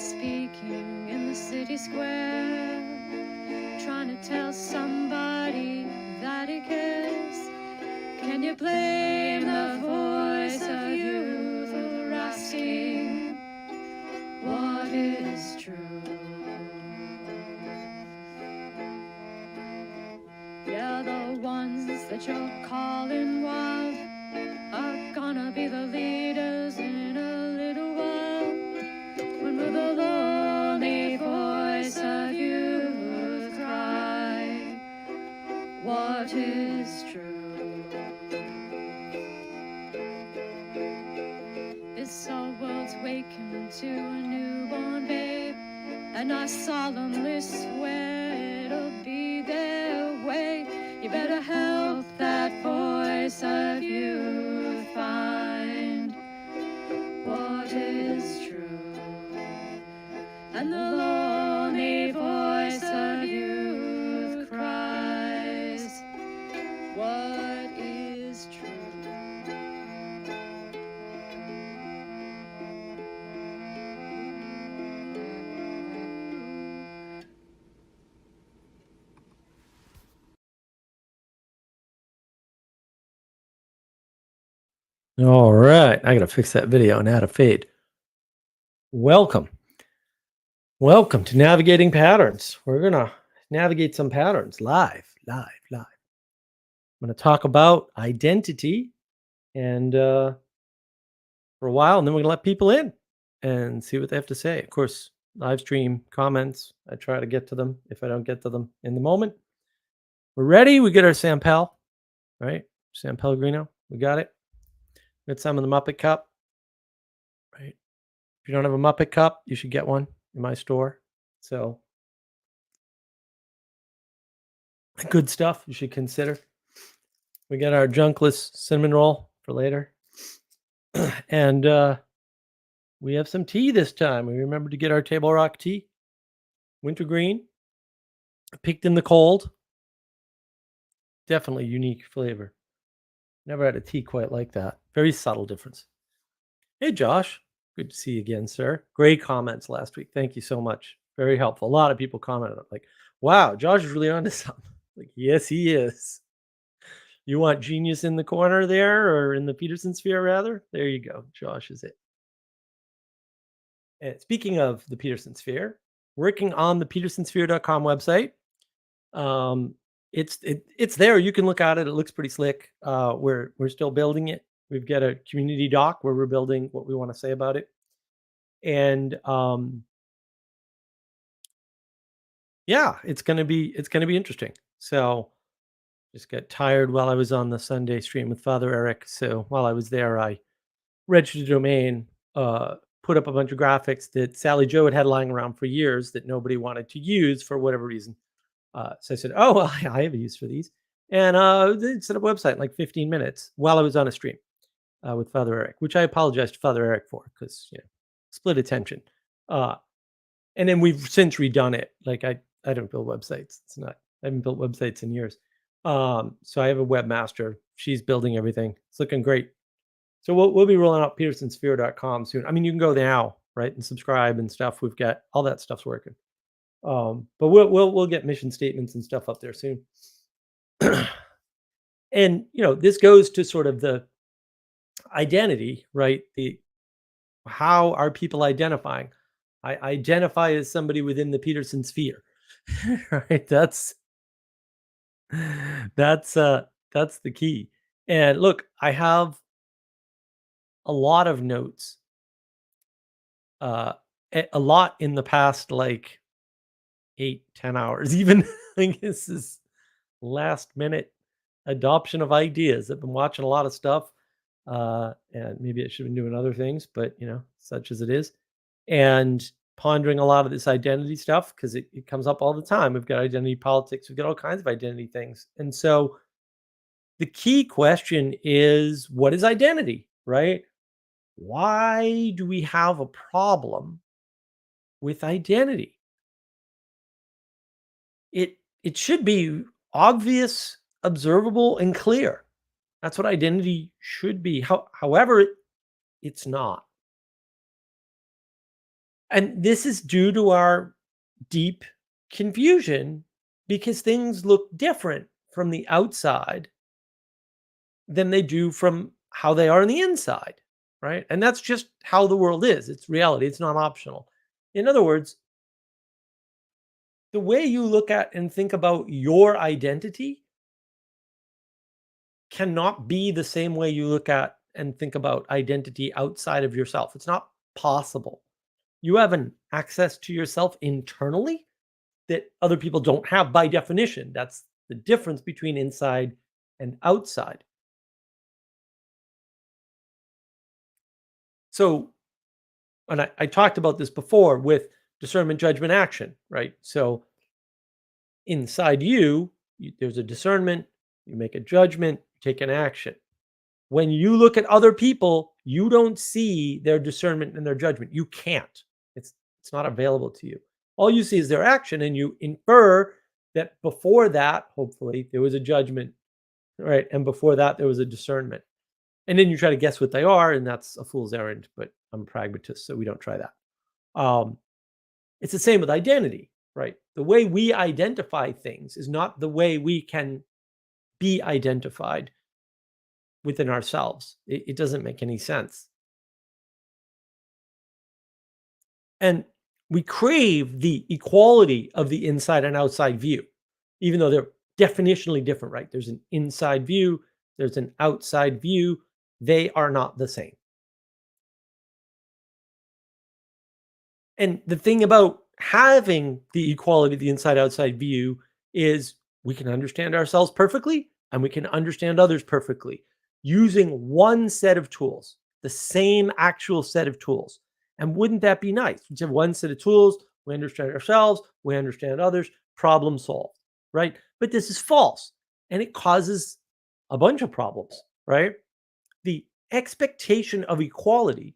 speaking in the city square, trying to tell somebody that he cares. Can you blame the voice of youth for asking what is true? Yeah, the ones that you're calling wild are gonna be the leaders in a little while, when will the lonely voice of youth cry what is true? This our world's waking to a newborn babe, and I solemnly swear it'll be their way. You better help that voice of youth find what is true. And the lonely voice of youth cries, what is true? All right, I gotta fix that video and add a fade. Welcome to Navigating Patterns. We're gonna navigate some patterns live. I'm gonna talk about identity and for a while, and then we're gonna let people in and see what they have to say. Of course, live stream comments, I try to get to them if I don't get to them in the moment. We're ready. We get our San Pel, right? San Pellegrino, we got it. Get some of the Muppet Cup, right? If you don't have a Muppet Cup, you should get one in my store. So good stuff you should consider. We got our junkless cinnamon roll for later. And we have some tea this time. We remembered to get our Table Rock tea. Wintergreen. Picked in the cold. Definitely unique flavor. Never had a tea quite like that. Very subtle difference. Hey, Josh. Good to see you again, sir. Great comments last week. Thank you so much. Very helpful. A lot of people commented like, wow, Josh is really onto something. Like, yes, he is. You want genius in the corner there, or in the Peterson sphere, rather? There you go. Josh is it. And speaking of the Peterson sphere, working on the petersonsphere.com website. It's there. You can look at it. It looks pretty slick. We're still building it. We've got a community doc where we're building what we want to say about it. And yeah, it's gonna be interesting. So just got tired while I was on the Sunday stream with Father Eric. So while I was there, I registered a domain, put up a bunch of graphics that Sally Joe had lying around for years that nobody wanted to use for whatever reason. So I said, oh, well, I have a use for these. And they set up a website in like 15 minutes while I was on a stream with Father Eric, which I apologize to Father Eric for because, split attention. And then we've since redone it. Like I don't build websites. I haven't built websites in years. So I have a webmaster. She's building everything. It's looking great. So we'll be rolling out petersonsphere.com soon. I mean, you can go there now, right, and subscribe and stuff. We've got all that stuff's working. But we'll get mission statements and stuff up there soon. And this goes to sort of the identity, right? How are people identifying? I identify as somebody within the Peterson sphere, right? That's the key. And look, I have a lot of notes, a lot in the past, like 8-10 hours, even. Like this is last minute adoption of ideas. I've been watching a lot of stuff, and maybe I should have been doing other things, but such as it is. And pondering a lot of this identity stuff because it comes up all the time. We've got identity politics, we've got all kinds of identity things. And so the key question is, what is identity, right? Why do we have a problem with identity? It should be obvious, observable, and clear. That's what identity should be. However, it's not. And this is due to our deep confusion because things look different from the outside than they do from how they are on the inside, right? And that's just how the world is. It's reality, it's not optional. In other words, the way you look at and think about your identity cannot be the same way you look at and think about identity outside of yourself. It's not possible. You have an access to yourself internally that other people don't have by definition. That's the difference between inside and outside. So, and I talked about this before with discernment, judgment, action, right? So, inside there's a discernment, you make a judgment, you take an action. When you look at other people, you don't see their discernment and their judgment. You can't. It's not available to you. All you see is their action, and you infer that before that, hopefully, there was a judgment, right? And before that, there was a discernment. And then you try to guess what they are, and that's a fool's errand. But I'm a pragmatist, so we don't try that. It's the same with identity, right? The way we identify things is not the way we can be identified within ourselves. It doesn't make any sense. And we crave the equality of the inside and outside view, even though they're definitionally different, right? There's an inside view, there's an outside view. They are not the same. And the thing about having the equality of the inside outside view is we can understand ourselves perfectly and we can understand others perfectly using one set of tools, the same actual set of tools. And wouldn't that be nice? We have one set of tools, we understand ourselves, we understand others, problem solved, right? But this is false and it causes a bunch of problems, right? The expectation of equality,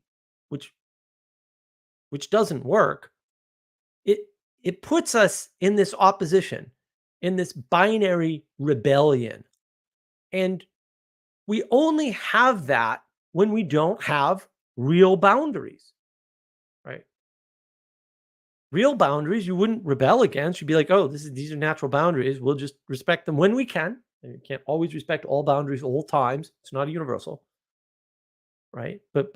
which doesn't work, it puts us in this opposition, in this binary rebellion. And we only have that when we don't have real boundaries, right? Real boundaries you wouldn't rebel against. You'd be like, oh, these are natural boundaries. We'll just respect them when we can. And you can't always respect all boundaries all times. It's not universal, right? But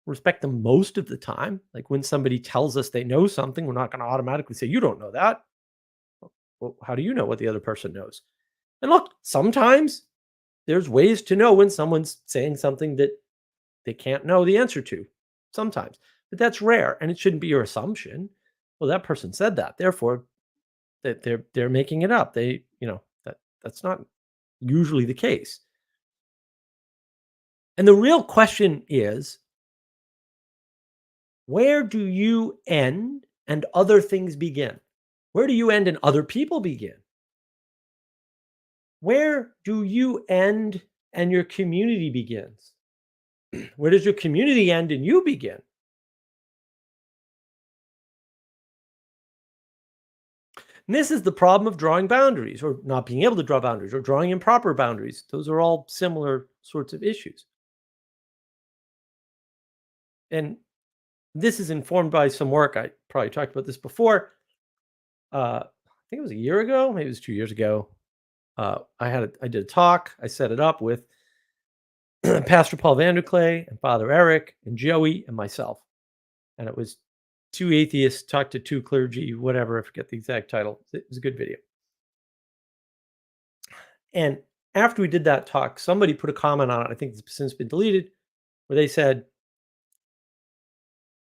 respect them most of the time. Like when somebody tells us they know something, we're not going to automatically say, you don't know that. Well, how do you know what the other person knows? And look, sometimes there's ways to know when someone's saying something that they can't know the answer to. Sometimes, but that's rare, and it shouldn't be your assumption. Well, that person said that, therefore, that they're making it up. That's not usually the case. And the real question is, where do you end and other things begin? Where do you end and other people begin? Where do you end and your community begins? Where does your community end and you begin? And this is the problem of drawing boundaries or not being able to draw boundaries or drawing improper boundaries. Those are all similar sorts of issues. And this is informed by some work. I probably talked about this before. I think it was a year ago, maybe it was 2 years ago. I did a talk. I set it up with Pastor Paul Vanderklay and Father Eric and Joey and myself. And it was two atheists talk to two clergy, whatever. I forget the exact title. It was a good video. And after we did that talk, somebody put a comment on it. I think it's since been deleted, where they said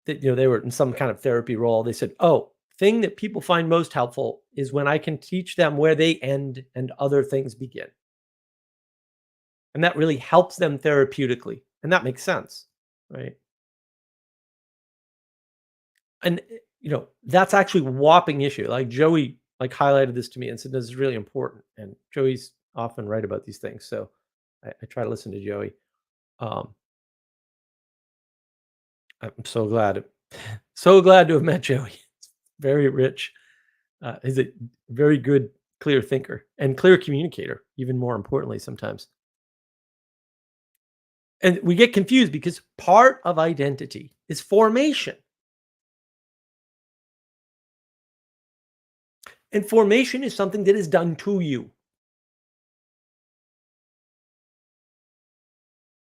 that they were in some kind of therapy role. They said, "Oh, thing that people find most helpful is when I can teach them where they end and other things begin." And that really helps them therapeutically. And that makes sense, right? And that's actually a whopping issue. Like Joey highlighted this to me and said this is really important. And Joey's often right about these things. So I try to listen to Joey. Um, I'm so glad, so glad to have met Joey. It's very rich. He's a very good, clear thinker and clear communicator, even more importantly, sometimes. And we get confused because part of identity is formation. And formation is something that is done to you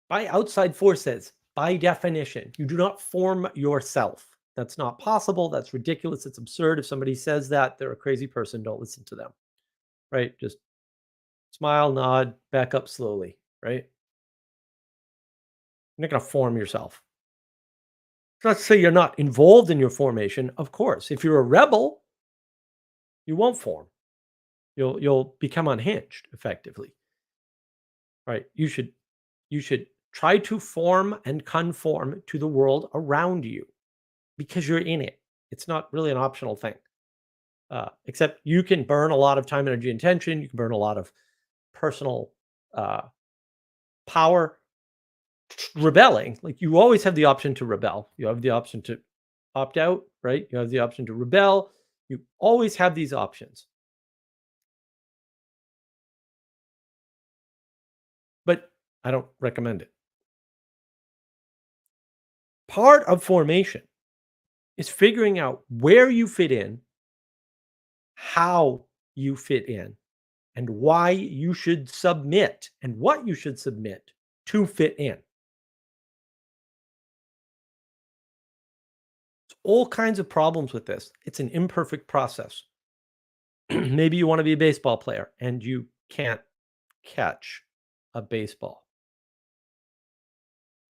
by outside forces. By definition, you do not form yourself. That's not possible. That's ridiculous. It's absurd. If somebody says that, they're a crazy person. Don't listen to them. Right? Just smile, nod, back up slowly. Right? You're not going to form yourself. Let's say you're not involved in your formation. Of course, if you're a rebel, you won't form. You'll become unhinged effectively. Right? You should try to form and conform to the world around you because you're in it. It's not really an optional thing. Except you can burn a lot of time, energy, and tension. You can burn a lot of personal uh, power rebelling. Like, you always have the option to rebel. You have the option to opt out, right? You have the option to rebel. You always have these options. But I don't recommend it. Part of formation is figuring out where you fit in, how you fit in, and why you should submit and what you should submit to fit in. All kinds of problems with this. It's an imperfect process. Maybe you want to be a baseball player and you can't catch a baseball.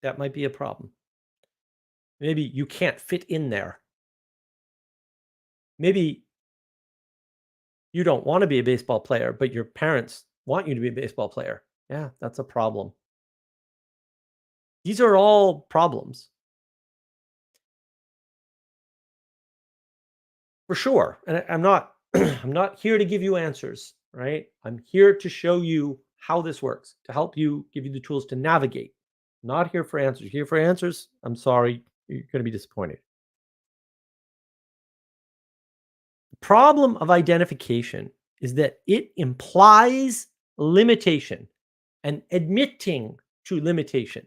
That might be a problem. Maybe you can't fit in there. Maybe you don't want to be a baseball player, but your parents want you to be a baseball player. Yeah, that's a problem. These are all problems. For sure. And I'm not I'm not here to give you answers, right? I'm here to show you how this works, to help you, give you the tools to navigate. Not here for answers. Here for answers, I'm sorry, you're going to be disappointed. The problem of identification is that it implies limitation and admitting to limitation.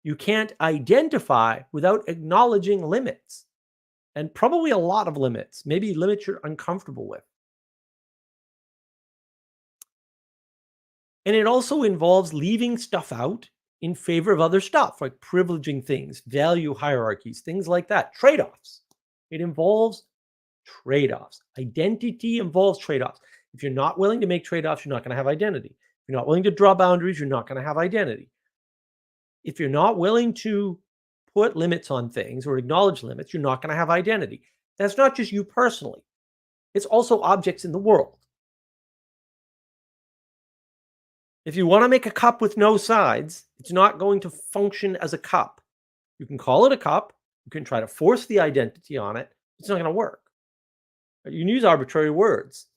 You can't identify without acknowledging limits, and probably a lot of limits, maybe limits you're uncomfortable with. And it also involves leaving stuff out in favor of other stuff, like privileging things, value hierarchies, things like that, trade offs. It involves trade offs. Identity involves trade offs. If you're not willing to make trade offs, you're not going to have identity. If you're not willing to draw boundaries, you're not going to have identity. If you're not willing to put limits on things or acknowledge limits, you're not going to have identity. That's not just you personally, it's also objects in the world. If you want to make a cup with no sides, it's not going to function as a cup. You can call it a cup, you can try to force the identity on it, it's not going to work. You can use arbitrary words.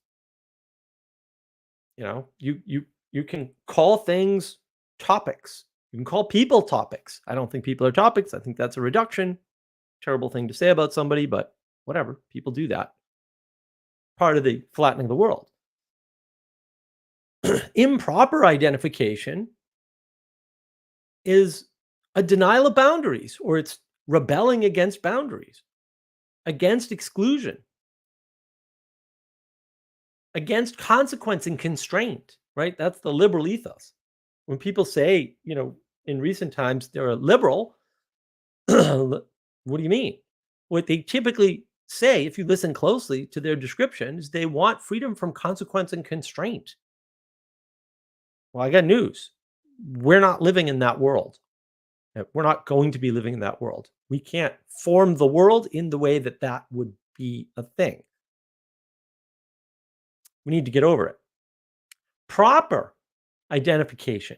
You can call things topics. You can call people topics. I don't think people are topics. I think that's a reduction. Terrible thing to say about somebody, but whatever. People do that. Part of the flattening of the world. Improper identification is a denial of boundaries, or it's rebelling against boundaries, against exclusion, against consequence and constraint, right? That's the liberal ethos. When people say, in recent times, they're a liberal, what do you mean? What they typically say, if you listen closely to their description, is they want freedom from consequence and constraint. Well, I got news. We're not living in that world. We're not going to be living in that world. We can't form the world in the way that that would be a thing. We need to get over it. Proper identification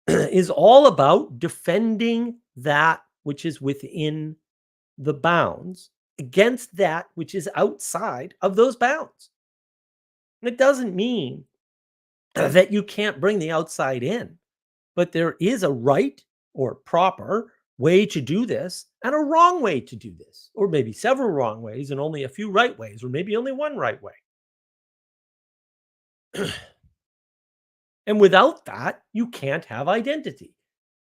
is all about defending that which is within the bounds against that which is outside of those bounds. And it doesn't mean that you can't bring the outside in, but there is a right or proper way to do this and a wrong way to do this, or maybe several wrong ways and only a few right ways, or maybe only one right way. And without that, you can't have identity.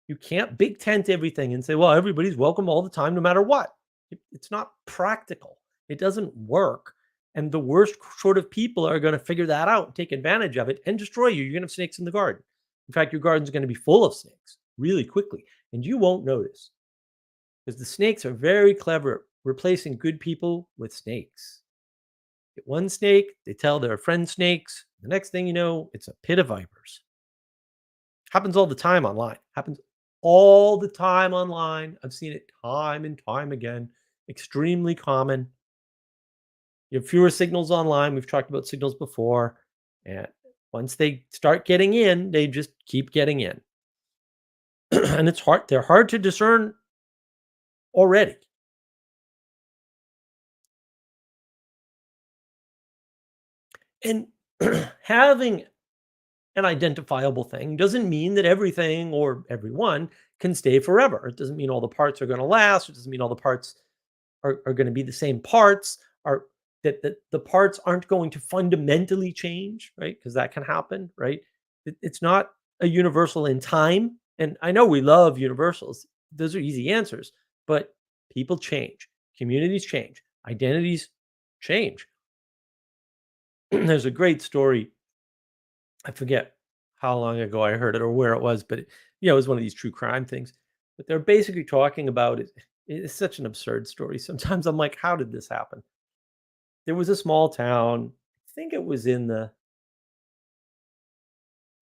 You can't big tent everything and say, well, everybody's welcome all the time, no matter what. It's not practical. It doesn't work And the worst sort of people are going to figure that out and take advantage of it and destroy you. You're going to have snakes in the garden. In fact, your garden's going to be full of snakes really quickly, and you won't notice because the snakes are very clever at replacing good people with snakes. Get one snake, they tell their friend snakes. The next thing you know, it's a pit of vipers. Happens all the time online. Happens all the time online. I've seen it time and time again. Extremely common. You have fewer signals online. We've talked about signals before. And once they start getting in, they just keep getting in. And it's hard. They're hard to discern already. And having an identifiable thing doesn't mean that everything or everyone can stay forever. It doesn't mean all the parts are going to last. It doesn't mean all the parts are going to be the same parts, are that the parts aren't going to fundamentally change, right? Because that can happen, right? It's not a universal in time. And I know we love universals. Those are easy answers, but people change, communities change, identities change. There's a great story. I forget how long ago I heard it or where it was, but it was one of these true crime things. But they're basically talking about it. It's such an absurd story. Sometimes I'm like, how did this happen? There was a small town. I think it was in the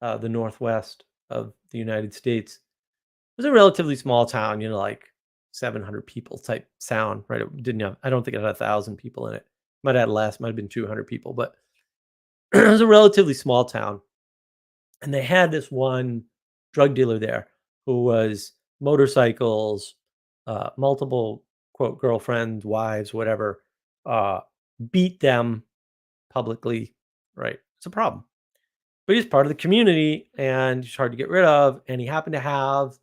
northwest of the United States. It was a relatively small town, like 700 people type sound, right? It didn't have. I don't think it had 1,000 people in it. Might have had less. Might have been 200 people, but it was a relatively small town. And they had this one drug dealer there who was motorcycles, multiple quote girlfriends, wives, whatever, uh, beat them publicly. Right, it's a problem. But he's part of the community, and he's hard to get rid of. And he happened to have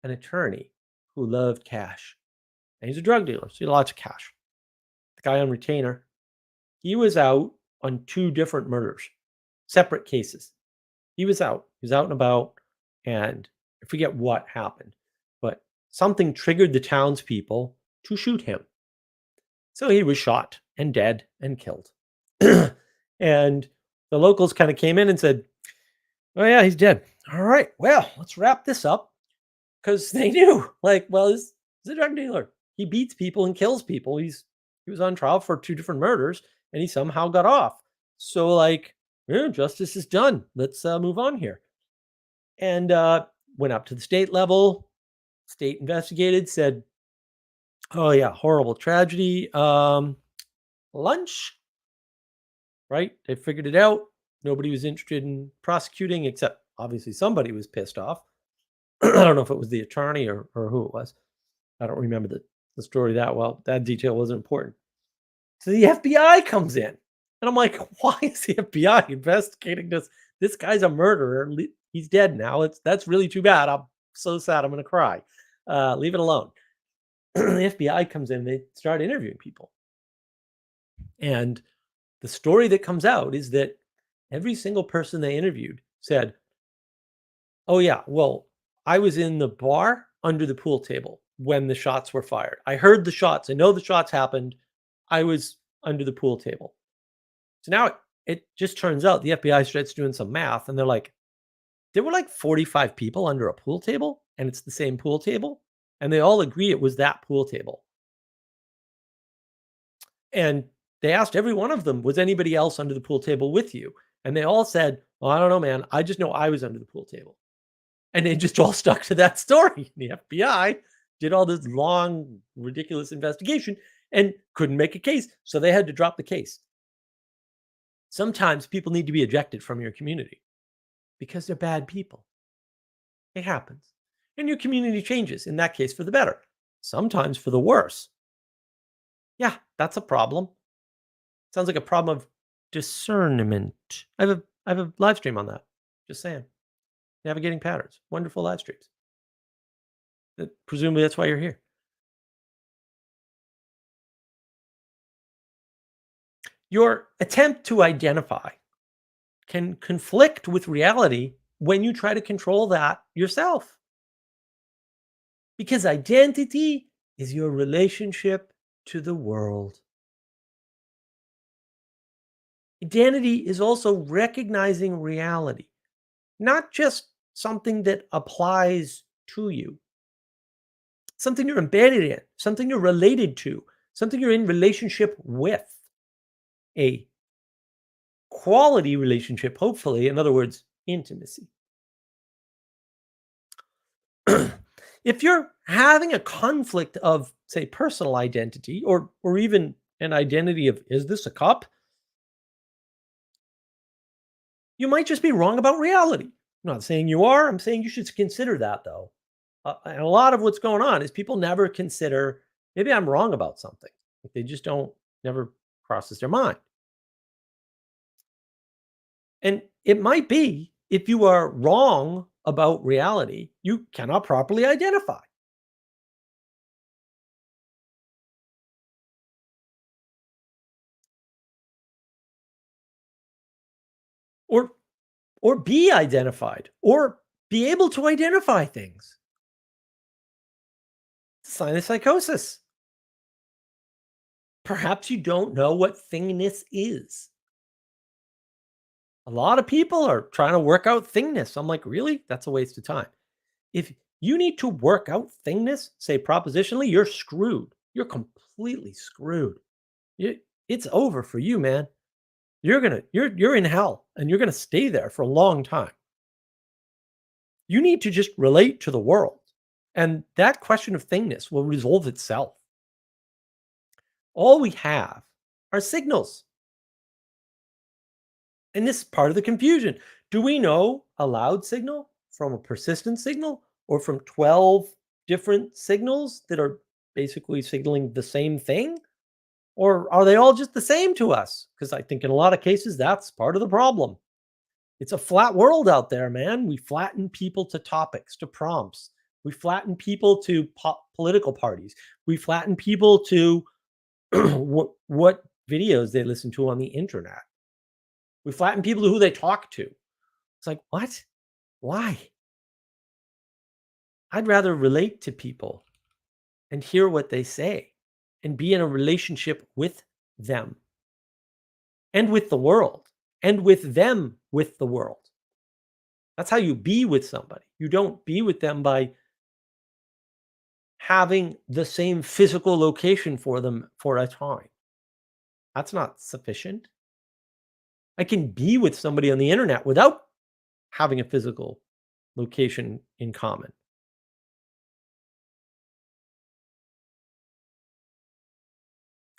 an attorney who loved cash, and he's a drug dealer, so he had lots of cash. The guy on retainer, he was out on 2 different murders, separate cases. He was out. He was out and about, and I forget what happened, but something triggered the townspeople to shoot him. So he was shot and dead and killed. And the locals kind of came in and said, "Oh yeah, he's dead. All right, well, let's wrap this up," because they knew, like, well, he's a drug dealer. He beats people and kills people. He was on trial for 2 different murders, and he somehow got off. So, like, yeah, justice is done. Let's move on here. And went up to the state level. State investigated, said, "Oh yeah, horrible tragedy. Lunch, right? They figured it out. Nobody was interested in prosecuting, except obviously somebody was pissed off. I don't know if it was the attorney or who it was. I don't remember the story that well. That detail wasn't important. So the FBI comes in. And I'm like, why is the FBI investigating this? This guy's a murderer. He's dead now. That's really too bad. I'm so sad. I'm going to cry. Leave it alone. The FBI comes in. They start interviewing people. And the story that comes out is that every single person they interviewed said, "Oh, yeah, well, I was in the bar under the pool table when the shots were fired. I heard the shots. I know the shots happened. I was under the pool table." So now it just turns out the FBI starts doing some math, and they're like, there were like 45 people under a pool table, and it's the same pool table, and they all agree it was that pool table. And they asked every one of them, "Was anybody else under the pool table with you?" And they all said, "Well, I don't know, man. I just know I was under the pool table." And they just all stuck to that story. The FBI did all this long, ridiculous investigation and couldn't make a case, so they had to drop the case. Sometimes people need to be ejected from your community because they're bad people. It happens. And your community changes, in that case, for the better, sometimes for the worse. Yeah, that's a problem. Sounds like a problem of discernment. I have a live stream on that. Just saying. Navigating patterns. Wonderful live streams. Presumably that's why you're here. Your attempt to identify can conflict with reality when you try to control that yourself. Because identity is your relationship to the world. Identity is also recognizing reality, not just something that applies to you, something you're embedded in, something you're related to, something you're in relationship with, a quality relationship, hopefully. In other words, intimacy. If you're having a conflict of, say, personal identity or even an identity of, is this a cup? You might just be wrong about reality. I'm not saying you are. I'm saying you should consider that, though. And a lot of what's going on is people never consider, maybe I'm wrong about something. Like, they just don't, never crosses their mind. And it might be, if you are wrong about reality, you cannot properly identify. Or be identified, or be able to identify things. Sign of psychosis. Perhaps you don't know what thingness is. A lot of people are trying to work out thingness. I'm like, really? That's a waste of time. If you need to work out thingness, say propositionally, you're screwed. You're completely screwed. You, it's over for you, man. You're in hell, and you're gonna stay there for a long time. You need to just relate to the world. And that question of thingness will resolve itself. All we have are signals. And this is part of the confusion. Do we know a loud signal from a persistent signal, or from 12 different signals that are basically signaling the same thing? Or are they all just the same to us? Because I think in a lot of cases, that's part of the problem. It's a flat world out there, man. We flatten people to topics, to prompts. We flatten people to political parties. We flatten people to what videos they listen to on the internet. We flatten people to who they talk to. It's like, what? Why? I'd rather relate to people and hear what they say and be in a relationship with them and with the world and with them with the world. That's how you be with somebody. You don't be with them by having the same physical location for them for a time. That's not sufficient. I can be with somebody on the internet without having a physical location in common.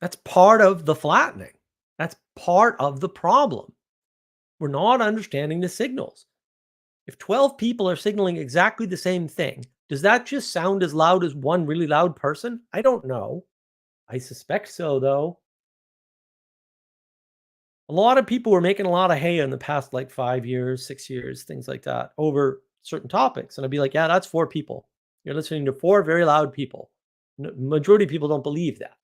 That's part of the flattening. That's part of the problem. We're not understanding the signals. If 12 people are signaling exactly the same thing, does that just sound as loud as one really loud person? I don't know. I suspect so, though. A lot of people were making a lot of hay in the past, like 5 years, 6 years, things like that, over certain topics. And I'd be like, yeah, that's four people. You're listening to four very loud people. Majority of people don't believe that.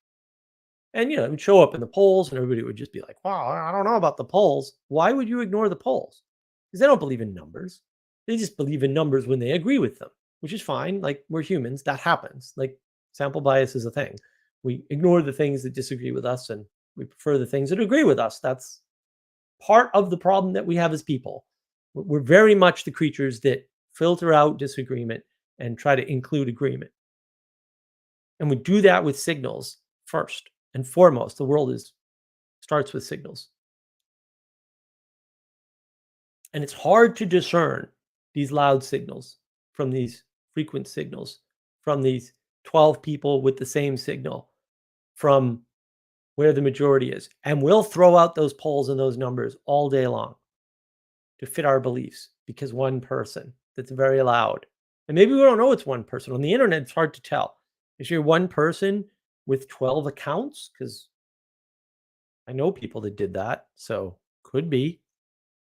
And, it would show up in the polls, and everybody would just be like, wow, I don't know about the polls. Why would you ignore the polls? Because they don't believe in numbers. They just believe in numbers when they agree with them, which is fine. Like, we're humans. That happens. Like, sample bias is a thing. We ignore the things that disagree with us, and we prefer the things that agree with us. That's part of the problem that we have as people. We're very much the creatures that filter out disagreement and try to include agreement. And we do that with signals first and foremost. The world starts with signals. And it's hard to discern these loud signals from these frequent signals, from these 12 people with the same signal, from where the majority is. And we'll throw out those polls and those numbers all day long to fit our beliefs, because one person that's very loud. And maybe we don't know it's one person. On the internet, it's hard to tell. Is you're one person with 12 accounts? Because I know people that did that. So could be.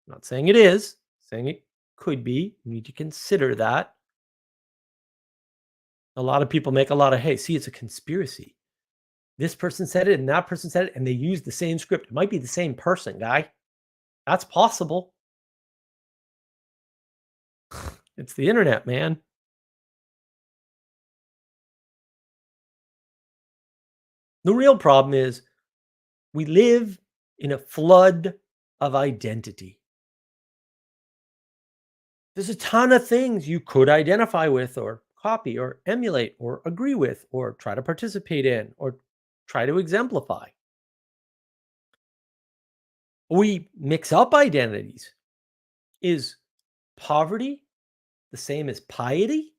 I'm not saying it is, saying it could be. You need to consider that. A lot of people make a lot of hay. See, it's a conspiracy. This person said it and that person said it, and they use the same script. It might be the same person, guy. That's possible. It's the internet, man. The real problem is we live in a flood of identity. There's a ton of things you could identify with or copy or emulate or agree with or try to participate in or try to exemplify. We mix up identities. Is poverty the same as piety?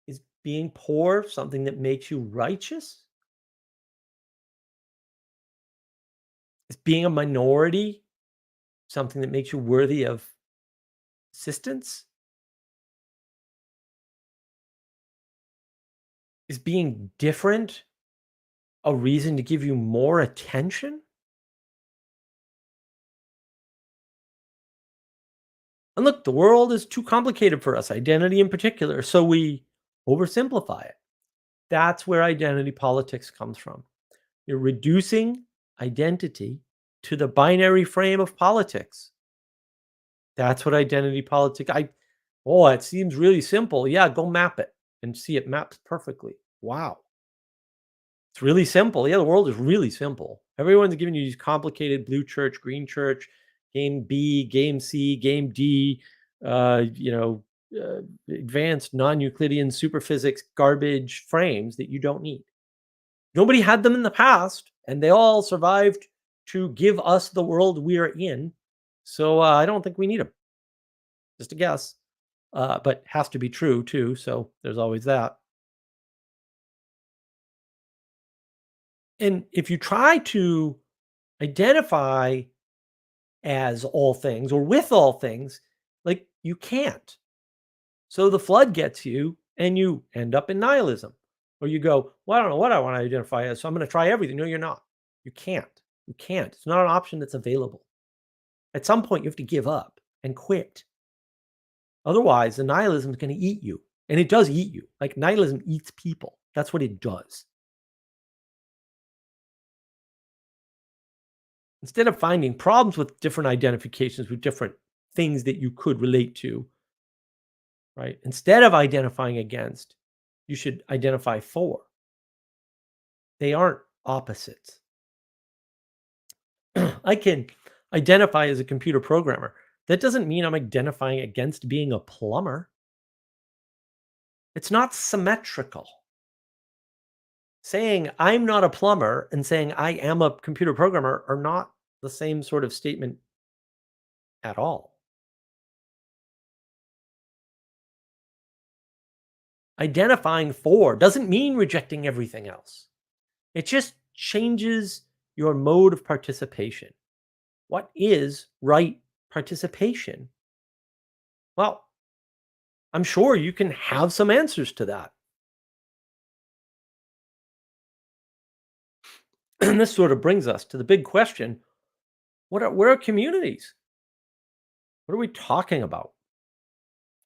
Is being poor something that makes you righteous? Is being a minority something that makes you worthy of assistance? Is being different a reason to give you more attention? And look, the world is too complicated for us, identity in particular, so we oversimplify it. That's where identity politics comes from. You're reducing identity to the binary frame of politics. That's what identity politics. Oh, it seems really simple. Yeah, go map it and see it maps perfectly. Wow. It's really simple. Yeah, the world is really simple. Everyone's giving you these complicated blue church, green church, game B, game C, game D, uh, you know, advanced non-Euclidean superphysics garbage frames that you don't need. Nobody had them in the past, and they all survived to give us the world we're in. So I don't think we need them. Just a guess, but has to be true too. So there's always that. And if you try to identify as all things or with all things, like you can't. So the flood gets you and you end up in nihilism. Or you go, well, I don't know what I want to identify as, so I'm going to try everything. No, you're not. You can't. You can't. It's not an option that's available. At some point, you have to give up and quit. Otherwise, the nihilism is going to eat you. And it does eat you. Like nihilism eats people. That's what it does. Instead of finding problems with different identifications with different things that you could relate to, right? Instead of identifying against, you should identify for. They aren't opposites. I can identify as a computer programmer. That doesn't mean I'm identifying against being a plumber. It's not symmetrical. Saying I'm not a plumber and saying I am a computer programmer are not the same sort of statement at all. Identifying for doesn't mean rejecting everything else. It just changes your mode of participation. What is right participation? Well, I'm sure you can have some answers to that. And this sort of brings us to the big question, where are communities? What are we talking about?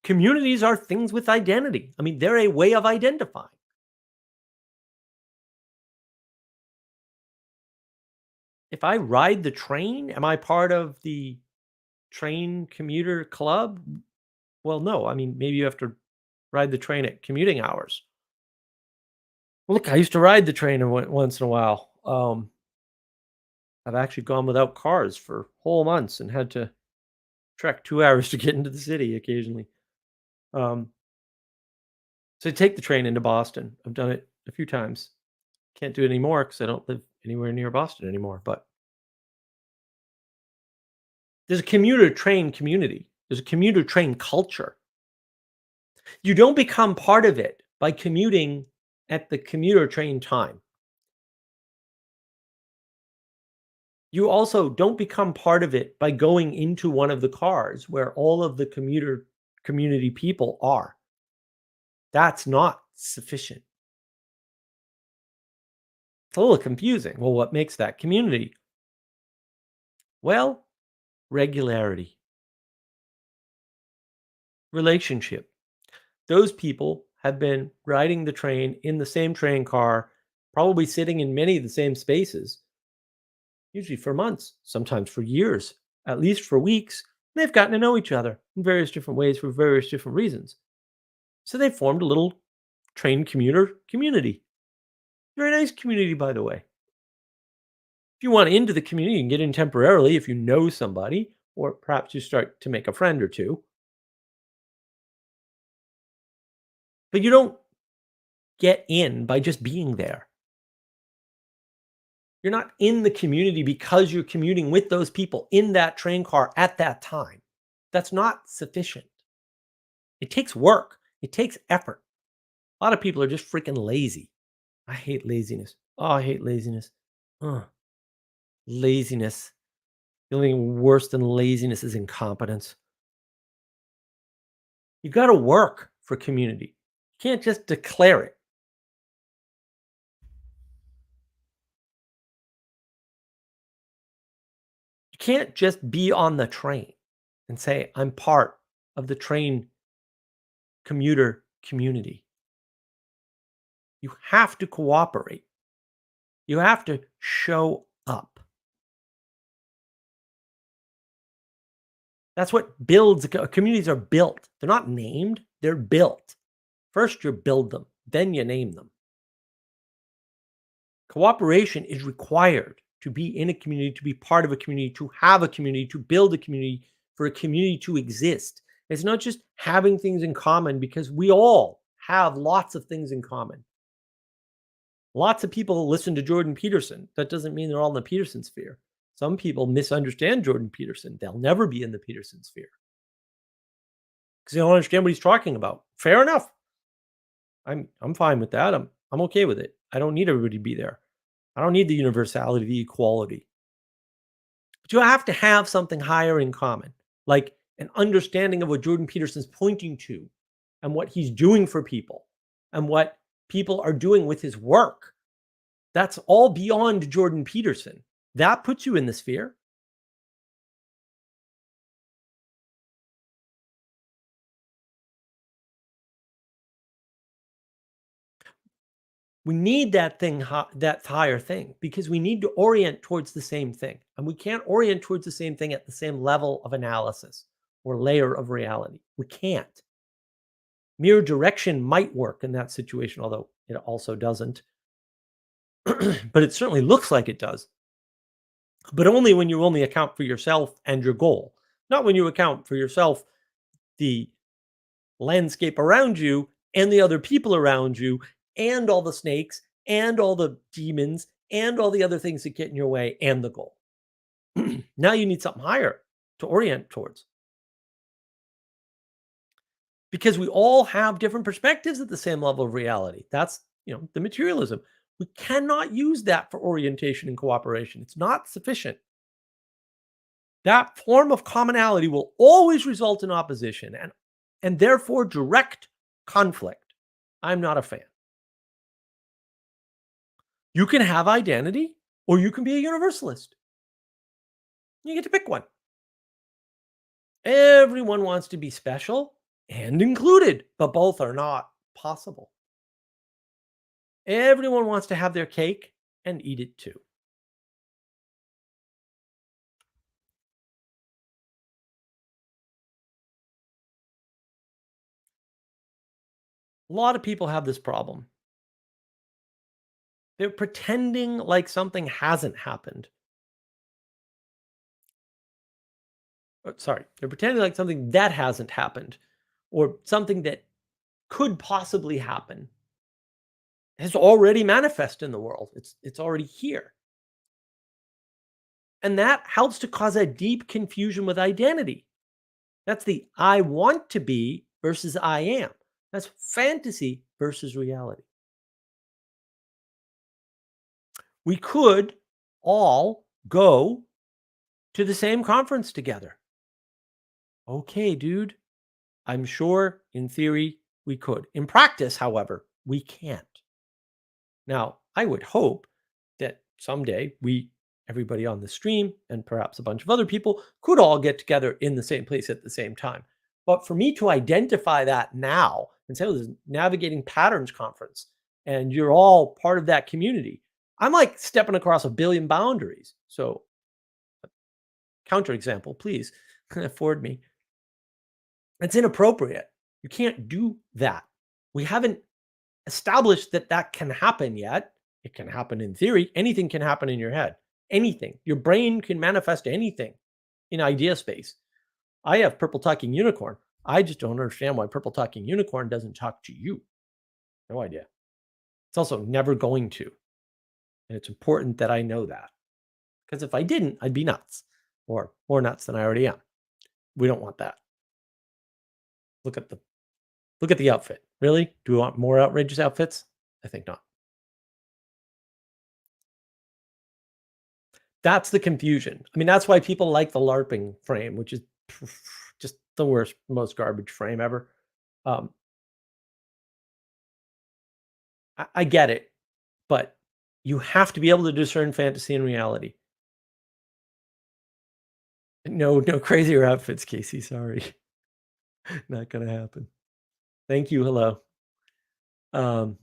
Communities are things with identity. I mean, they're a way of identifying. If I ride the train, am I part of the train commuter club? Well, no. I mean, maybe you have to ride the train at commuting hours. Look, I used to ride the train once in a while. I've actually gone without cars for whole months and had to trek 2 hours to get into the city occasionally. Um, so take the train into Boston. I've done it a few times. Can't do it anymore because I don't live anywhere near Boston anymore. But there's a commuter train community. There's a commuter train culture. You don't become part of it by commuting at the commuter train time. You also don't become part of it by going into one of the cars where all of the commuter community people are. That's not sufficient. It's a little confusing. Well, what makes that community? Well, regularity, relationship. Those people have been riding the train in the same train car, probably sitting in many of the same spaces, usually for months, sometimes for years, at least for weeks. They've gotten to know each other in various different ways for various different reasons. So they formed a little train commuter community. Very nice community, by the way. If you want into the community, you can get in temporarily if you know somebody, or perhaps you start to make a friend or two. But you don't get in by just being there. You're not in the community because you're commuting with those people in that train car at that time. That's not sufficient. It takes work, it takes effort. A lot of people are just freaking lazy. I hate laziness. Oh, I hate laziness. Ugh, laziness. The only thing worse than laziness is incompetence. You got to work for community. You can't just declare it. You can't just be on the train and say, I'm part of the train commuter community. You have to cooperate. You have to show up. That's what builds communities are built. They're not named, they're built. First, you build them, then you name them. Cooperation is required to be in a community, to be part of a community, to have a community, to build a community, for a community to exist. It's not just having things in common, because we all have lots of things in common. Lots of people listen to Jordan Peterson. That doesn't mean they're all in the Peterson sphere. Some people misunderstand Jordan Peterson. They'll never be in the Peterson sphere because they don't understand what he's talking about. Fair enough. I'm fine with that. I'm okay with it. I don't need everybody to be there. I don't need the universality, the equality. But you have to have something higher in common, like an understanding of what Jordan Peterson's pointing to and what he's doing for people and what people are doing with his work. That's all beyond Jordan Peterson. That puts you in the sphere. We need that thing, that higher thing, because we need to orient towards the same thing. And we can't orient towards the same thing at the same level of analysis or layer of reality. We can't. Mere direction might work in that situation, although it also doesn't. But it certainly looks like it does. But only when you only account for yourself and your goal, not when you account for yourself, the landscape around you, and the other people around you, and all the snakes, and all the demons, and all the other things that get in your way, and the goal. Now you need something higher to orient towards. Because we all have different perspectives at the same level of reality. That's, the materialism. We cannot use that for orientation and cooperation. It's not sufficient. That form of commonality will always result in opposition and therefore direct conflict. I'm not a fan. You can have identity or you can be a universalist. You get to pick one. Everyone wants to be special and included, but both are not possible. Everyone wants to have their cake and eat it too. A lot of people have this problem. They're pretending like something hasn't happened. Sorry, they're pretending like something that hasn't happened or something that could possibly happen has already manifested in the world. It's already here. And that helps to cause a deep confusion with identity. That's the I want to be versus I am. That's fantasy versus reality. We could all go to the same conference together. Okay, dude. I'm sure in theory we could. In practice, however, we can't. Now, I would hope that someday everybody on the stream, and perhaps a bunch of other people, could all get together in the same place at the same time. But for me to identify that now and say, oh, this is Navigating Patterns Conference, and you're all part of that community, I'm like stepping across a billion boundaries. So, counterexample, please afford me. It's inappropriate. You can't do that. We haven't established that that can happen yet. It can happen in theory. Anything can happen in your head. anything. Your brain can manifest anything in idea space. I have purple talking unicorn. I just don't understand why purple talking unicorn doesn't talk to you. No idea. It's also never going to. And it's important that I know that. Because if I didn't, I'd be nuts, or more nuts than I already am. We don't want that. Look at the outfit. Really? Do we want more outrageous outfits? I think not. That's the confusion. I mean, that's why people like the LARPing frame, which is just the worst, most garbage frame ever. Um, I get it, but you have to be able to discern fantasy and reality. No, no crazier outfits, Casey. Sorry, not gonna happen. Thank you. Hello. Um,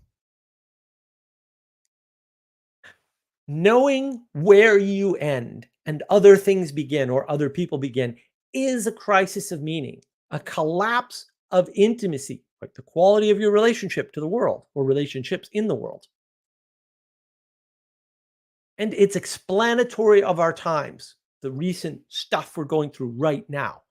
Knowing where you end and other things begin or other people begin is a crisis of meaning, a collapse of intimacy, like the quality of your relationship to the world or relationships in the world. And it's explanatory of our times, the recent stuff we're going through right now.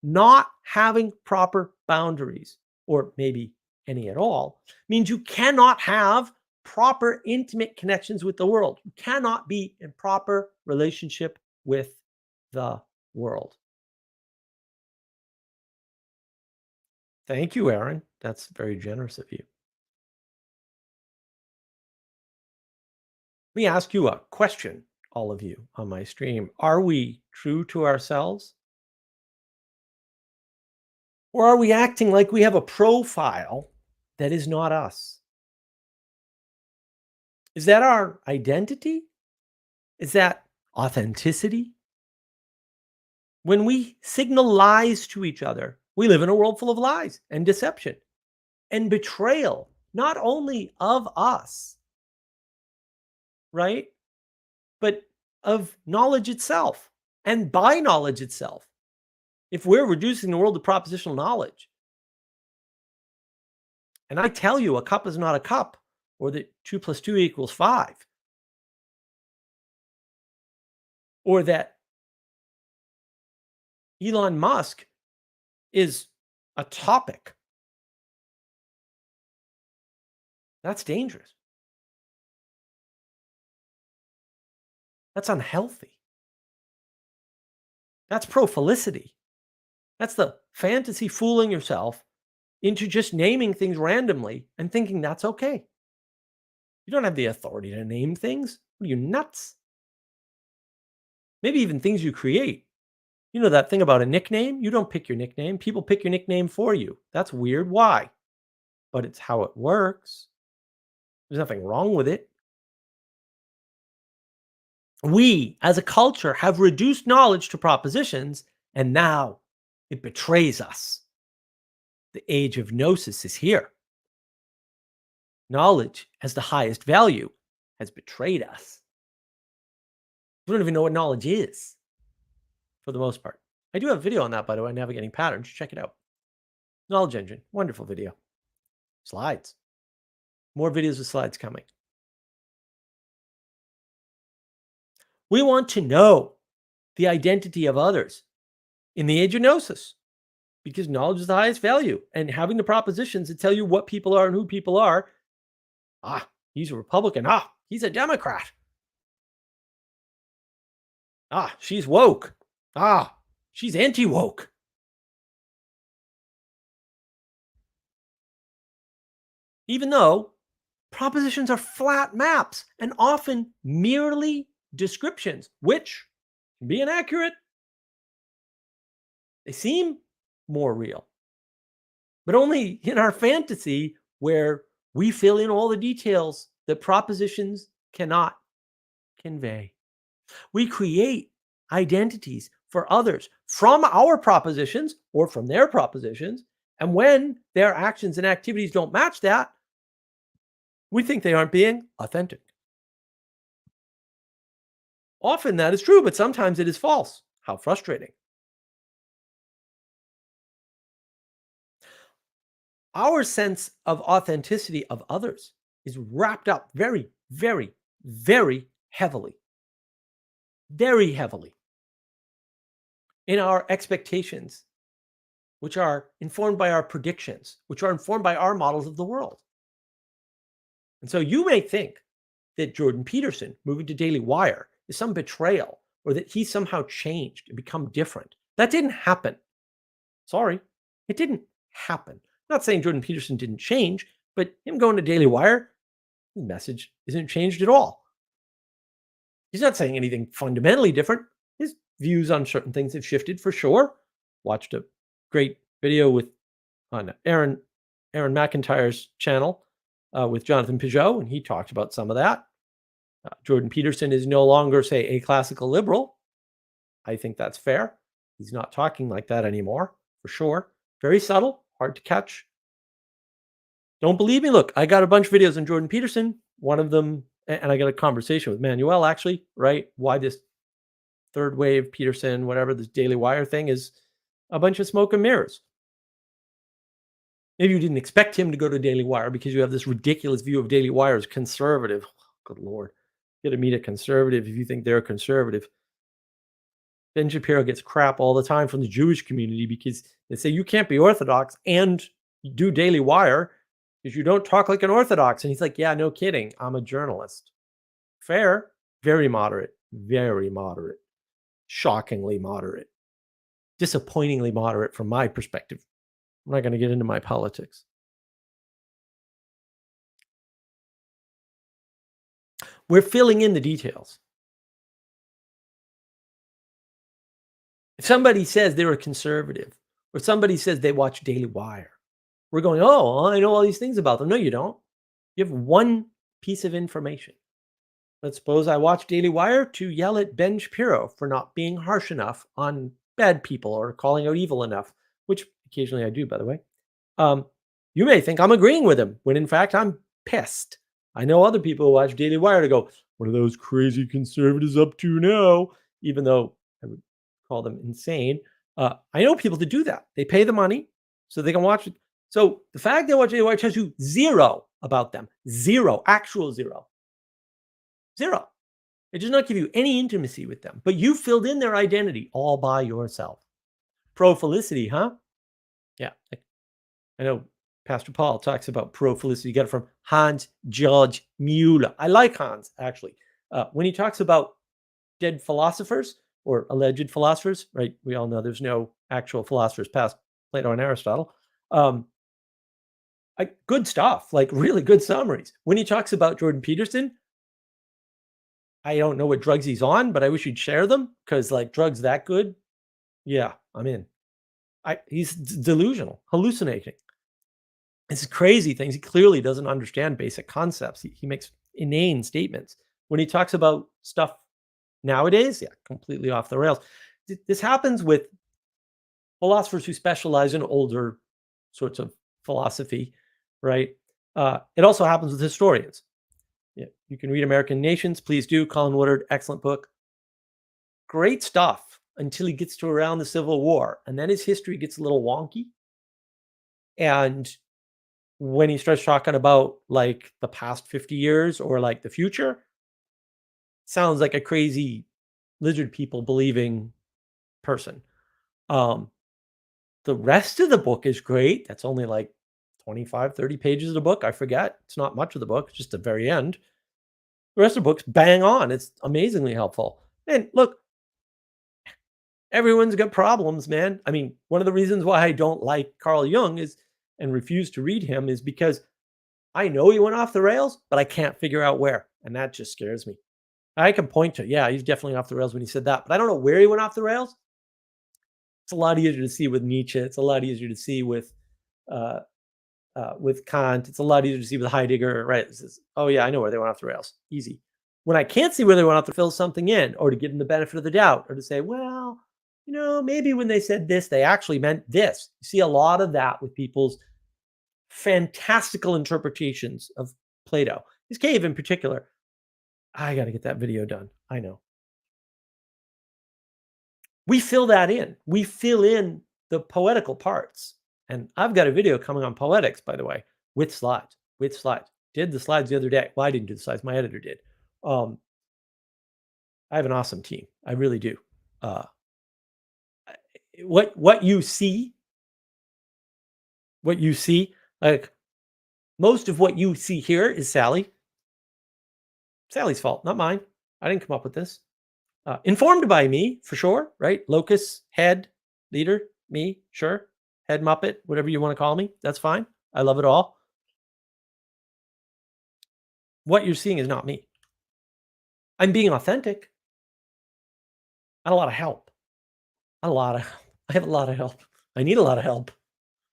Not having proper boundaries, or maybe any at all, means you cannot have proper intimate connections with the world. You cannot be in proper relationship with the world. Thank you, Aaron. That's very generous of you. Let me ask you a question, all of you on my stream. Are we true to ourselves? Or are we acting like we have a profile that is not us? Is that our identity? Is that authenticity? When we signal lies to each other, we live in a world full of lies and deception and betrayal, not only of us, right? But of knowledge itself and by knowledge itself. If we're reducing the world to propositional knowledge, and I tell you a cup is not a cup, or that 2 plus 2 equals 5, or that Elon Musk is a topic, that's dangerous. That's unhealthy. That's pro-felicity. That's the fantasy fooling yourself into just naming things randomly and thinking that's okay. You don't have the authority to name things. What are you, nuts? Maybe even things you create. You know that thing about a nickname? You don't pick your nickname. People pick your nickname for you. That's weird. Why? But it's how it works. There's nothing wrong with it. We, as a culture, have reduced knowledge to propositions, and now it betrays us. The age of gnosis is here. Knowledge, as the highest value, has betrayed us. We don't even know what knowledge is, for the most part. I do have a video on that, by the way, navigating patterns. Check it out. Knowledge Engine, wonderful video. Slides. More videos with slides coming. We want to know the identity of others in the age of gnosis, because knowledge is the highest value. And having the propositions that tell you what people are and who people are. Ah, he's a Republican. Ah, he's a Democrat. Ah, she's woke. Ah, she's anti-woke. Even though propositions are flat maps and often merely descriptions, which can be inaccurate. They seem more real, but only in our fantasy where we fill in all the details that propositions cannot convey. We create identities for others from our propositions or from their propositions. And when their actions and activities don't match that, we think they aren't being authentic. Often that is true, but sometimes it is false. How frustrating. Our sense of authenticity of others is wrapped up very, very, very heavily very heavily in our expectations, which are informed by our predictions, which are informed by our models of the world. And so you may think that Jordan Peterson moving to Daily Wire is some betrayal or that he somehow changed and become different. That didn't happen. Sorry, it didn't happen. I'm not saying Jordan Peterson didn't change, but him going to Daily Wire, his message isn't changed at all. He's not saying anything fundamentally different. His views on certain things have shifted for sure. Watched a great video on Aaron McIntyre's channel with Jonathan Peugeot, and he talked about some of that. Jordan Peterson is no longer, say, a classical liberal. I think that's fair. He's not talking like that anymore, for sure. Very subtle, hard to catch. Don't believe me? Look, I got a bunch of videos on Jordan Peterson. One of them, and I got a conversation with Manuel, actually, right? Why this third wave Peterson, whatever, this Daily Wire thing is a bunch of smoke and mirrors. Maybe you didn't expect him to go to Daily Wire because you have this ridiculous view of Daily Wire as conservative. Good Lord. You got to meet a conservative if you think they're conservative. Ben Shapiro gets crap all the time from the Jewish community because they say you can't be Orthodox and do Daily Wire because you don't talk like an Orthodox. And he's like, yeah, no kidding. I'm a journalist. Fair, very moderate, shockingly moderate, disappointingly moderate from my perspective. I'm not going to get into my politics. We're filling in the details. If somebody says they're a conservative or somebody says they watch Daily Wire, we're going, oh, I know all these things about them. No, you don't. You have one piece of information. Let's suppose I watch Daily Wire to yell at Ben Shapiro for not being harsh enough on bad people or calling out evil enough, which occasionally I do, by the way. You may think I'm agreeing with him when in fact I'm pissed. I know other people who watch Daily Wire to go, what are those crazy conservatives up to now? Even though I would call them insane. I know people that do that. They pay the money so they can watch it. So the fact they watch Daily Wire tells you zero about them. Zero. Actual zero. Zero. It does not give you any intimacy with them. But you filled in their identity all by yourself. Pro-felicity, huh? Yeah. I know Pastor Paul talks about pro-felicity. You got it from Hans Georg Müller. I like Hans, actually. When he talks about dead philosophers or alleged philosophers, right? We all know there's no actual philosophers past Plato and Aristotle. Good stuff, like really good summaries. When he talks about Jordan Peterson, I don't know what drugs he's on, but I wish he'd share them because like drugs that good. Yeah, I'm in. He's delusional, hallucinating. It's crazy things. He clearly doesn't understand basic concepts. He makes inane statements. When he talks about stuff nowadays, yeah, completely off the rails. This happens with philosophers who specialize in older sorts of philosophy, right? It also happens with historians. Yeah, you can read American Nations. Please do. Colin Woodard, excellent book. Great stuff until he gets to around the Civil War. And then his history gets a little wonky. And when he starts talking about like the past 50 years or like the future, sounds like a crazy lizard people believing person. The rest of the book is great. That's only like 25, 30 pages of the book. I forget. It's not much of the book. It's just the very end. The rest of the book's bang on. It's amazingly helpful. And look, everyone's got problems, man. I mean, one of the reasons why I don't like Carl Jung is and refuse to read him is because I know he went off the rails, but I can't figure out where. And that just scares me. I can point to, yeah, he's definitely off the rails when he said that, but I don't know where he went off the rails. It's a lot easier to see with Nietzsche. It's a lot easier to see with Kant. It's a lot easier to see with Heidegger, right? This is, oh yeah, I know where they went off the rails. Easy. When I can't see where they went off to fill something in or to give them the benefit of the doubt or to say, well, you know, maybe when they said this, they actually meant this. You see a lot of that with people's fantastical interpretations of Plato. His cave in particular. I got to get that video done. I know. We fill that in. We fill in the poetical parts. And I've got a video coming on poetics, by the way, with slides. Did the slides the other day. Well, I didn't do the slides. My editor did. I have an awesome team. I really do. Uh, what you see, what you see, like most of what you see here is Sally. Sally's fault, not mine. I didn't come up with this. Informed by me for sure, right? Locus, head, leader, me, sure. Head Muppet, whatever you want to call me, that's fine. I love it all. What you're seeing is not me. I'm being authentic. I have a lot of help. A lot of I have a lot of help. I need a lot of help.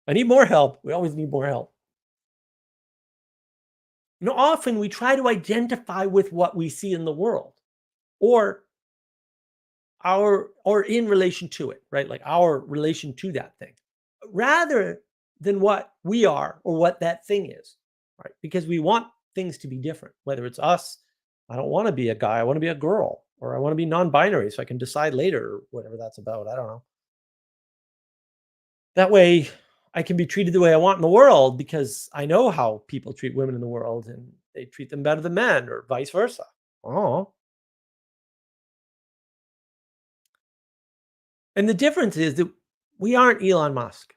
I need more help. We always need more help. Often we try to identify with what we see in the world or or in relation to it, right? Like our relation to that thing, rather than what we are or what that thing is, right? Because we want things to be different, whether it's us. I don't want to be a guy. I want to be a girl, or I want to be non-binary so I can decide later, or whatever that's about. I don't know. That way I can be treated the way I want in the world because I know how people treat women in the world and they treat them better than men or vice versa. Oh. And the difference is that we aren't Elon Musk.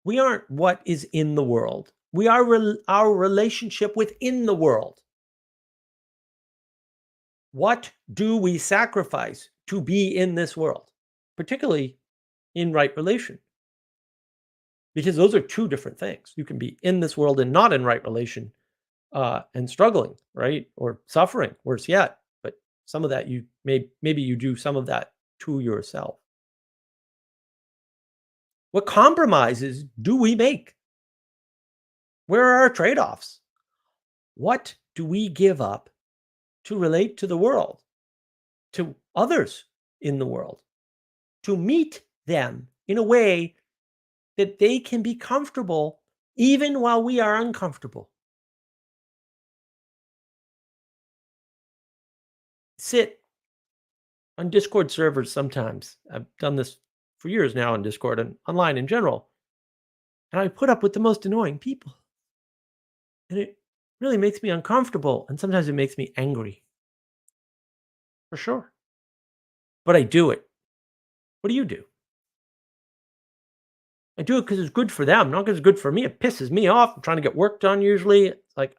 We aren't what is in the world. We are our relationship within the world. What do we sacrifice to be in this world, particularly in right relation? Because those are two different things. You can be in this world and not in right relation and struggling, right? Or suffering, worse yet. But some of that maybe you do some of that to yourself. What compromises do we make? Where are our trade-offs? What do we give up to relate to the world, to others in the world, to meet them in a way that they can be comfortable even while we are uncomfortable? Sit on Discord servers sometimes. I've done this for years now on Discord and online in general. And I put up with the most annoying people. And it really makes me uncomfortable. And sometimes it makes me angry. For sure. But I do it. What do you do? I do it because it's good for them, not because it's good for me. It pisses me off. I'm trying to get work done usually. It's like,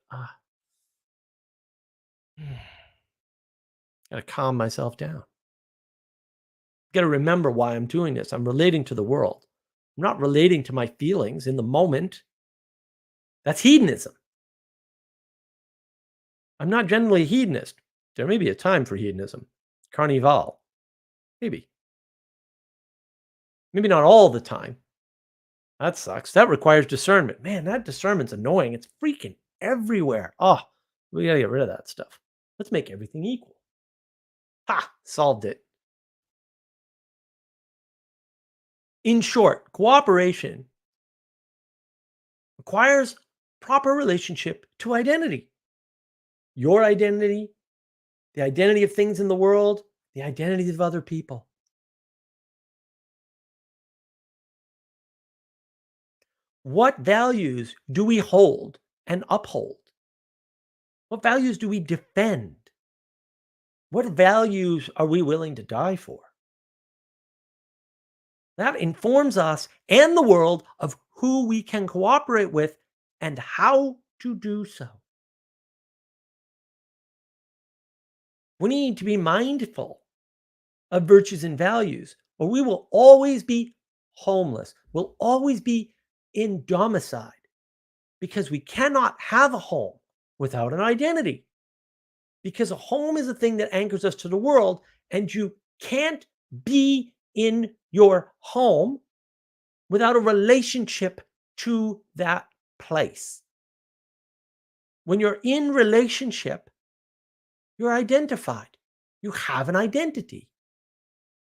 gotta calm myself down. Gotta remember why I'm doing this. I'm relating to the world. I'm not relating to my feelings in the moment. That's hedonism. I'm not generally a hedonist. There may be a time for hedonism. Carnival. Maybe. Maybe not all the time. That sucks. That requires discernment. Man, that discernment's annoying. It's freaking everywhere. Oh, we gotta get rid of that stuff. Let's make everything equal. Ha! Solved it. In short, cooperation requires proper relationship to identity. Your identity, the identity of things in the world, the identities of other people. What values do we hold and uphold? What values do we defend? What values are we willing to die for? That informs us and the world of who we can cooperate with and how to do so. We need to be mindful of virtues and values, or we will always be homeless. We'll always be in domicile because we cannot have a home without an identity. Because a home is a thing that anchors us to the world, and you can't be in your home without a relationship to that place. When you're in relationship, you're identified. You have an identity.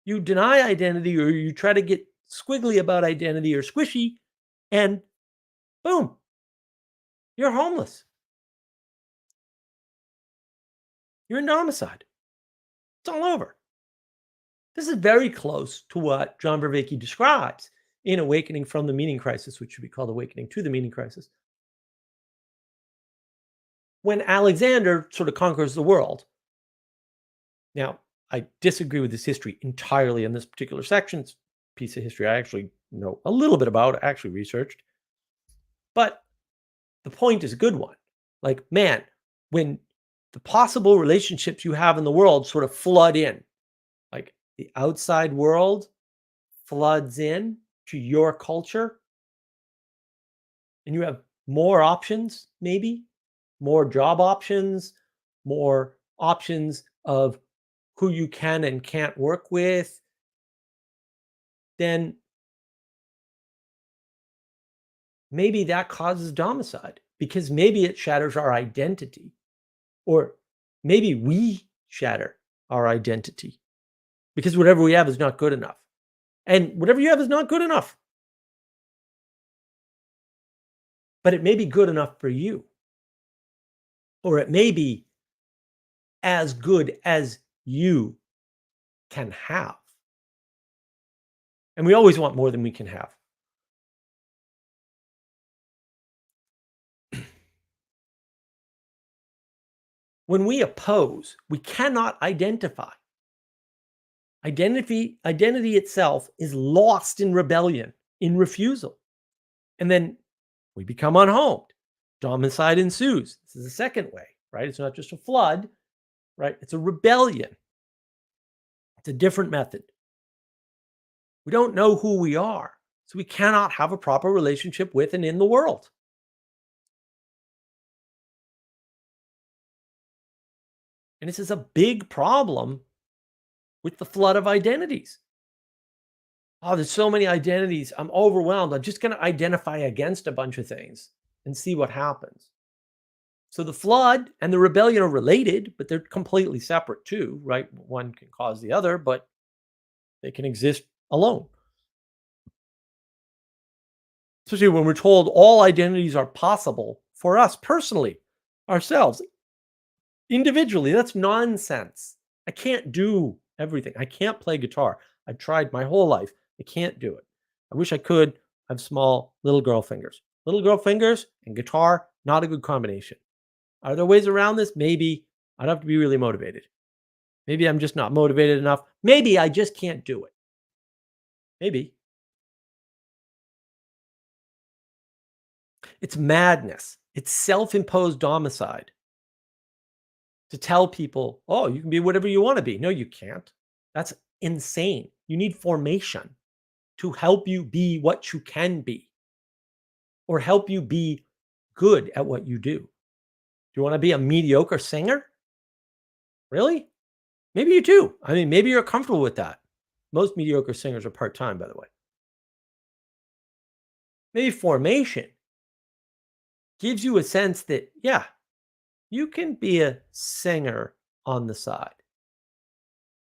You deny identity or you try to get squiggly about identity or squishy, and boom, you're homeless. You're in domicile. It's all over. This is very close to what John Vervaeke describes in Awakening from the Meaning Crisis, which should be called Awakening to the Meaning Crisis. When Alexander sort of conquers the world, Now, I disagree with this history entirely in this particular section. It's a piece of history I actually know a little bit about, actually researched. But the point is a good one. Like, man, when the possible relationships you have in the world sort of flood in, like the outside world floods in to your culture, and you have more options, maybe more job options, more options of who you can and can't work with, then maybe that causes domicide because maybe it shatters our identity, or maybe we shatter our identity because whatever we have is not good enough. And whatever you have is not good enough, but it may be good enough for you, or it may be as good as you can have. And we always want more than we can have. When we oppose, we cannot identify. Identity itself is lost in rebellion, in refusal. And then we become unhomed. Domicide ensues. This is the second way, right? It's not just a flood, right? It's a rebellion. It's a different method. We don't know who we are, so we cannot have a proper relationship with and in the world. And this is a big problem with the flood of identities. Oh, there's so many identities. I'm overwhelmed. I'm just going to identify against a bunch of things and see what happens. So the flood and the rebellion are related, but they're completely separate too, right? One can cause the other, but they can exist alone. Especially when we're told all identities are possible for us personally, ourselves, individually. That's nonsense. I can't do everything. I can't play guitar. I've tried my whole life. I can't do it. I wish I could. I have small little girl fingers. Little girl fingers and guitar, not a good combination. Are there ways around this? Maybe. I'd have to be really motivated. Maybe I'm just not motivated enough. Maybe I just can't do it. Maybe. It's madness. It's self-imposed domicide to tell people, oh, you can be whatever you want to be. No, you can't. That's insane. You need formation to help you be what you can be, or help you be good at what you do. Do you want to be a mediocre singer? Really? Maybe you do. I mean, maybe you're comfortable with that. Most mediocre singers are part-time, by the way. Maybe formation gives you a sense that, yeah, you can be a singer on the side,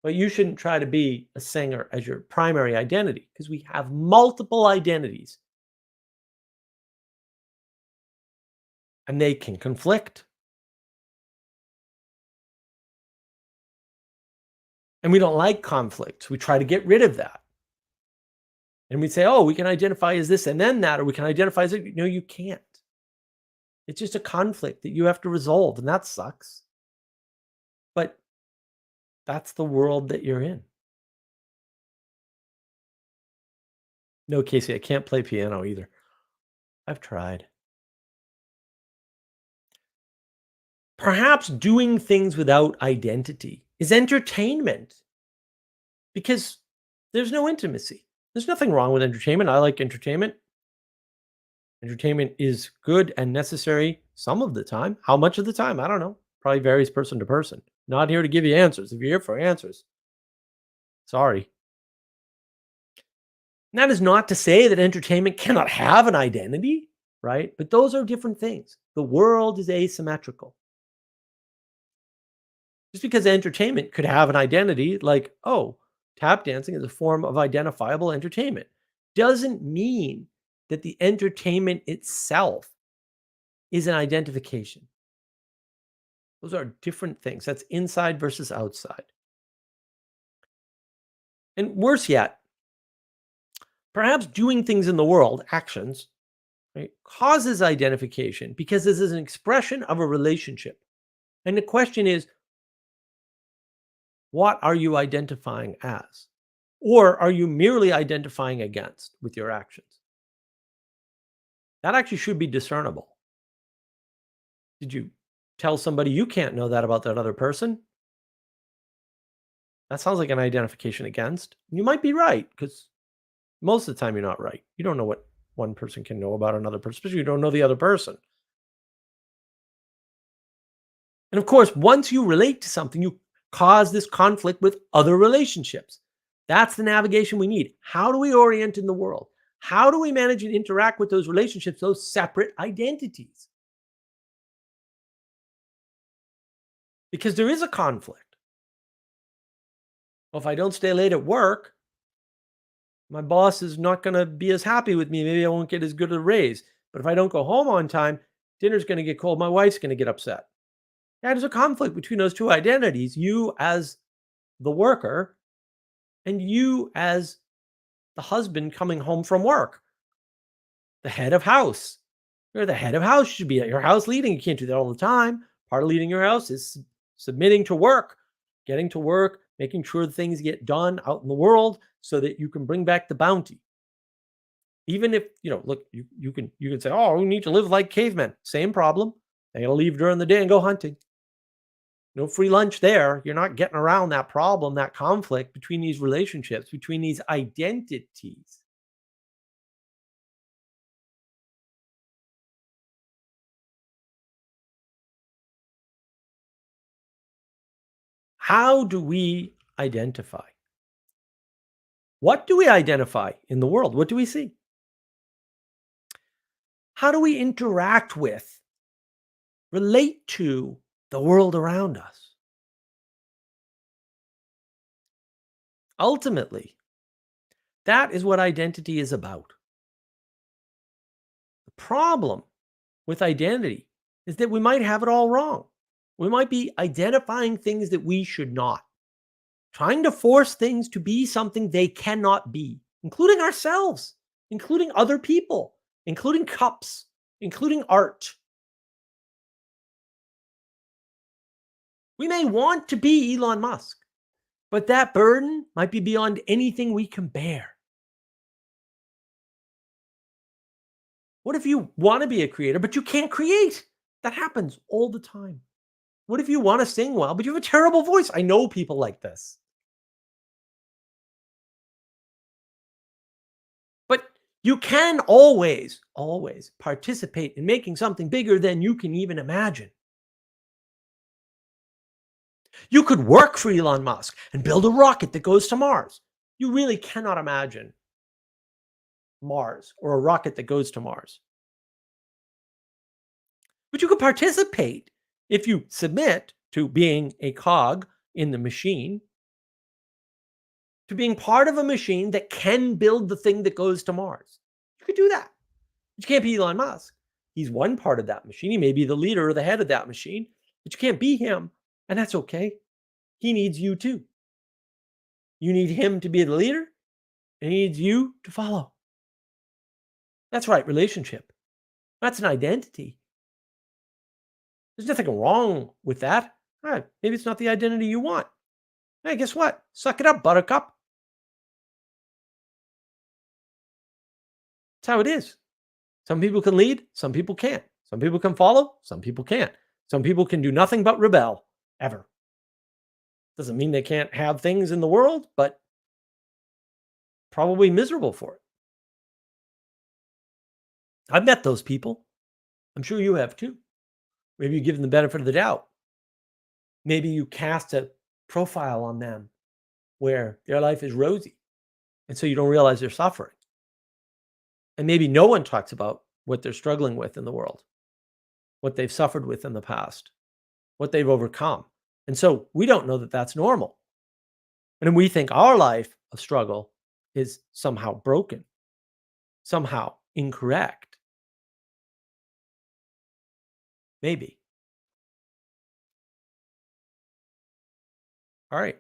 but you shouldn't try to be a singer as your primary identity, because we have multiple identities and they can conflict. And we don't like conflict. We try to get rid of that. And we say, oh, we can identify as this and then that, or we can identify as it. No, you can't. It's just a conflict that you have to resolve, and that sucks. But that's the world that you're in. No, Casey, I can't play piano either. I've tried. Perhaps doing things without identity is entertainment because there's no intimacy. There's nothing wrong with entertainment. I like entertainment. Entertainment is good and necessary some of the time. How much of the time? I don't know. Probably varies person to person. Not here to give you answers. If you're here for answers, sorry. And that is not to say that entertainment cannot have an identity, right? But those are different things. The world is asymmetrical. Just because entertainment could have an identity, like, oh, tap dancing is a form of identifiable entertainment, doesn't mean that the entertainment itself is an identification. Those are different things. That's inside versus outside. And worse yet, perhaps doing things in the world, actions, right, causes identification because this is an expression of a relationship. And the question is, What are you identifying as? Or are you merely identifying against with your actions? That actually should be discernible. Did you tell somebody you can't know that about that other person? That sounds like an identification against. You might be right because most of the time you're not right. You don't know what one person can know about another person, especially you don't know the other person. And of course, once you relate to something, you cause this conflict with other relationships. That's the navigation we need. How do we orient in the world? How do we manage and interact with those relationships, those separate identities? Because there is a conflict. Well, if I don't stay late at work, my boss is not going to be as happy with me. Maybe I won't get as good a raise. But if I don't go home on time, dinner's going to get cold. My wife's going to get upset. Yeah, there's a conflict between those two identities, you as the worker and you as the husband coming home from work, the head of house. You're the head of house. You should be at your house leading. You can't do that all the time. Part of leading your house is submitting to work, getting to work, making sure things get done out in the world so that you can bring back the bounty. Even if, look, you can say, oh, we need to live like cavemen. Same problem. They got to leave during the day and go hunting. No free lunch there. You're not getting around that problem, that conflict between these relationships, between these identities. How do we identify? What do we identify in the world? What do we see? How do we interact with, relate to the world around us? Ultimately, that is what identity is about. The problem with identity is that we might have it all wrong. We might be identifying things that we should not, trying to force things to be something they cannot be, including ourselves, including other people, including cups, including art. We may want to be Elon Musk, but that burden might be beyond anything we can bear. What if you want to be a creator, but you can't create? That happens all the time. What if you want to sing well, but you have a terrible voice? I know people like this. But you can always, always participate in making something bigger than you can even imagine. You could work for Elon Musk and build a rocket that goes to Mars. You really cannot imagine Mars or a rocket that goes to Mars. But you could participate if you submit to being a cog in the machine, to being part of a machine that can build the thing that goes to Mars. You could do that. But you can't be Elon Musk. He's one part of that machine. He may be the leader or the head of that machine, but you can't be him. And that's okay. He needs you too. You need him to be the leader, and he needs you to follow. That's right, relationship. That's an identity. There's nothing wrong with that. All right, maybe it's not the identity you want. Hey, guess what? Suck it up, buttercup. That's how it is. Some people can lead, some people can't. Some people can follow, some people can't. Some people can do nothing but rebel, ever. Doesn't mean they can't have things in the world, but probably miserable for it. I've met those people. I'm sure you have too. Maybe you give them the benefit of the doubt. Maybe you cast a profile on them where their life is rosy, and so you don't realize they're suffering. And maybe no one talks about what they're struggling with in the world, what they've suffered with in the past, what they've overcome. And so we don't know that that's normal. And we think our life of struggle is somehow broken, somehow incorrect. Maybe. All right.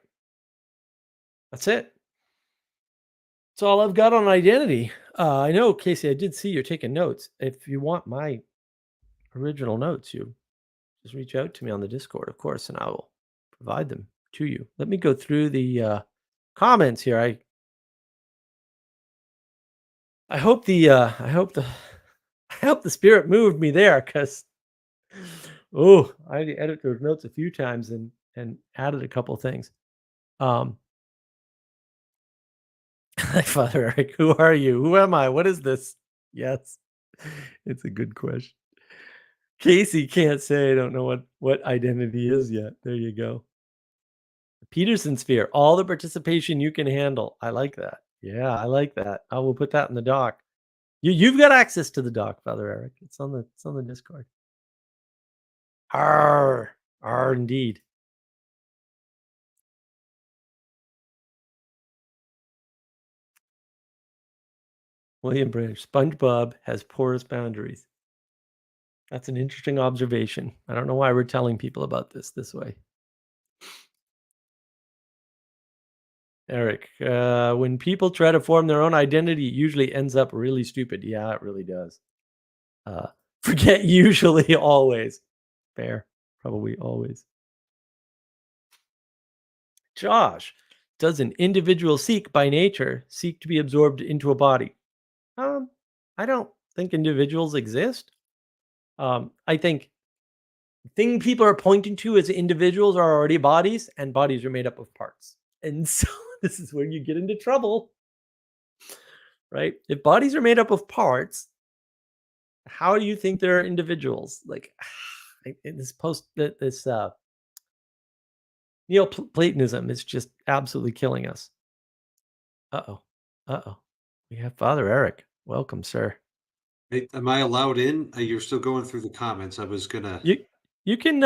That's it. That's all I've got on identity. I know, Casey, I did see you're taking notes. If you want my original notes, you just reach out to me on the Discord, of course, and I will provide them to you. Let me go through the comments here. I hope the I hope the spirit moved me there, because I had to edit those notes a few times and added a couple things. Father Eric, who are you? Who am I? What is this? Yes, it's a good question. Casey can't say I don't know what identity is yet. There you go. The Peterson sphere, all the participation you can handle. I like that. Yeah, I like that. I will put that in the doc. You've got access to the doc, Father Eric. It's on the Discord. R indeed. William Branch, SpongeBob has porous boundaries. That's an interesting observation. I don't know why we're telling people about this way. Eric, when people try to form their own identity, it usually ends up really stupid. Yeah, it really does. Forget usually, always. Fair. Probably always. Josh, does an individual by nature seek to be absorbed into a body? I don't think individuals exist. I think the thing people are pointing to as individuals are already bodies, and bodies are made up of parts. And so this is where you get into trouble, right? If bodies are made up of parts, how do you think they're individuals? Like this Neoplatonism is just absolutely killing us. Uh-oh. We have Father Eric. Welcome, sir. Hey, am I allowed in? You're still going through the comments. I was gonna. You can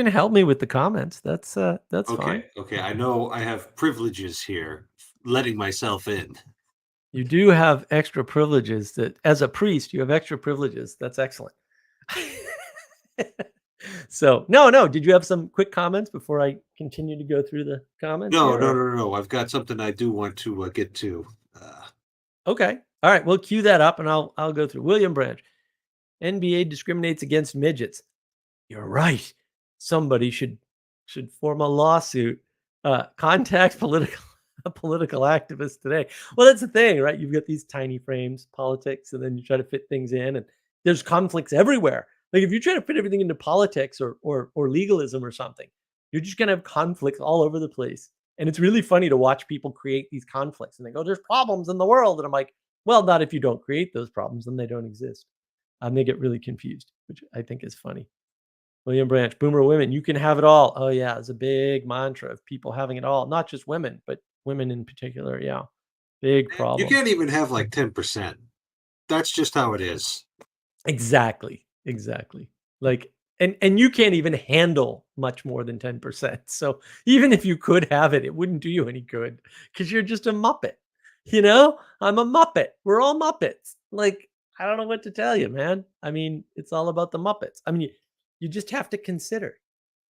help me with the comments. That's fine. Okay. I know I have privileges here, letting myself in. You do have extra privileges. That as a priest, you have extra privileges. That's excellent. So no. Did you have some quick comments before I continue to go through the comments? No. I've got something I do want to get to. Okay. All right. We'll cue that up, and I'll go through. William Branch, NBA discriminates against midgets. You're right. Somebody should form a lawsuit. Contact political activists today. Well, that's the thing, right? You've got these tiny frames, politics, and then you try to fit things in, and there's conflicts everywhere. Like if you try to fit everything into politics or legalism or something, you're just gonna have conflicts all over the place. And it's really funny to watch people create these conflicts, and they go, "There's problems in the world," and I'm like, "Well, not if you don't create those problems, then they don't exist." They get really confused, which I think is funny. William Branch, boomer women, you can have it all. Oh yeah, it's a big mantra of people having it all, not just women, but women in particular. Yeah, big problem. You can't even have like 10%. That's just how it is. Exactly. Like, and you can't even handle much more than 10%. So even if you could have it, it wouldn't do you any good because you're just a Muppet. I'm a Muppet. We're all Muppets. Like, I don't know what to tell you, man. I mean, it's all about the Muppets. I mean, you just have to consider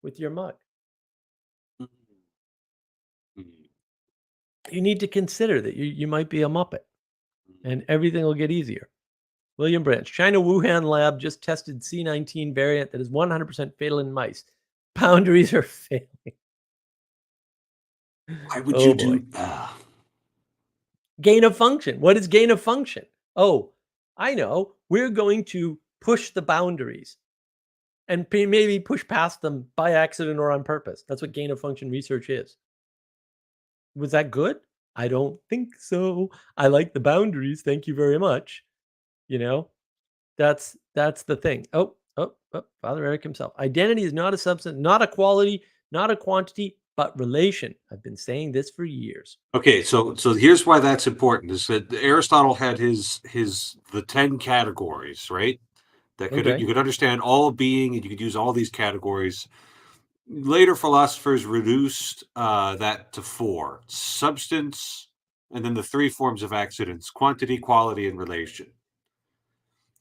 with your mug. You need to consider that you might be a Muppet, and everything will get easier. William Branch, China Wuhan lab just tested C19 variant that is 100% fatal in mice. Boundaries are failing. Why would you do gain of function? What is gain of function? Oh, I know. We're going to push the boundaries and maybe push past them by accident or on purpose. That's what gain of function research is. Was that good? I don't think so. I like the boundaries. Thank you very much. That's the thing. Oh, Father Eric himself. Identity is not a substance, not a quality, not a quantity, but relation. I've been saying this for years. Okay, so here's why that's important. Is that Aristotle had the 10 categories, right? That you could understand all of being, and you could use all these categories. Later philosophers reduced that to 4: substance, and then the 3 forms of accidents: quantity, quality, and relation.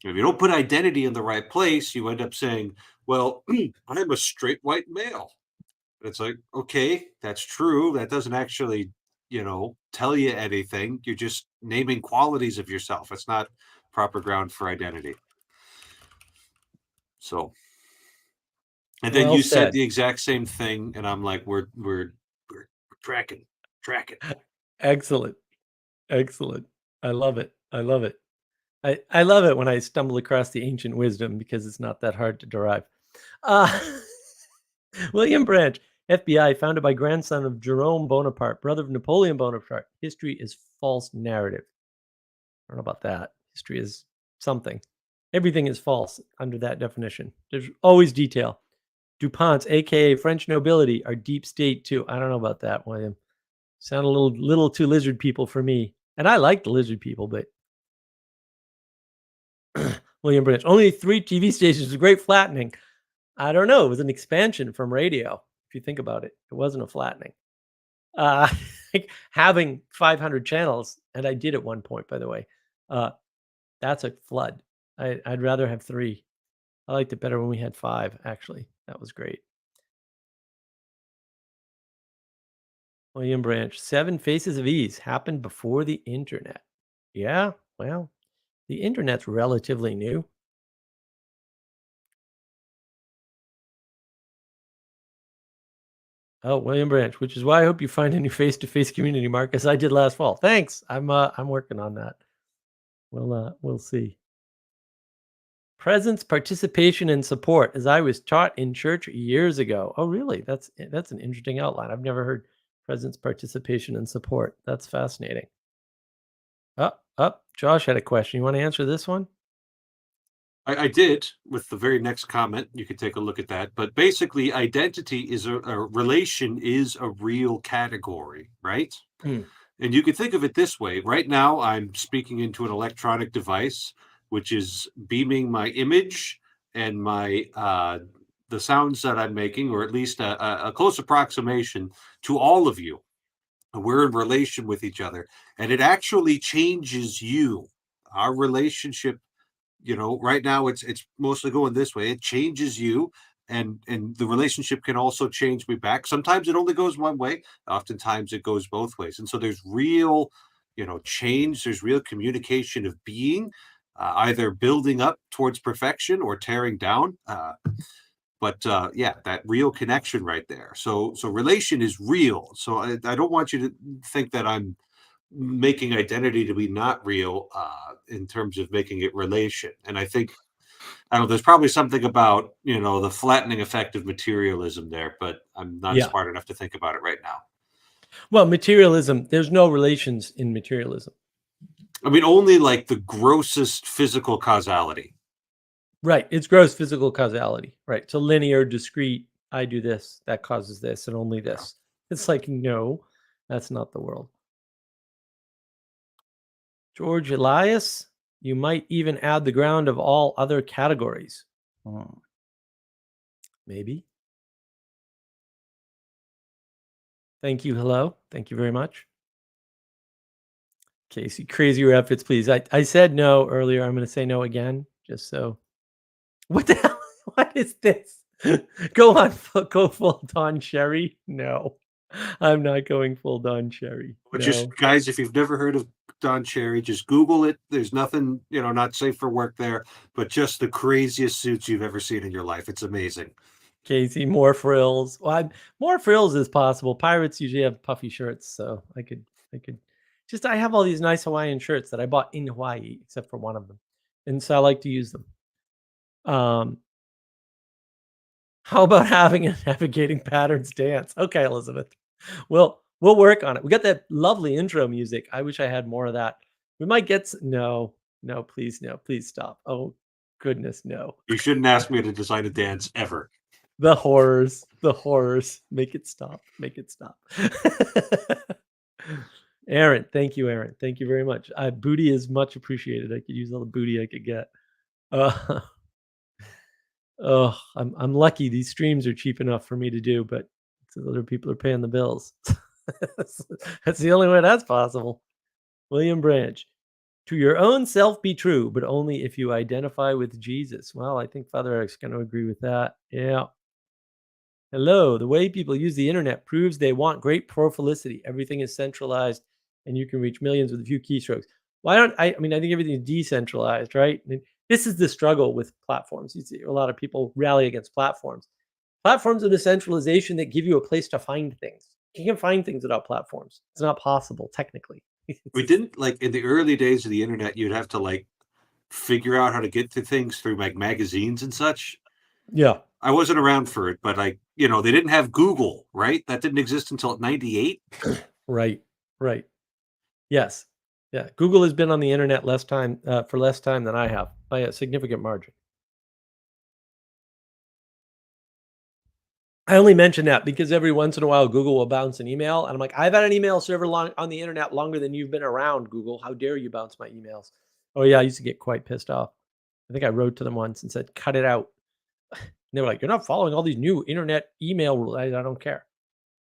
If you don't put identity in the right place, you end up saying, well, I'm a straight white male. And it's like, okay, that's true. That doesn't actually, tell you anything. You're just naming qualities of yourself. It's not proper ground for identity. So. And then Well you said said. the exact same thing, and I'm like, we're tracking. Excellent. Excellent. I love it. I love it. I love it when I stumble across the ancient wisdom because it's not that hard to derive. Uh, William Branch, FBI, founded by grandson of Jerome Bonaparte, brother of Napoleon Bonaparte. History is false narrative. I don't know about that. History is something. Everything is false under that definition. There's always detail. DuPonts, aka French nobility, are deep state too. I don't know about that, William. Sound a little too lizard people for me. And I like the lizard people, but William Branch, only 3 TV stations, a great flattening. I don't know. It was an expansion from radio. If you think about it, it wasn't a flattening. Like having 500 channels, and I did at one point, by the way. That's a flood. I'd rather have 3. I liked it better when we had 5, actually. That was great. William Branch, 7 Faces of Ease happened before the internet. Yeah, well, the internet's relatively new. Oh, William Branch, which is why I hope you find a new face-to-face community, Mark, as I did last fall. Thanks. I'm working on that. We'll see. Presence, participation, and support, as I was taught in church years ago. Oh, really? That's an interesting outline. I've never heard presence, participation, and support. That's fascinating. Josh had a question. You want to answer this one? I did with the very next comment. You could take a look at that. But basically, identity is a relation is a real category, right? And you could think of it this way. Right now, I'm speaking into an electronic device, which is beaming my image and my the sounds that I'm making, or at least a close approximation to all of you. We're in relation with each other, and it actually changes you. Our relationship, right now it's mostly going this way. It changes you, and the relationship can also change me back. Sometimes it only goes one way. Oftentimes it goes both ways. And so there's real, change. There's real communication of being, either building up towards perfection or tearing down. But yeah, that real connection right there. So relation is real. So I don't want you to think that I'm making identity to be not real in terms of making it relation. And I don't know, there's probably something about, the flattening effect of materialism there, but I'm not smart enough to think about it right now. Well, materialism, there's no relations in materialism. I mean, only like the grossest physical causality. Right. It's gross physical causality. Right. So linear, discrete, I do this, that causes this, and only this. It's like, no, that's not the world. George Elias, you might even add the ground of all other categories. Maybe. Thank you. Hello. Thank you very much. Casey, crazier outfits, please. I said no earlier. I'm going to say no again, just so. What the hell? What is this? Go full Don Cherry? No, I'm not going full Don Cherry. But just, guys, if you've never heard of Don Cherry, just Google it. There's nothing, not safe for work there, but just the craziest suits you've ever seen in your life. It's amazing. Casey, more frills. Well, more frills is possible. Pirates usually have puffy shirts, so I could. I have all these nice Hawaiian shirts that I bought in Hawaii, except for one of them, and so I like to use them. How about having a navigating patterns dance? Okay, Elizabeth. We'll work on it. We got that lovely intro music. I wish I had more of that. We might get no, please stop. Oh goodness, no. You shouldn't ask me to design a dance ever. The horrors. Make it stop. Aaron, thank you, Aaron. Thank you very much. Booty is much appreciated. I could use all the booty I could get. I'm lucky these streams are cheap enough for me to do, but other people are paying the bills. That's the only way that's possible. William Branch, to your own self be true, but only if you identify with Jesus. Well, I think Father Eric's going to agree with that. Yeah. Hello. The way people use the internet proves they want great profilicity. Everything is centralized and you can reach millions with a few keystrokes. I think everything is decentralized, right? This is the struggle with platforms. You see a lot of people rally against platforms. Platforms are the centralization that give you a place to find things. You can't find things without platforms. It's not possible, technically. We didn't like in the early days of the internet, you'd have to like figure out how to get to things through like magazines and such. Yeah. I wasn't around for it, but they didn't have Google, right? That didn't exist until 98. Right. Yes. Yeah. Google has been on the internet for less time than I have by a significant margin. I only mention that because every once in a while Google will bounce an email, and I'm like, I've had an email server on the internet longer than you've been around, Google. How dare you bounce my emails? Oh yeah, I used to get quite pissed off. I think I wrote to them once and said, cut it out. And they were like, you're not following all these new internet email rules. I don't care.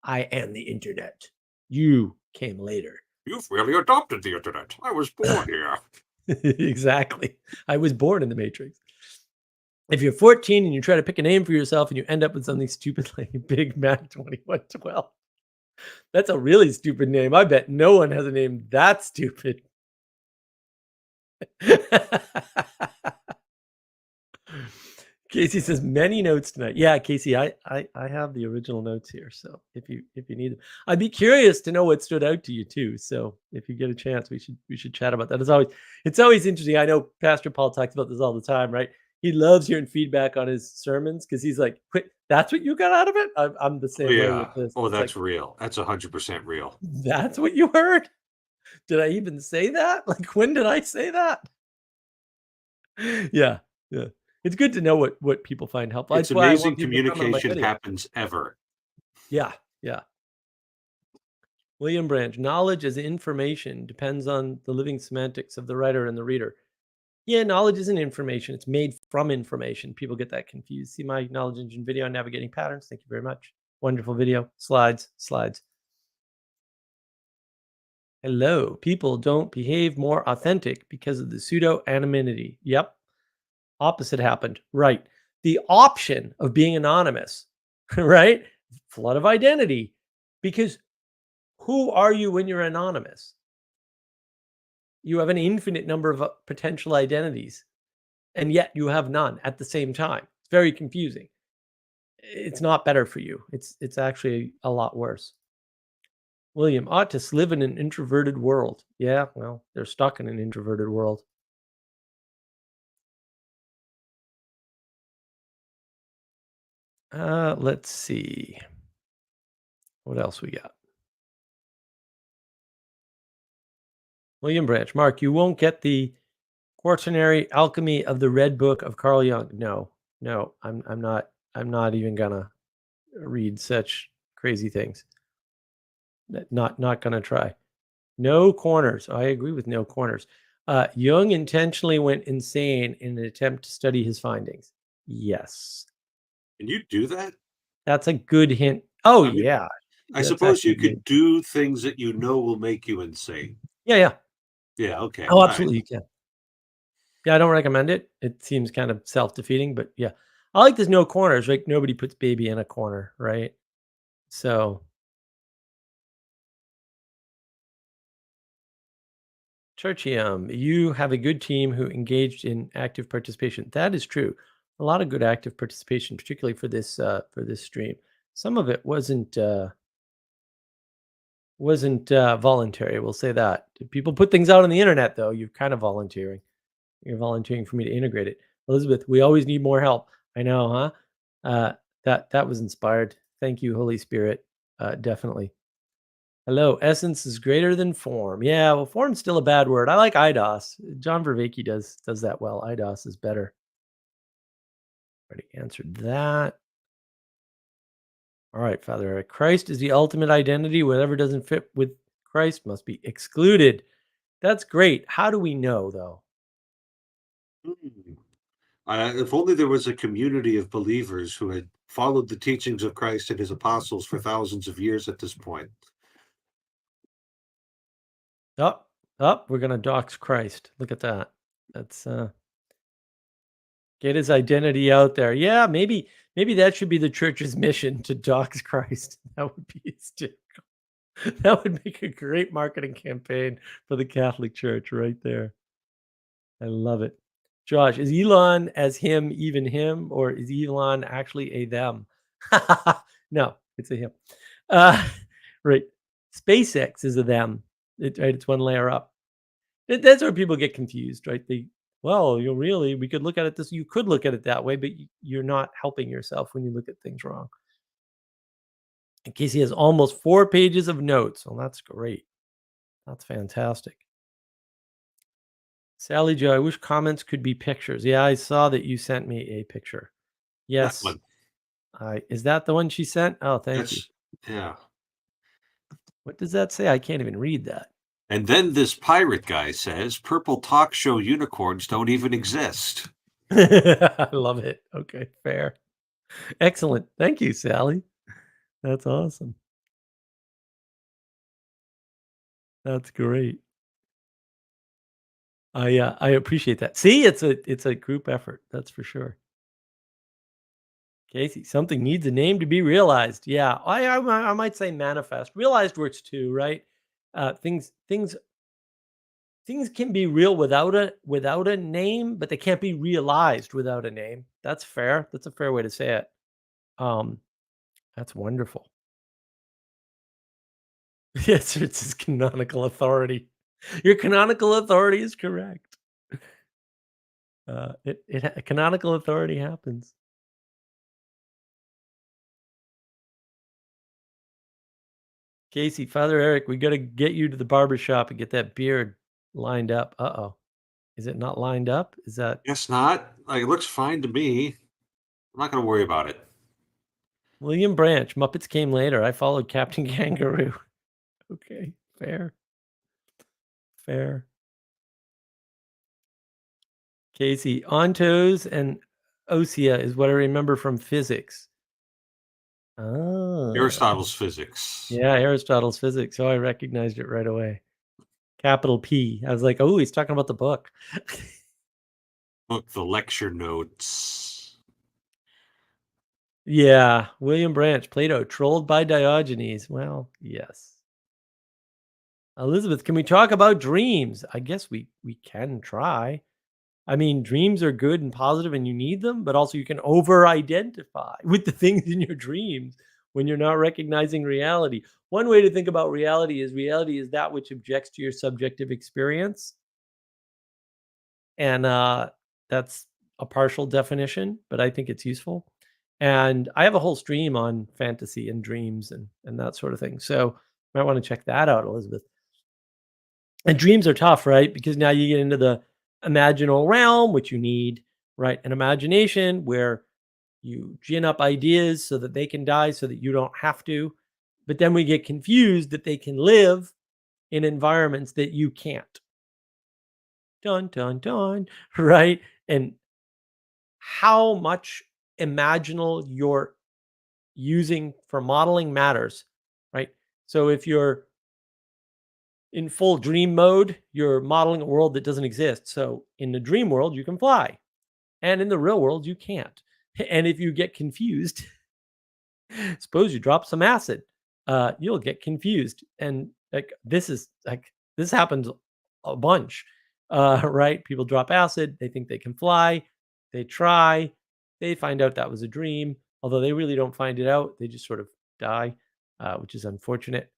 I am the internet. You came later. You've really adopted the internet. I was born here. Exactly. I was born in the Matrix. If you're 14 and you try to pick a name for yourself and you end up with something stupid like Big Mac 2112, that's a really stupid name. I bet no one has a name that stupid. Casey says many notes tonight. Yeah, Casey, I have the original notes here. So if you need them, I'd be curious to know what stood out to you too. So if you get a chance, we should chat about that. It's always interesting. I know Pastor Paul talks about this all the time, right? He loves hearing feedback on his sermons because he's like, "Wait, that's what you got out of it?" I'm the same way with this. Oh, that's like, real. That's 100% real. That's what you heard? Did I even say that? Like, when did I say that? Yeah. It's good to know what people find helpful. It's amazing communication happens ever. Yeah. William Branch, knowledge as information depends on the living semantics of the writer and the reader. Yeah, knowledge isn't information. It's made from information. People get that confused. See my Knowledge Engine video on navigating patterns. Thank you very much. Wonderful video. Slides. Hello. People don't behave more authentic because of the pseudo-anonymity. Yep. Opposite happened. Right. The option of being anonymous, right? Flood of identity. Because who are you when you're anonymous? You have an infinite number of potential identities, and yet you have none at the same time. It's very confusing. It's not better for you. It's actually a lot worse. William, autists live in an introverted world. Yeah, well, they're stuck in an introverted world. Let's see. What else we got? William Branch, Mark, you won't get the Quaternary Alchemy of the Red Book of Carl Jung. No, I'm not even gonna read such crazy things. Not gonna try. No corners. I agree with no corners. Jung intentionally went insane in an attempt to study his findings. Yes. Can you do that? That's a good hint. Oh, I mean, yeah. I suppose you could do things that you know will make you insane. Yeah. Yeah, okay. Oh, absolutely, you can. Yeah, I don't recommend it. It seems kind of self-defeating, but yeah. I like there's no corners, right? Nobody puts baby in a corner, right? So. Churchium, you have a good team who engaged in active participation. That is true. A lot of good active participation, particularly for this stream. Some of it wasn't voluntary. We'll say that. People put things out on the internet, though. You're kind of volunteering. You're volunteering for me to integrate it. Elizabeth, we always need more help. I know, huh? That was inspired. Thank you, Holy Spirit. Definitely. Hello, essence is greater than form. Yeah, well, form's still a bad word. I like IDOS. John Vervaeke does that well. IDOS is better. Already answered that. All right, Father Eric. Christ is the ultimate identity. Whatever doesn't fit with Christ must be excluded. That's great. How do we know, though? If only there was a community of believers who had followed the teachings of Christ and his apostles for thousands of years at this point. We're going to dox Christ. Look at that. That's get his identity out there. Yeah, maybe that should be the church's mission, to dox Christ. That would be hysterical. That would make a great marketing campaign for the Catholic Church right there. I love it. Josh, is Elon as him, even him, or is Elon actually a them? No, it's a him. Uh, right. SpaceX is a them. Right, it's one layer up. That's where people get confused, right? Well, we could look at it you could look at it that way, but you're not helping yourself when you look at things wrong. In case he has almost 4 pages of notes. Well, that's great. That's fantastic. Sally Joe, I wish comments could be pictures. Yeah, I saw that you sent me a picture. Yes. Is that the one she sent? Oh, thank you. Yeah. What does that say? I can't even read that. And then this pirate guy says purple talk show unicorns don't even exist. I love it. Okay, fair. Excellent. Thank you, Sally. That's awesome. That's great. I appreciate that. See, it's a group effort. That's for sure. Casey, something needs a name to be realized. Yeah, I might say manifest. Realized works too, right? Things can be real without a name, but they can't be realized without a name. That's fair. That's a fair way to say it. That's wonderful. Yes, it's his canonical authority. Your canonical authority is correct. Canonical authority happens. Casey, Father Eric, we got to get you to the barber shop and get that beard lined up. Uh-oh. Is it not lined up? Is that Guess not. Like, it looks fine to me. I'm not going to worry about it. William Branch? Muppets came later. I followed Captain Kangaroo. Okay, fair. Fair. Casey, Ontos and Osea is what I remember from physics. Oh. Aristotle's physics. Yeah, Aristotle's physics. So I recognized it right away. Capital P. I was like, oh, he's talking about the book. Book, the lecture notes. Yeah, William Branch, Plato, trolled by Diogenes. Well, yes. Elizabeth, can we talk about dreams? I guess we can try. I mean, dreams are good and positive and you need them, but also you can over-identify with the things in your dreams when you're not recognizing reality. One way to think about reality is that which objects to your subjective experience. And that's a partial definition, but I think it's useful. And I have a whole stream on fantasy and dreams and that sort of thing. So you might want to check that out, Elizabeth. And dreams are tough, right? Because now you get into the imaginal realm, which you need, right? An imagination where you gin up ideas so that they can die so that you don't have to. But then we get confused that they can live in environments that you can't. Dun, dun, dun, right? And how much imaginal you're using for modeling matters, right? So if you're in full dream mode, you're modeling a world that doesn't exist. So in the dream world, you can fly. And in the real world, you can't. And if you get confused, suppose you drop some acid, you'll get confused. And this happens a bunch, right? People drop acid, they think they can fly, they try, they find out that was a dream. Although they really don't find it out, they just sort of die, which is unfortunate.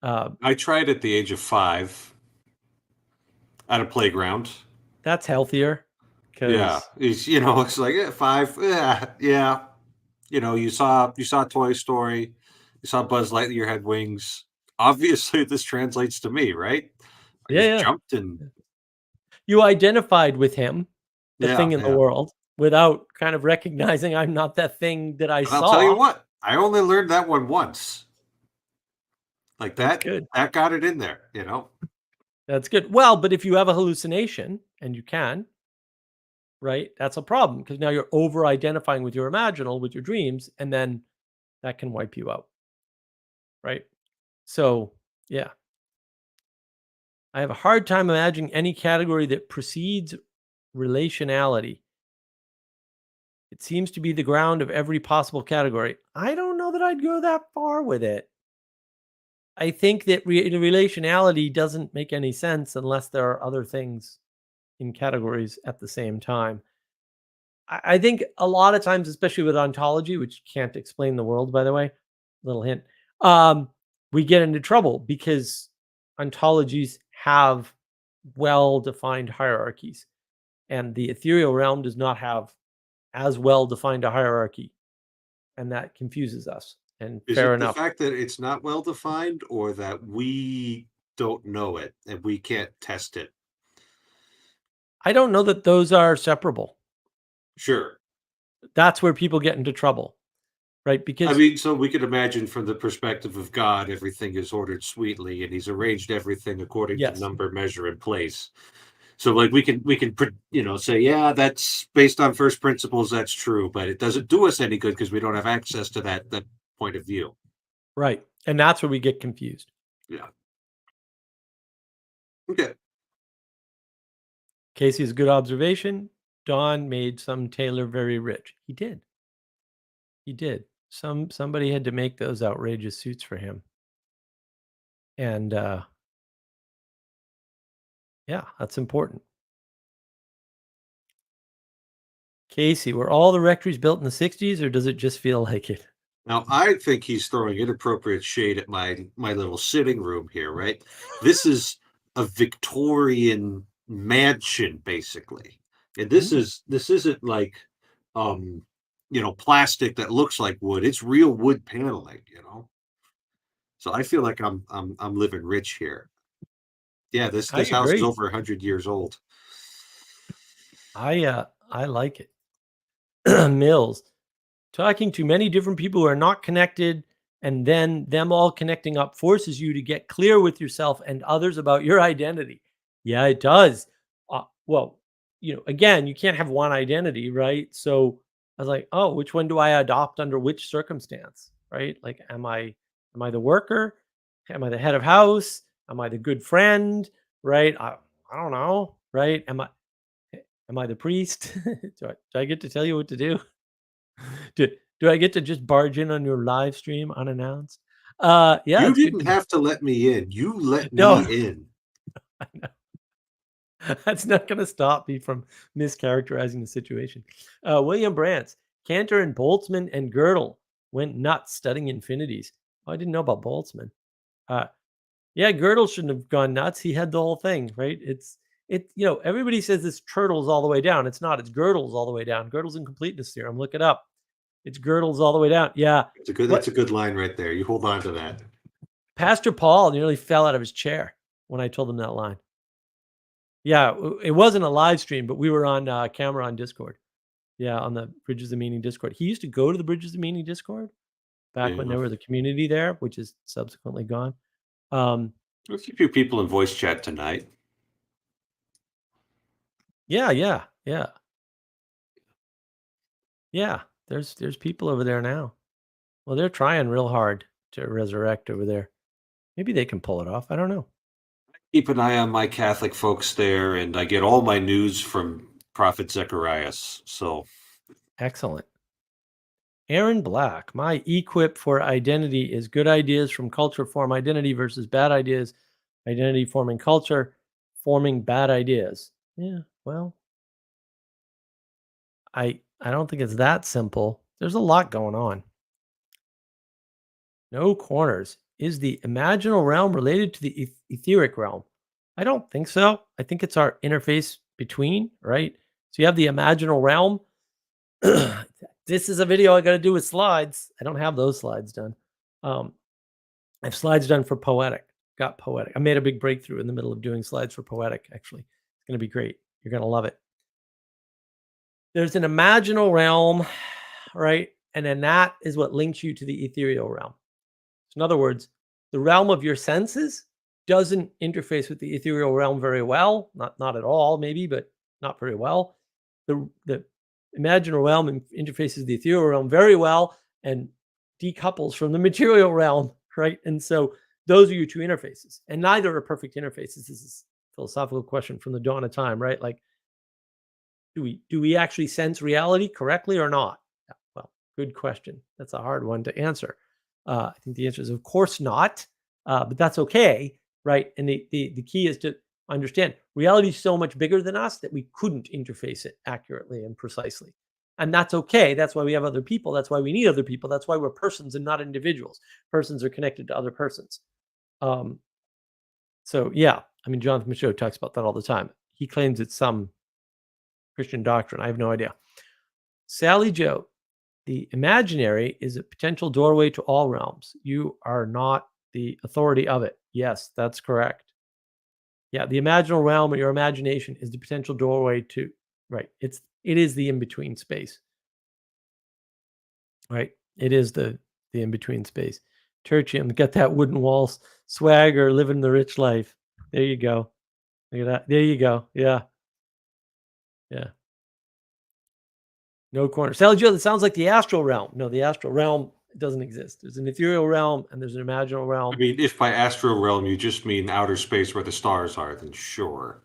I tried at the age of 5 at a playground. That's healthier. Yeah, it's like 5. Yeah. You saw Toy Story, you saw Buzz Lightyear had wings. Obviously, this translates to me, right? I just jumped and you identified with him, the thing in yeah. the world, without kind of recognizing I'm not that thing that I saw. I'll tell you what, I only learned that one once. Like That's that, good. that got it in there, That's good. Well, but if you have a hallucination, and you can, right, that's a problem because now you're over identifying with your imaginal, with your dreams, and then that can wipe you out. Right? So, yeah. I have a hard time imagining any category that precedes relationality. It seems to be the ground of every possible category. I don't know that I'd go that far with it. I think that relationality doesn't make any sense unless there are other things in categories at the same time. I think a lot of times, especially with ontology, which can't explain the world, by the way, little hint, we get into trouble because ontologies have well-defined hierarchies, and the ethereal realm does not have as well-defined a hierarchy, and that confuses us. And Is fair it the enough. fact that it's not well defined, or that we don't know it and we can't test it? I don't know that those are separable. Sure. That's where people get into trouble, right? I Because mean, so we could imagine from the perspective of God, everything is ordered sweetly, and He's arranged everything according to yes, number, measure, and place. So, like, say, yeah, that's based on first principles. That's true, but it doesn't do us any good because we don't have access to that point of view. right. And that's where we get confused. Yeah. Okay. Casey's good observation. Don made some tailor very rich. He did. He did. Somebody had to make those outrageous suits for him. And yeah, that's important. Casey, were all the rectories built in the 60s, or does it just feel like it? Now, I think he's throwing inappropriate shade at my little sitting room here, right? This is a Victorian mansion, basically. And this isn't like plastic that looks like wood. It's real wood paneling. So I feel like I'm living rich here. Yeah, this I this house is agree. over 100 years old. I like it. Mills. Talking to many different people who are not connected, and then them all connecting up forces you to get clear with yourself and others about your identity. Yeah, it does. Well, again, you can't have one identity, right? So I was like, oh, which one do I adopt under which circumstance, right? Like, am I the worker? Am I the head of house? Am I the good friend? Right? I don't know, right? Am I the priest? Do I get to tell you what to do? Do, do I get to just barge in on your live stream unannounced? Yeah, You it's good didn't to have to let me in. You let me no, in. that's not going to stop me from mischaracterizing the situation. William Brantz, Cantor and Boltzmann and Gödel went nuts studying infinities. Oh, I didn't know about Boltzmann. Uh, yeah, Gödel shouldn't have gone nuts. He had the whole thing, right? Everybody says this Turtle's all the way down. It's not. It's Gödel's all the way down. Gödel's incompleteness theorem. Look it up. It's Gödel's all the way down. Yeah. That's a good line right there. You hold on to that. Pastor Paul nearly fell out of his chair when I told him that line. Yeah, it wasn't a live stream, but we were on camera on Discord. Yeah, on the Bridges of Meaning Discord. He used to go to the Bridges of Meaning Discord back when Yeah. there was a community there, which is subsequently gone. There's a few people in voice chat tonight. Yeah. Yeah, there's people over there now. Well, they're trying real hard to resurrect over there. Maybe they can pull it off. I don't know. Keep an eye on my Catholic folks there, and I get all my news from Prophet Zacharias. So Excellent. Aaron Black, my equip for identity is good ideas from culture form identity versus bad ideas, identity forming culture, forming bad ideas. Yeah, well, I don't think it's that simple. There's a lot going on. No corners. Is the imaginal realm related to the etheric realm? I don't think so. I think it's our interface between, right? So you have the imaginal realm. This is a video I got to do with slides. I don't have those slides done. I have slides done for Poetic. Got Poetic. I made a big breakthrough in the middle of doing slides for Poetic, actually. It's going to be great. You're going to love it. There's an imaginal realm, right? And then that is what links you to the ethereal realm. So in other words, the realm of your senses doesn't interface with the ethereal realm very well. Not at all, maybe, but not very well. The imaginal realm interfaces the ethereal realm very well and decouples from the material realm, right? And so those are your two interfaces, and neither are perfect interfaces. This is a philosophical question from the dawn of time, right? Like, do we actually sense reality correctly or not? Well, good question. That's a hard one to answer. I think the answer is of course not, but that's okay, right? And the key is to understand reality is so much bigger than us that we couldn't interface it accurately and precisely. And that's okay. That's why we have other people. That's why we need other people. That's why we're persons and not individuals. Persons are connected to other persons. So yeah, I mean, Jonathan Michaud talks about that all the time. He claims it's some Christian doctrine. I have no idea. Sally Joe, the imaginary is a potential doorway to all realms. You are not the authority of it. Yes, that's correct. Yeah, the imaginal realm or your imagination is the potential doorway to, right. It is the in-between space. Right. It is the in-between space. Tertium, got that wooden walls swagger, living the rich life. There you go. Look at that. There you go. Yeah. Yeah. No corner. Sally Joe, that sounds like the astral realm. No, the astral realm doesn't exist. There's an ethereal realm and there's an imaginal realm. I mean, if by astral realm you just mean outer space where the stars are, then sure.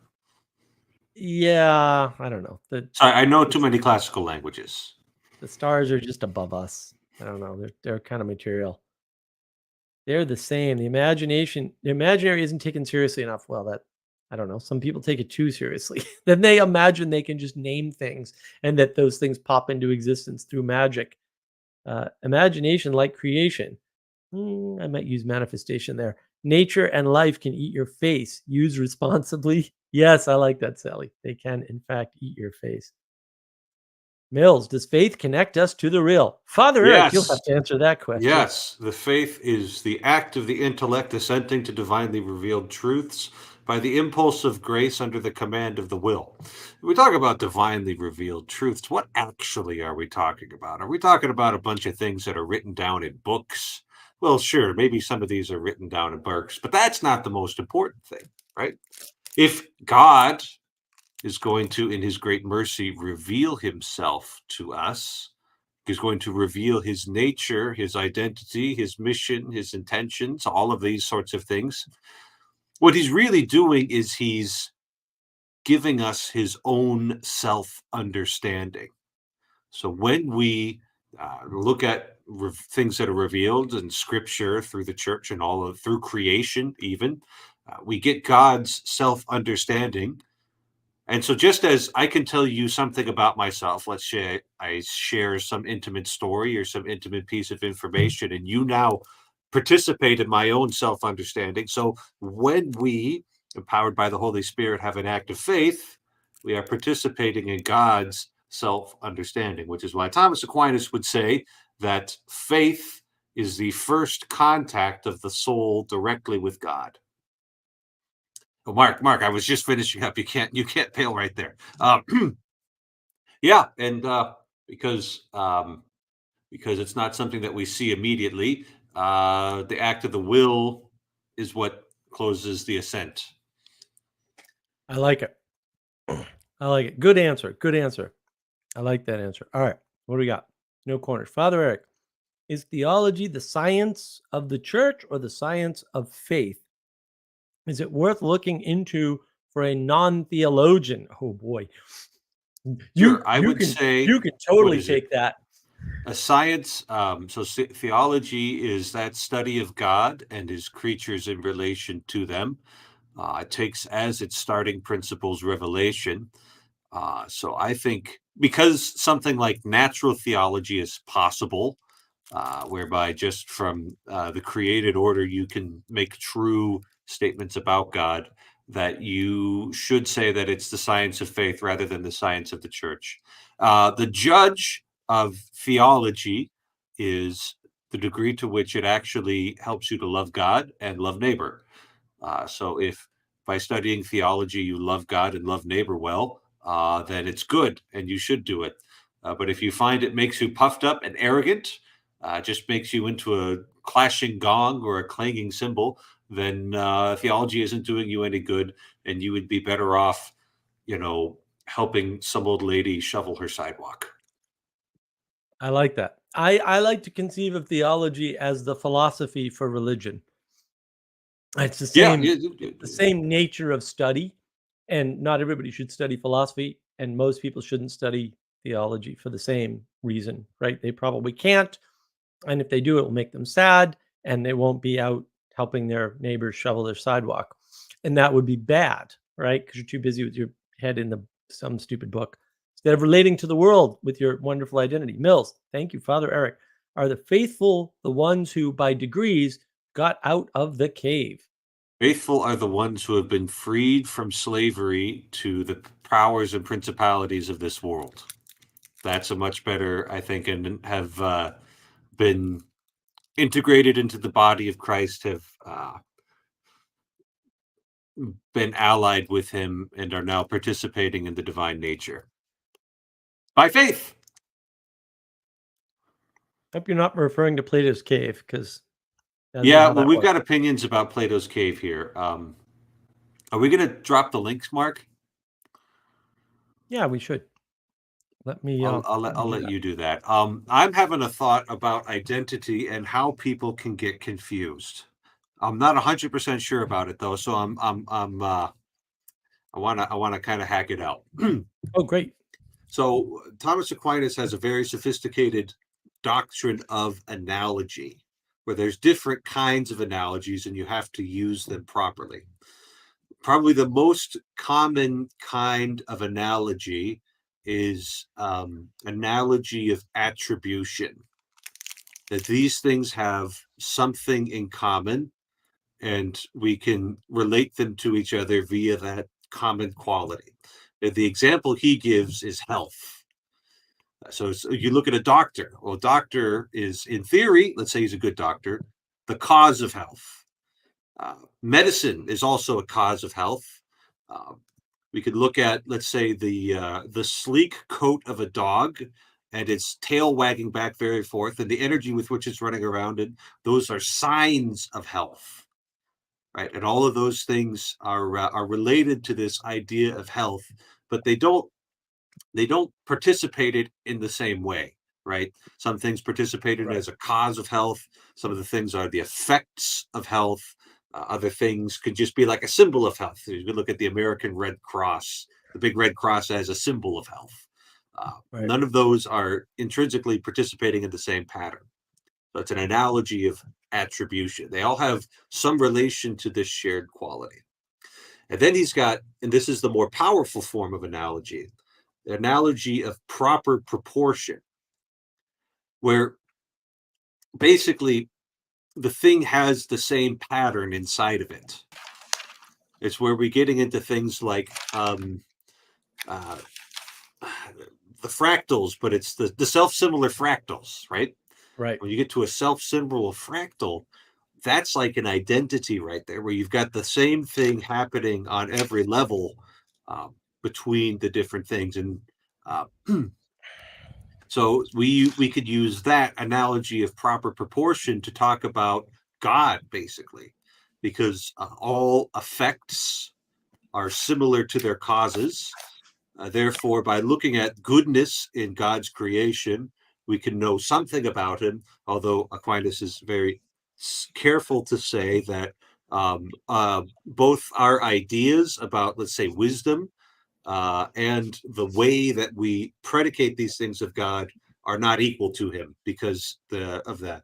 Yeah, I don't know. Sorry, I know too many classical languages. The stars are just above us. I don't know. They're kind of material. They're the same. The imaginary isn't taken seriously enough. Well, I don't know. Some people take it too seriously. Then they imagine they can just name things and that those things pop into existence through magic. Imagination, like creation. I might use manifestation there. Nature and life can eat your face. Use responsibly. Yes, I like that, Sally. They can, in fact, eat your face. Mills, does faith connect us to the real? Father Eric, you'll have to answer that question. Yes, the faith is the act of the intellect assenting to divinely revealed truths by the impulse of grace under the command of the will. When we talk about divinely revealed truths, what actually are we talking about? Are we talking about a bunch of things that are written down in books? Well, sure, maybe some of these are written down in books, but that's not the most important thing, right? If God is going to, in his great mercy, reveal himself to us, he's going to reveal his nature, his identity, his mission, his intentions, all of these sorts of things. What he's really doing is he's giving us his own self-understanding. So when we look at things that are revealed in scripture through the church and through creation, even, we get God's self-understanding. And so just as I can tell you something about myself, let's say I share some intimate story or some intimate piece of information, and you now participate in my own self-understanding. So when we, empowered by the Holy Spirit, have an act of faith, we are participating in God's self-understanding, which is why Thomas Aquinas would say that faith is the first contact of the soul directly with God. Oh, Mark, I was just finishing up. You can't fail right there. Yeah, and because it's not something that we see immediately, the act of the will is what closes the ascent. I like it. I like it. Good answer. Good answer. I like that answer. All right, what do we got? No corners. Father Eric, is theology the science of the church or the science of faith? Is it worth looking into for a non-theologian? Oh boy. I would say you can totally take that. A science, so theology is that study of God and his creatures in relation to them. It takes as its starting principles revelation. So I think because something like natural theology is possible, whereby just from the created order you can make true statements about God, that you should say that it's the science of faith rather than the science of the church. The judge of theology is the degree to which it actually helps you to love God and love neighbor. So if by studying theology you love God and love neighbor well, then it's good and you should do it. But if you find it makes you puffed up and arrogant, just makes you into a clashing gong or a clanging cymbal, then theology isn't doing you any good, and you would be better off, helping some old lady shovel her sidewalk. I like that. I like to conceive of theology as the philosophy for religion. It's the same, the same nature of study, and not everybody should study philosophy, and most people shouldn't study theology for the same reason, right? They probably can't, and if they do, it will make them sad, and they won't be out helping their neighbors shovel their sidewalk, and that would be bad, right? Because you're too busy with your head in some stupid book instead of relating to the world with your wonderful identity. Mills, thank you, Father Eric. Are the faithful the ones who, by degrees, got out of the cave? Faithful are the ones who have been freed from slavery to the powers and principalities of this world. That's a much better, I think, and have been integrated into the body of Christ, have been allied with him, and are now participating in the divine nature by faith. Hope you're not referring to Plato's cave, because yeah, well, we've got opinions about Plato's cave here. Are we going to drop the links, Mark? Yeah, we should. Let me. I'll let you do that. I'm having a thought about identity and how people can get confused. I'm not 100% sure about it though, so I want to kind of hack it out. Oh, great. So Thomas Aquinas has a very sophisticated doctrine of analogy, where there's different kinds of analogies and you have to use them properly. Probably the most common kind of analogy is analogy of attribution, that these things have something in common and we can relate them to each other via that common quality. The example he gives is health. So you look at a doctor. Well, doctor is, in theory, let's say he's a good doctor, the cause of health. Medicine is also a cause of health. We could look at, let's say, the sleek coat of a dog and its tail wagging back very forth, and the energy with which it's running around it. Those are signs of health, right? And all of those things are related to this idea of health, but they don't participate in the same way, right? Some things participate in as a cause of health. Some of the things are the effects of health. Other things could just be like a symbol of health. You could look at the American Red Cross, the big red cross as a symbol of health. None of those are intrinsically participating in the same pattern. So it's an analogy of attribution. They all have some relation to this shared quality. And then he's got, and this is the more powerful form of analogy, the analogy of proper proportion, where basically the thing has the same pattern inside of it. It's where we're getting into things like the fractals, but it's the self-similar fractals, right? Right. When you get to a self-similar fractal, that's like an identity right there, where you've got the same thing happening on every level between the different things. And so we could use that analogy of proper proportion to talk about God, basically, because all effects are similar to their causes. Therefore, by looking at goodness in God's creation, we can know something about him, although Aquinas is very careful to say that both our ideas about, let's say, wisdom and the way that we predicate these things of God are not equal to him because of the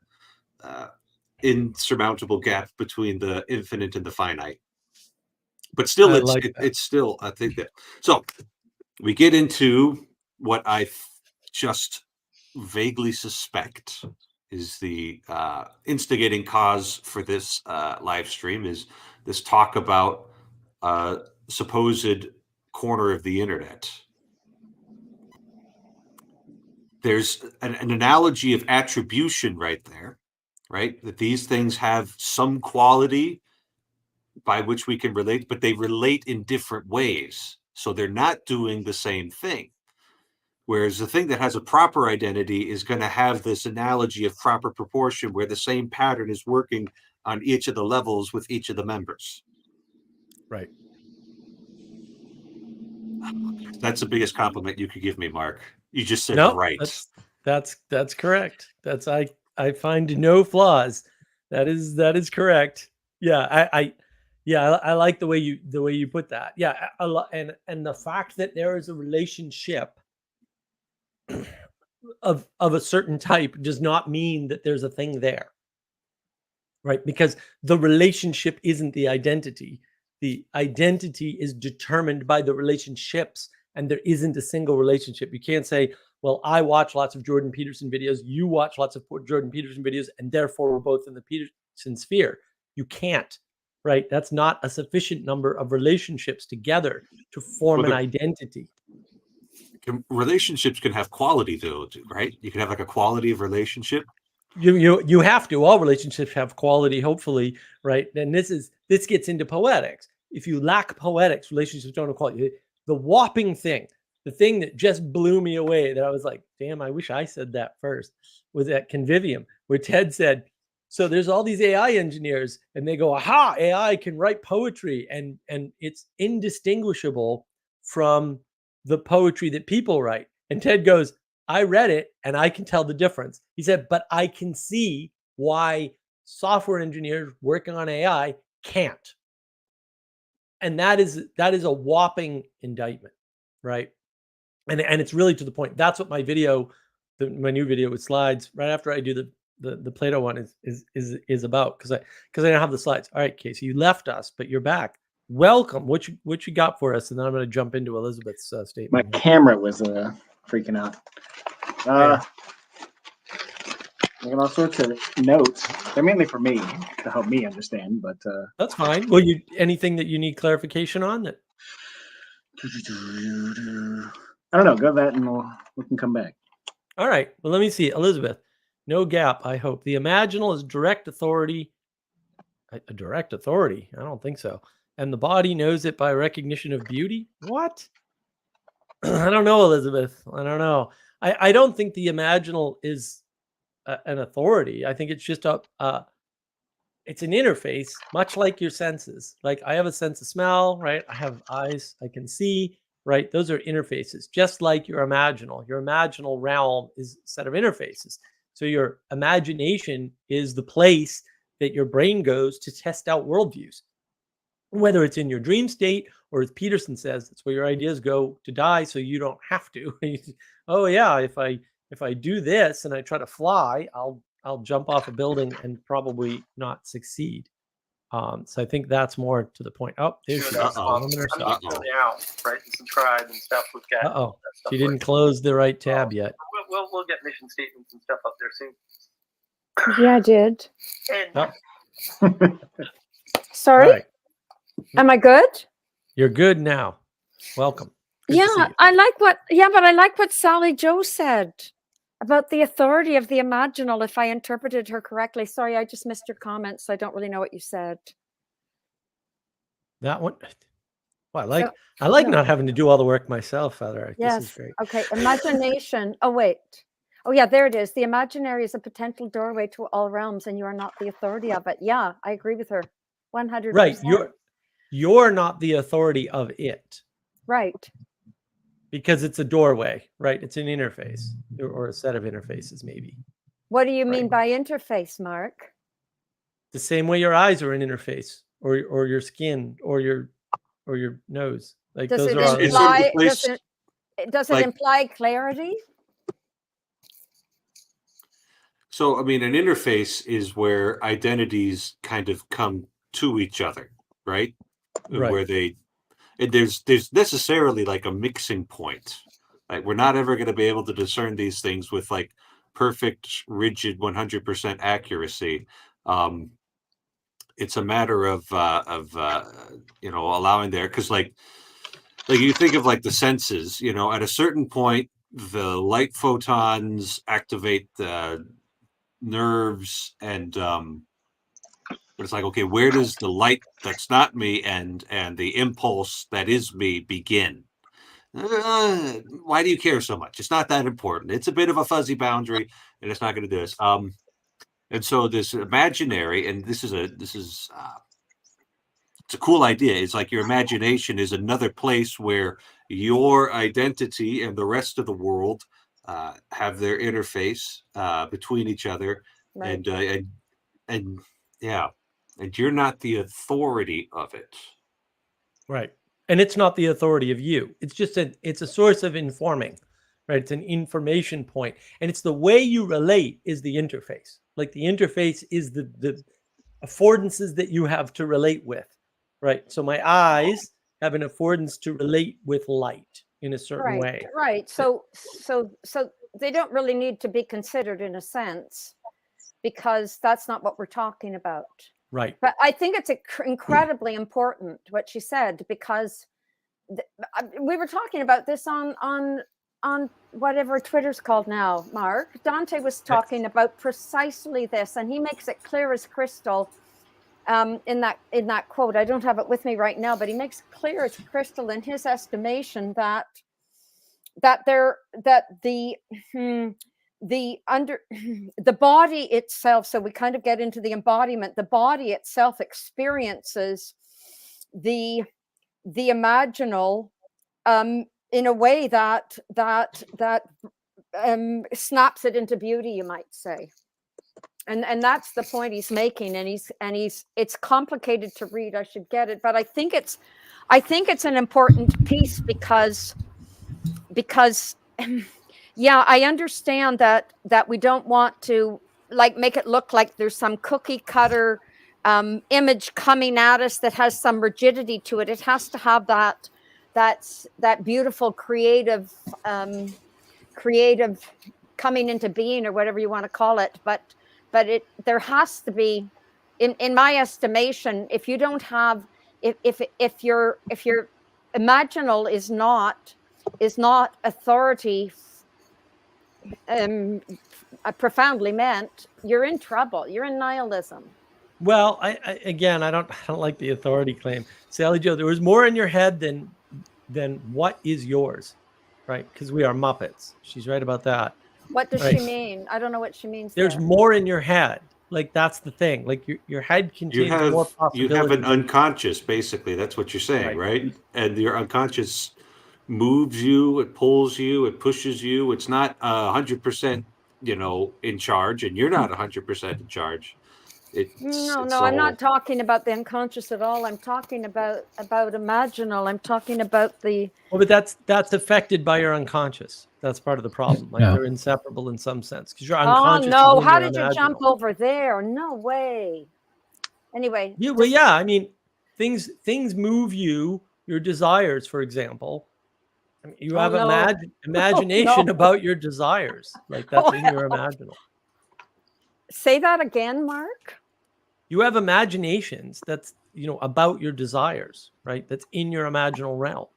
insurmountable gap between the infinite and the finite. But still, it's still, I think that. So we get into what I just vaguely suspect is the instigating cause for this live stream, is this talk about supposed corner of the internet. There's an analogy of attribution right there, right? That these things have some quality by which we can relate, but they relate in different ways. So they're not doing the same thing. Whereas the thing that has a proper identity is going to have this analogy of proper proportion, where the same pattern is working on each of the levels with each of the members. Right. That's the biggest compliment you could give me, Mark. You just said right. That's correct. I find no flaws. That is correct. Yeah, I like the way you put that. Yeah, and the fact that there is a relationship of a certain type does not mean that there's a thing there, right? Because the relationship isn't the identity. The identity is determined by the relationships and there isn't a single relationship. You can't say, well, I watch lots of Jordan Peterson videos, you watch lots of Jordan Peterson videos, and therefore we're both in the Peterson sphere. You can't, right? That's not a sufficient number of relationships together to form an identity. Relationships can have quality though, right? You can have like a quality of relationship. You have to. All relationships have quality, hopefully, right? And this gets into poetics. If you lack poetics, relationships don't have quality. The whopping thing, the thing that just blew me away, that I was like, damn, I wish I said that first, was at Convivium, where Ted said, so there's all these AI engineers, and they go, aha, AI can write poetry, and it's indistinguishable from the poetry that people write. And Ted goes, I read it and I can tell the difference. He said, but I can see why software engineers working on AI can't. And that is a whopping indictment, right? And it's really to the point. That's what my video, my new video with slides, right after I do the Plato one is about, because I didn't have the slides. All right, Casey, you left us, but you're back. Welcome. What you got for us? And then I'm going to jump into Elizabeth's statement. My camera was freaking out. Making all sorts of notes. They're mainly for me to help me understand, but that's fine. Well, anything that you need clarification on that? I don't know. Go that and we can come back. All right. Well, let me see. Elizabeth, no gap, I hope. The imaginal is direct authority. A direct authority? I don't think so. And the body knows it by recognition of beauty? What? I don't know, Elizabeth. I don't know. I don't think the imaginal is an authority. I think it's just it's an interface, much like your senses. Like I have a sense of smell, right? I have eyes, I can see, right? Those are interfaces, just like your imaginal. Your imaginal realm is a set of interfaces. So your imagination is the place that your brain goes to test out worldviews. Whether it's in your dream state, or as Peterson says, it's where your ideas go to die so you don't have to. Oh yeah, if I do this and I try to fly, I'll jump off a building and probably not succeed. So I think that's more to the point. Oh, there's Right, and subscribe and stuff. We've got. She didn't close the right tab yet. We'll get mission statements and stuff up there soon. Yeah, I did. And Sorry, Right. Am I good? You're good now. Welcome. Good to see Yeah, you. I like what Sally Joe said about the authority of the imaginal, if I interpreted her correctly. Sorry, I just missed your comments, so I don't really know what you said. That one. Well, I like not having to do all the work myself, Father. Yes. This is great. Okay. Imagination. Oh, wait. Oh, yeah, there it is. The imaginary is a potential doorway to all realms, and you are not the authority of it. Yeah, I agree with her. 100%. Right. You're not the authority of it. Right. Because it's a doorway, right? It's an interface or a set of interfaces, maybe. What do you mean by interface, Mark? The same way your eyes are an interface, or your skin, or your nose. Like Does those it are all imply? place- Does it imply clarity? So, I mean, an interface is where identities kind of come to each other, right? Right. Where there's necessarily like a mixing point. Like we're not ever going to be able to discern these things with like perfect, rigid, 100% accuracy. It's a matter of allowing there, because like you think of like the senses, at a certain point, the light photons activate the nerves, and but it's like, okay, where does the light that's not me and the impulse that is me begin? Why do you care so much? It's not that important. It's a bit of a fuzzy boundary, and it's not going to do this. And so this imaginary, and this is it's a cool idea. It's like your imagination is another place where your identity and the rest of the world have their interface between each other, Right. and yeah, and you're not the authority of it. right. And it's not the authority of you. It's just it's a source of informing, right? It's an information point, and it's the way you relate is the interface. Like the interface is the affordances that you have to relate with, right? So my eyes have an affordance to relate with light, in a certain way. Right. So they don't really need to be considered in a sense, because that's not what we're talking about. Right. But I think it's incredibly important what she said, because we were talking about this on whatever Twitter's called now, Mark. Dante was talking about precisely this, and he makes it clear as crystal in that quote. I don't have it with me right now, but he makes clear as crystal in his estimation that the body itself, so we kind of get into the embodiment, the body itself experiences the imaginal in a way that snaps it into beauty, you might say. And that's the point he's making, and he's it's complicated to read. I should get it, but I think it's an important piece because yeah, I understand that we don't want to like make it look like there's some cookie cutter image coming at us that has some rigidity to it. It has to have that beautiful creative coming into being, or whatever you want to call it. But there has to be, in my estimation, if you don't have, if your imaginal is not authority profoundly meant, you're in trouble. You're in nihilism. Well, I don't like the authority claim, Sally Joe. There was more in your head than what is yours, right? Because we are Muppets. She's right about that. What does she mean? I don't know what she means. There's more in your head. Like, that's the thing. Like, your head contains more possibilities. You have an unconscious, basically. That's what you're saying, right? And your unconscious moves you, it pulls you, it pushes you. It's not 100%, in charge, and you're not 100% in charge. No, I'm not talking about the unconscious at all. I'm talking about imaginal. I'm talking about the. Well, but that's affected by your unconscious. That's part of the problem. Like, they're inseparable in some sense, because you're unconscious. Oh no! How did you jump over there? No way. Anyway. Yeah. Well, yeah. I mean, things move you. Your desires, for example. I mean, you have imagination about your desires. Like, that's in your imaginal. Say that again, Mark. You have imaginations that's, about your desires, right? That's in your imaginal realm.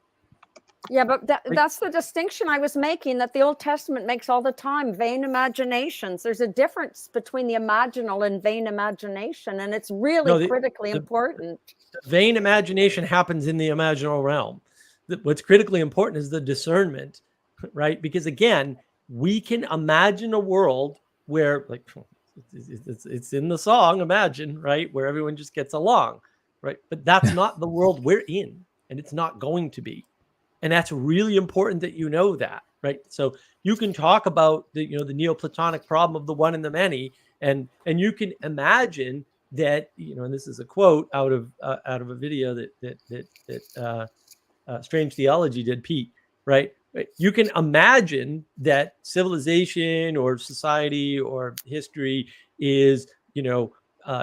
Yeah, but that's the distinction I was making, that the Old Testament makes all the time. Vain imaginations. There's a difference between the imaginal and vain imagination, and it's really critically important. The vain imagination happens in the imaginal realm. What's critically important is the discernment, right? Because again, we can imagine a world where, like, it's in the song Imagine, right, where everyone just gets along, right? But that's not the world we're in, and it's not going to be. And that's really important that you know that, right? So you can talk about the Neoplatonic problem of the one and the many, and you can imagine that, and this is a quote out of a video that Strange Theology did, Pete, right? You can imagine that civilization or society or history is,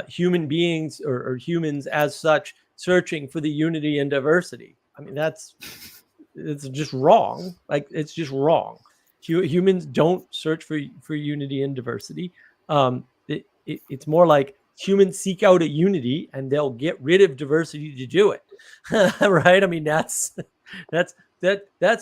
human beings or humans as such searching for the unity and diversity. I mean, it's just wrong. Like, it's just wrong. Humans don't search for unity and diversity. It's more like humans seek out a unity and they'll get rid of diversity to do it. Right? I mean, that's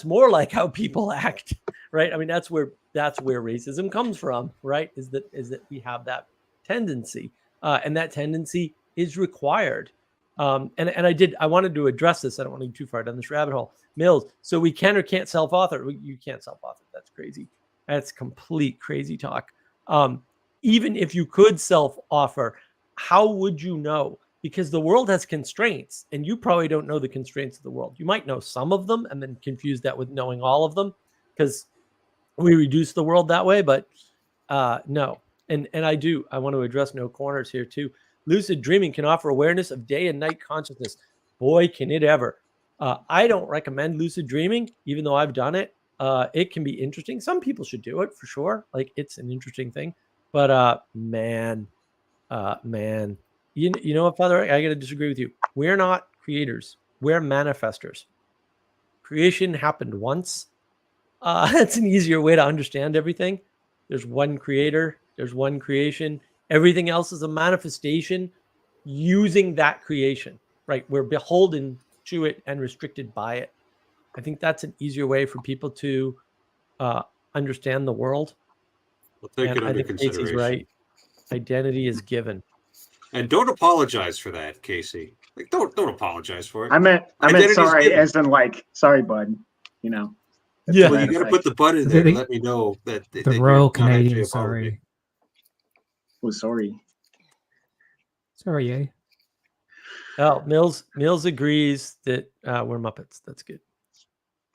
more like how people act, right? I mean, that's where racism comes from, right? Is that we have that tendency, and that tendency is required. And I wanted to address this. I don't want to go too far down this rabbit hole. Mills. So we can or can't self-author. You can't self-author. That's crazy. That's complete crazy talk. Even if you could self-author, how would you know? Because the world has constraints, and you probably don't know the constraints of the world. You might know some of them and then confuse that with knowing all of them, because we reduce the world that way. But no. And I want to address no corners here too. Lucid dreaming can offer awareness of day and night consciousness. Boy, can it ever. I don't recommend lucid dreaming, even though I've done it. It can be interesting. Some people should do it for sure. Like, it's an interesting thing. But man, you know what, Father? I got to disagree with you. We're not creators. We're manifestors. creation happened once. That's an easier way to understand everything. There's one creator, there's one creation. Everything else is a manifestation using that creation, right? We're beholden to it and restricted by it. I think that's an easier way for people to understand the world. We'll take And it I under think Casey's consideration. right. Identity is given. And don't apologize for that, Casey. Like, don't apologize for it. I meant Identity's sorry, given. as in like, sorry, bud. You know. Yeah. Well, you got to put the butt in there to let me know that The that you're Royal not actually Canadian, apologizing. sorry. Oh, sorry. Sorry, eh? Oh, Mills agrees that we're Muppets. That's good.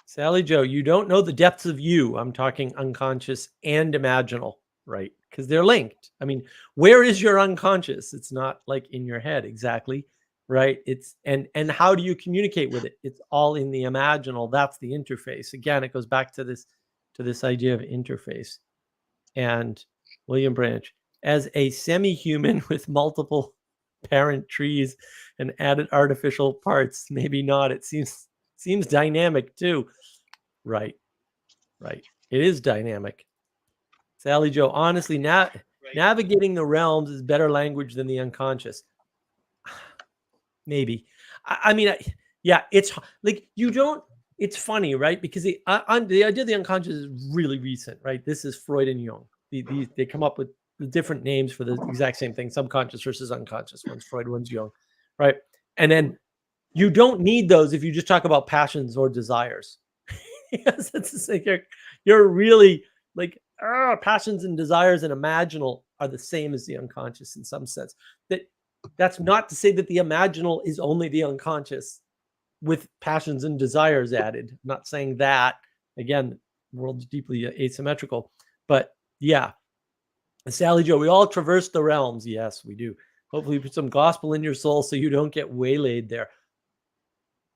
Sally Joe, you don't know the depths of you. I'm talking unconscious and imaginal, right? Because they're linked. I mean, where is your unconscious? It's not like in your head exactly, right? It's and how do you communicate with it? It's all in the imaginal. That's the interface. Again, it goes back to this idea of interface. And William Branch, as a semi-human with multiple parent trees and added artificial parts, maybe not. It seems dynamic too. Right. It is dynamic. Sally Joe, honestly, navigating the realms is better language than the unconscious. Maybe. I mean, yeah, it's like you don't. It's funny, right? Because the idea of the unconscious is really recent, right? This is Freud and Jung. They come up with different names for the exact same thing: subconscious versus unconscious. One's Freud, one's Jung, right? And then you don't need those if you just talk about passions or desires. Yes, it's like you're really like passions and desires and imaginal are the same as the unconscious in some sense. That's not to say that the imaginal is only the unconscious with passions and desires added. I'm not saying that. Again, the world's deeply asymmetrical. But yeah, Sally Joe, we all traverse the realms. Yes, we do. Hopefully put some gospel in your soul so you don't get waylaid there.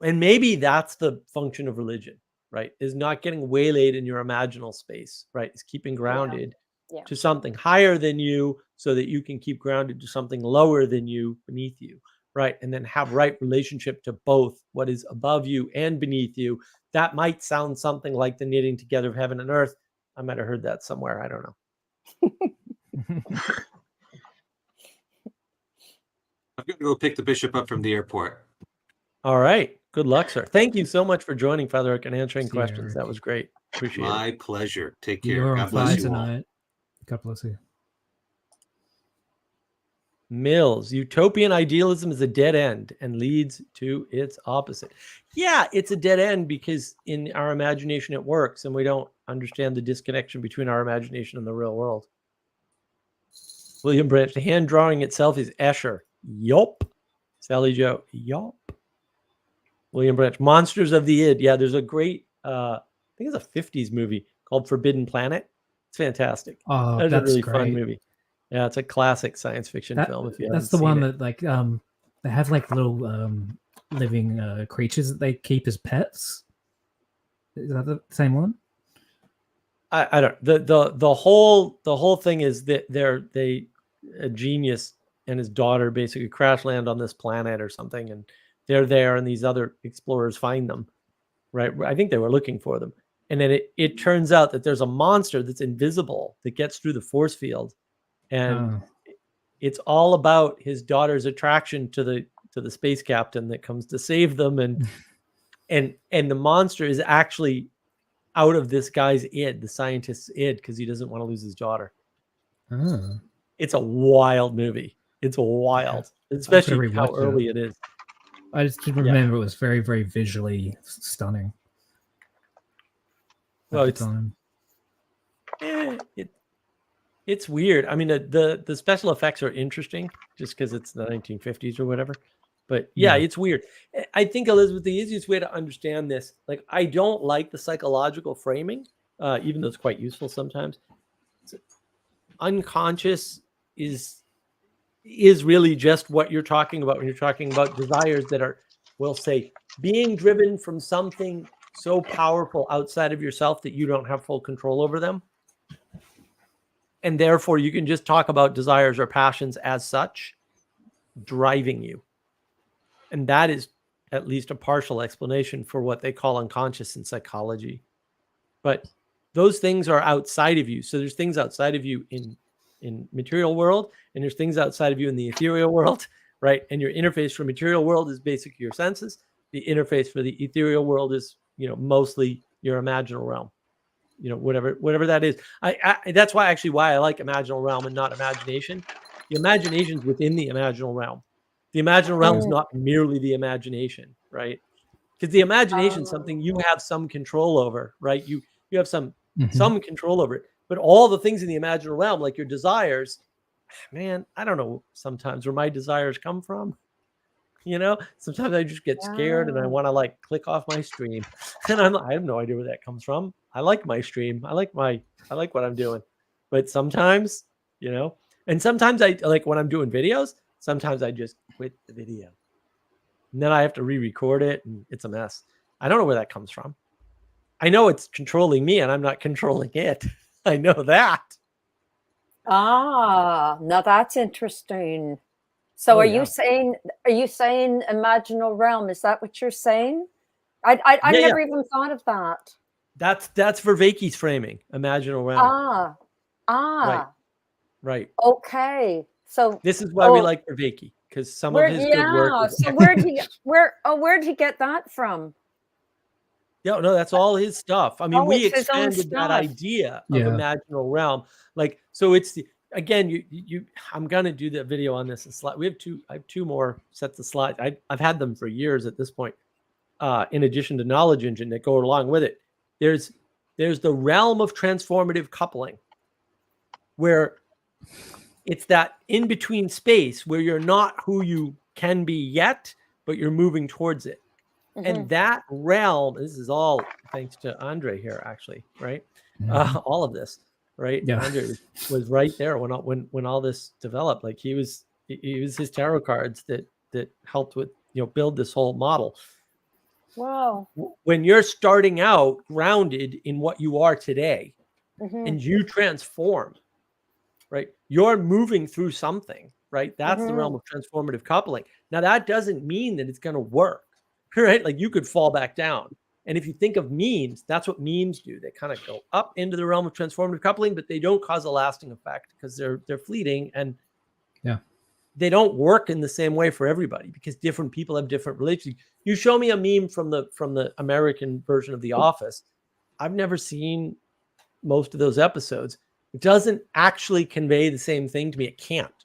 And maybe that's the function of religion, right? Is not getting waylaid in your imaginal space, right? Is keeping grounded to something higher than you so that you can keep grounded to something lower than you beneath you, right? And then have right relationship to both what is above you and beneath you. That might sound something like the knitting together of heaven and earth. I might have heard that somewhere. I don't know. I'm going to go pick the bishop up from the airport. All right. Good luck, sir. Thank you so much for joining, Father Eric, and answering See you, questions. Eric. That was great. Appreciate it. My pleasure. Take care. You're on God fire bless you all. tonight. God bless you. Mills, utopian idealism is a dead end and leads to its opposite. Yeah, it's a dead end because in our imagination it works and we don't understand the disconnection between our imagination and the real world. William Branch, the hand drawing itself is Escher. Yup. Sally Joe, yup. William Branch, Monsters of the Id. Yeah, there's a great, I think it's a 50s movie called Forbidden Planet. It's fantastic. Oh, That's a that's really great. fun movie. Yeah, it's a classic science fiction film. If you That's haven't the seen one it. that like they have like little living creatures that they keep as pets. Is that the same one? I don't. The whole thing is that a genius and his daughter basically crash land on this planet or something, and they're there, and these other explorers find them. Right? I think they were looking for them, and then it turns out that there's a monster that's invisible that gets through the force field, and it's all about his daughter's attraction to the space captain that comes to save them, and the monster is actually out of this guy's id, the scientist's id, because he doesn't want to lose his daughter. Oh. It's a wild movie. It's wild, especially how early it is. I just remember it was very, very visually stunning. Well, it's weird. I mean, the special effects are interesting just because it's the 1950s or whatever. But yeah, it's weird. I think, Elizabeth, the easiest way to understand this, like, I don't like the psychological framing, even though it's quite useful sometimes. Unconscious is really just what you're talking about when you're talking about desires that are, we'll say, being driven from something so powerful outside of yourself that you don't have full control over them. And therefore, you can just talk about desires or passions as such, driving you. And that is at least a partial explanation for what they call unconscious in psychology. But those things are outside of you. So there's things outside of you in material world, and there's things outside of you in the ethereal world, right? And your interface for material world is basically your senses. The interface for the ethereal world is, mostly your imaginal realm. Whatever that is. That's why I like imaginal realm and not imagination. The imagination is within the imaginal realm. The imaginal realm is not merely the imagination, right? Because the imagination is something you have some control over, right? You have some control over it. But all the things in the imaginal realm, like your desires, man, I don't know sometimes where my desires come from. Sometimes I just get scared and I want to like click off my stream, and I have no idea where that comes from. I like my stream. I like what I'm doing, but sometimes, and sometimes I like when I'm doing videos. Sometimes I just quit the video, and then I have to re-record it, and it's a mess. I don't know where that comes from. I know it's controlling me, and I'm not controlling it. I know that. Now that's interesting. So are you saying imaginal realm? Is that what you're saying? I never even thought of that. That's Vervaeke's framing, imaginal realm. Right. Okay. So this is why we like Vervaeke, because some of his good work. So where'd he get that from? Yeah, no, that's all his stuff. I mean, we expanded that idea of imaginal realm. Like, so it's again, I'm gonna do the video on this slide. I have two more sets of slides. I've had them for years at this point. In addition to Knowledge Engine that go along with it, there's the realm of transformative coupling, where it's that in between space where you're not who you can be yet, but you're moving towards it. And that realm, this is all thanks to Andre here, actually, right? All of this. Right. Yeah. Andre was right there when all this developed. Like he was his tarot cards that helped with, build this whole model. Wow. When you're starting out grounded in what you are today and you transform, right? You're moving through something, right? That's the realm of transformative coupling. Now that doesn't mean that it's going to work, right? Like you could fall back down. And if you think of memes, that's what memes do. They kind of go up into the realm of transformative coupling, but they don't cause a lasting effect because they're fleeting, and they don't work in the same way for everybody because different people have different relationships. You show me a meme from the American version of The Office. I've never seen most of those episodes. It doesn't actually convey the same thing to me. It can't,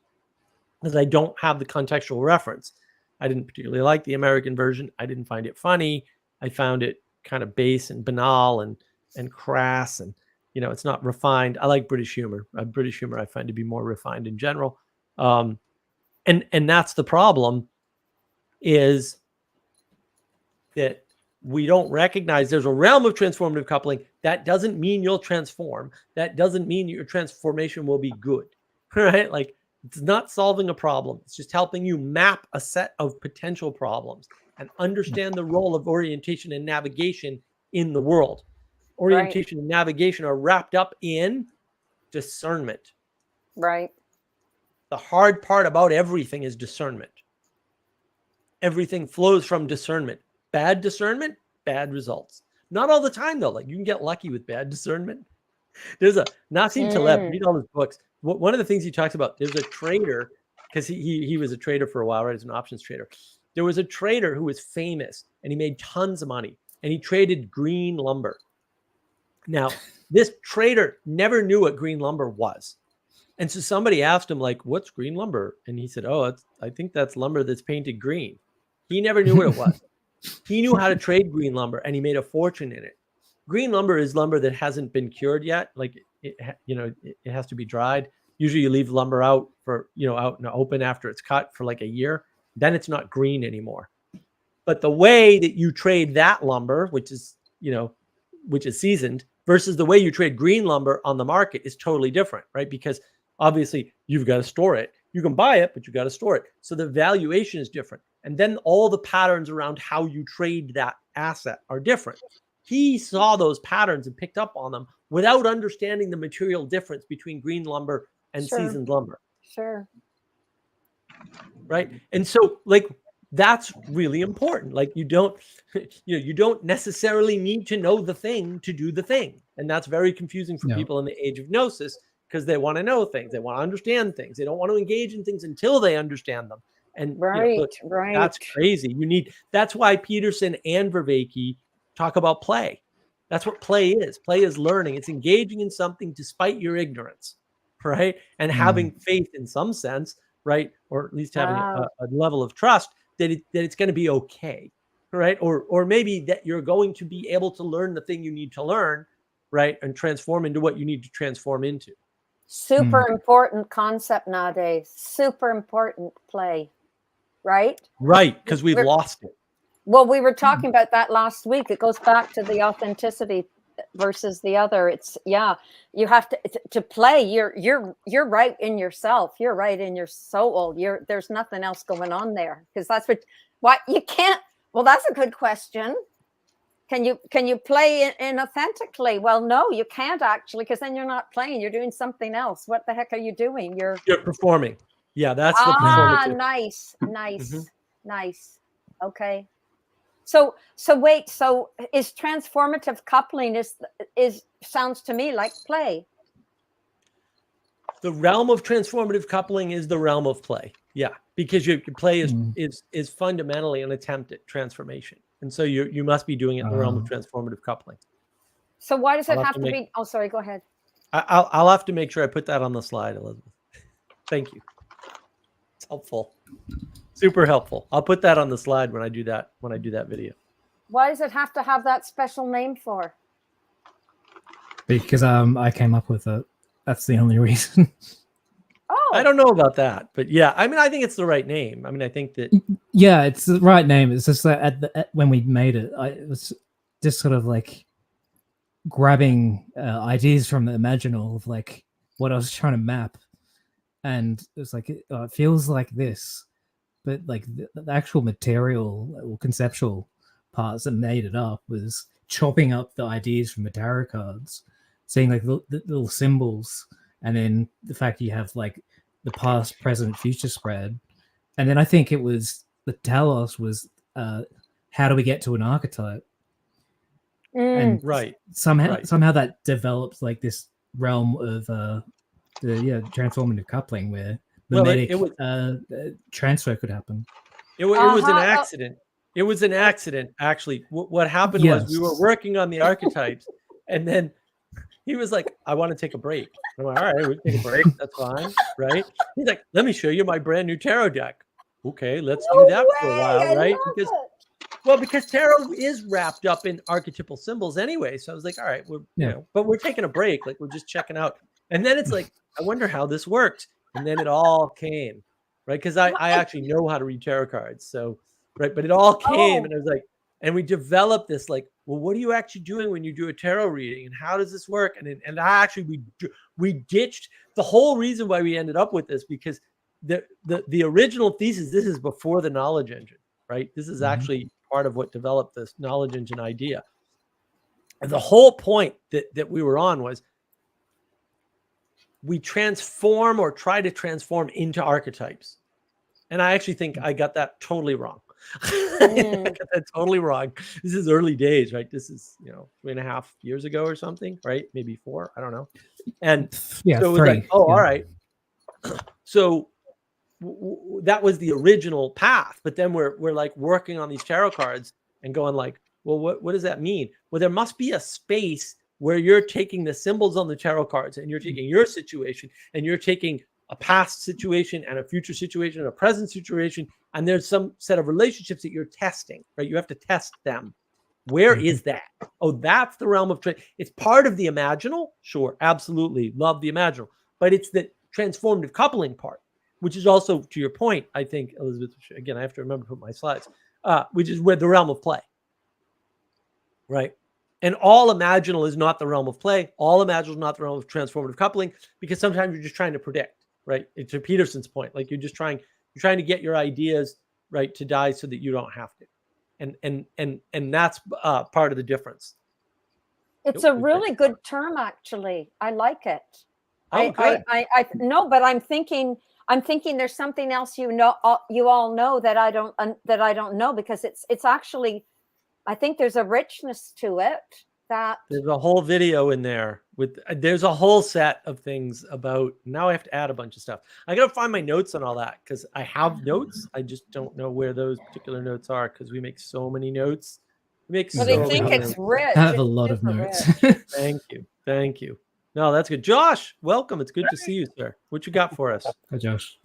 because I don't have the contextual reference. I didn't particularly like the American version. I didn't find it funny. I found it kind of base and banal and crass, and it's not refined. I like British humor. British humor I find to be more refined in general, and that's the problem, is that we don't recognize there's a realm of transformative coupling. That doesn't mean you'll transform. That doesn't mean your transformation will be good, right? Like it's not solving a problem. It's just helping you map a set of potential problems and understand the role of orientation and navigation in the world. Orientation and navigation are wrapped up in discernment. Right. The hard part about everything is discernment. Everything flows from discernment. Bad discernment, bad results. Not all the time, though. Like you can get lucky with bad discernment. There's a Nassim Taleb, read all his books. One of the things he talks about, there's a trader, because he was a trader for a while, right? He's an options trader. There was a trader who was famous and he made tons of money, and he traded green lumber. Now, this trader never knew what green lumber was. And so somebody asked him, like, what's green lumber? And he said, I think that's lumber that's painted green. He never knew what it was. He knew how to trade green lumber, and he made a fortune in it. Green lumber is lumber that hasn't been cured yet. Like it has to be dried. Usually you leave lumber out for, out in the open after it's cut for like a year. Then it's not green anymore. But the way that you trade that lumber, which is seasoned, versus the way you trade green lumber on the market is totally different, right? Because obviously you've got to store it. You can buy it, but you got to store it. So the valuation is different. And then all the patterns around how you trade that asset are different. He saw those patterns and picked up on them without understanding the material difference between green lumber and seasoned lumber. Sure. Right. And so, like, that's really important. Like you don't necessarily need to know the thing to do the thing. And that's very confusing for people in the age of gnosis, because they want to know things. They want to understand things. They don't want to engage in things until they understand them. And look, that's crazy. That's why Peterson and Vervaeke talk about play. That's what play is. Play is learning. It's engaging in something despite your ignorance, right? And having faith in some sense, right? Or at least having a level of trust that it's going to be okay, right? Or maybe that you're going to be able to learn the thing you need to learn, right? And transform into what you need to transform into. Super important concept nowadays. Super important play, right? Right, because we've lost it. Well, we were talking about that last week. It goes back to the authenticity versus the other. It's you have to play. You're right in yourself. You're right in your soul. There's nothing else going on there, because that's what you can't. Well, that's a good question. Can you play inauthentically? Well, no, you can't actually, because then you're not playing. You're doing something else. What the heck are you doing? You're performing. Yeah, that's the performance. Nice. Okay. So wait. So is transformative coupling is sounds to me like play. The realm of transformative coupling is the realm of play. Yeah, because your play is fundamentally an attempt at transformation, and so you must be doing it in the realm of transformative coupling. So why does it have to be? Oh, sorry. Go ahead. I'll have to make sure I put that on the slide, Elizabeth. Thank you. It's helpful. Super helpful. I'll put that on the slide when I do that video. Why does it have to have that special name for? Because I came up with it. That's the only reason. Oh, I don't know about that, but yeah, I mean, I think it's the right name. I mean, I think that it's the right name. It's just that when we made it, it was just sort of like grabbing ideas from the imaginal of like what I was trying to map, and it was like it feels like this. But like the actual material or conceptual parts that made it up was chopping up the ideas from the tarot cards, seeing like the little symbols, and then the fact you have like the past, present, future spread. And then I think it was the Talos was how do we get to an archetype? And somehow that developed like this realm of the transformative coupling where the transfer could happen. It was an accident. It was an accident, actually. What happened was we were working on the archetypes, and then he was like, "I want to take a break." I'm like, "All right, we can take a break. That's fine, right?" He's like, "Let me show you my brand new tarot deck." Okay, let's do that for a while, right? Because tarot is wrapped up in archetypal symbols anyway. So I was like, "All right, but we're taking a break. Like we're just checking out." And then it's like, I wonder how this works. And then it all came, right? Because I actually know how to read tarot cards. So, right. But it all came and I was like, and we developed this like, well, what are you actually doing when you do a tarot reading? And how does this work? And we ditched the whole reason why we ended up with this, because the original thesis, this is before the knowledge engine, right? This is actually part of what developed this knowledge engine idea. And the whole point that we were on was, we transform or try to transform into archetypes. And I actually think I got that totally wrong. I got that totally wrong. This is early days, right? This is, 3.5 years ago or something, right? Maybe 4, I don't know. And so it was like, all right. So that was the original path. But then we're like working on these tarot cards and going like, well, what does that mean? Well, there must be a space where you're taking the symbols on the tarot cards and you're taking your situation and you're taking a past situation and a future situation and a present situation. And there's some set of relationships that you're testing, right? You have to test them. Where is that? Oh, that's the realm of, it's part of the imaginal. Sure. Absolutely. Love the imaginal, but it's the transformative coupling part, which is also, to your point, I think, Elizabeth, again, I have to remember to put my slides, which is where the realm of play, right? And all imaginal is not the realm of play. All imaginal is not the realm of transformative coupling, because sometimes you're just trying to predict, right? To Peterson's point, like you're trying to get your ideas right to die so that you don't have to, and that's part of the difference. It's a really good term, actually. I like it. Oh, I no, but I'm thinking I'm thinking there's something else you all know that I don't know, because it's actually, I think there's a richness to it that There's a whole video in there with there's a whole set of things about. Now I have to add a bunch of stuff. I gotta find my notes on all that because I have notes. I just don't know where those particular notes are because we make so many notes. We make well, so they think many it's notes. rich. I have It's a lot of super notes. rich. Thank you. No, that's good. Josh, welcome. It's good to see you, sir. What you got for us? Hi, Josh.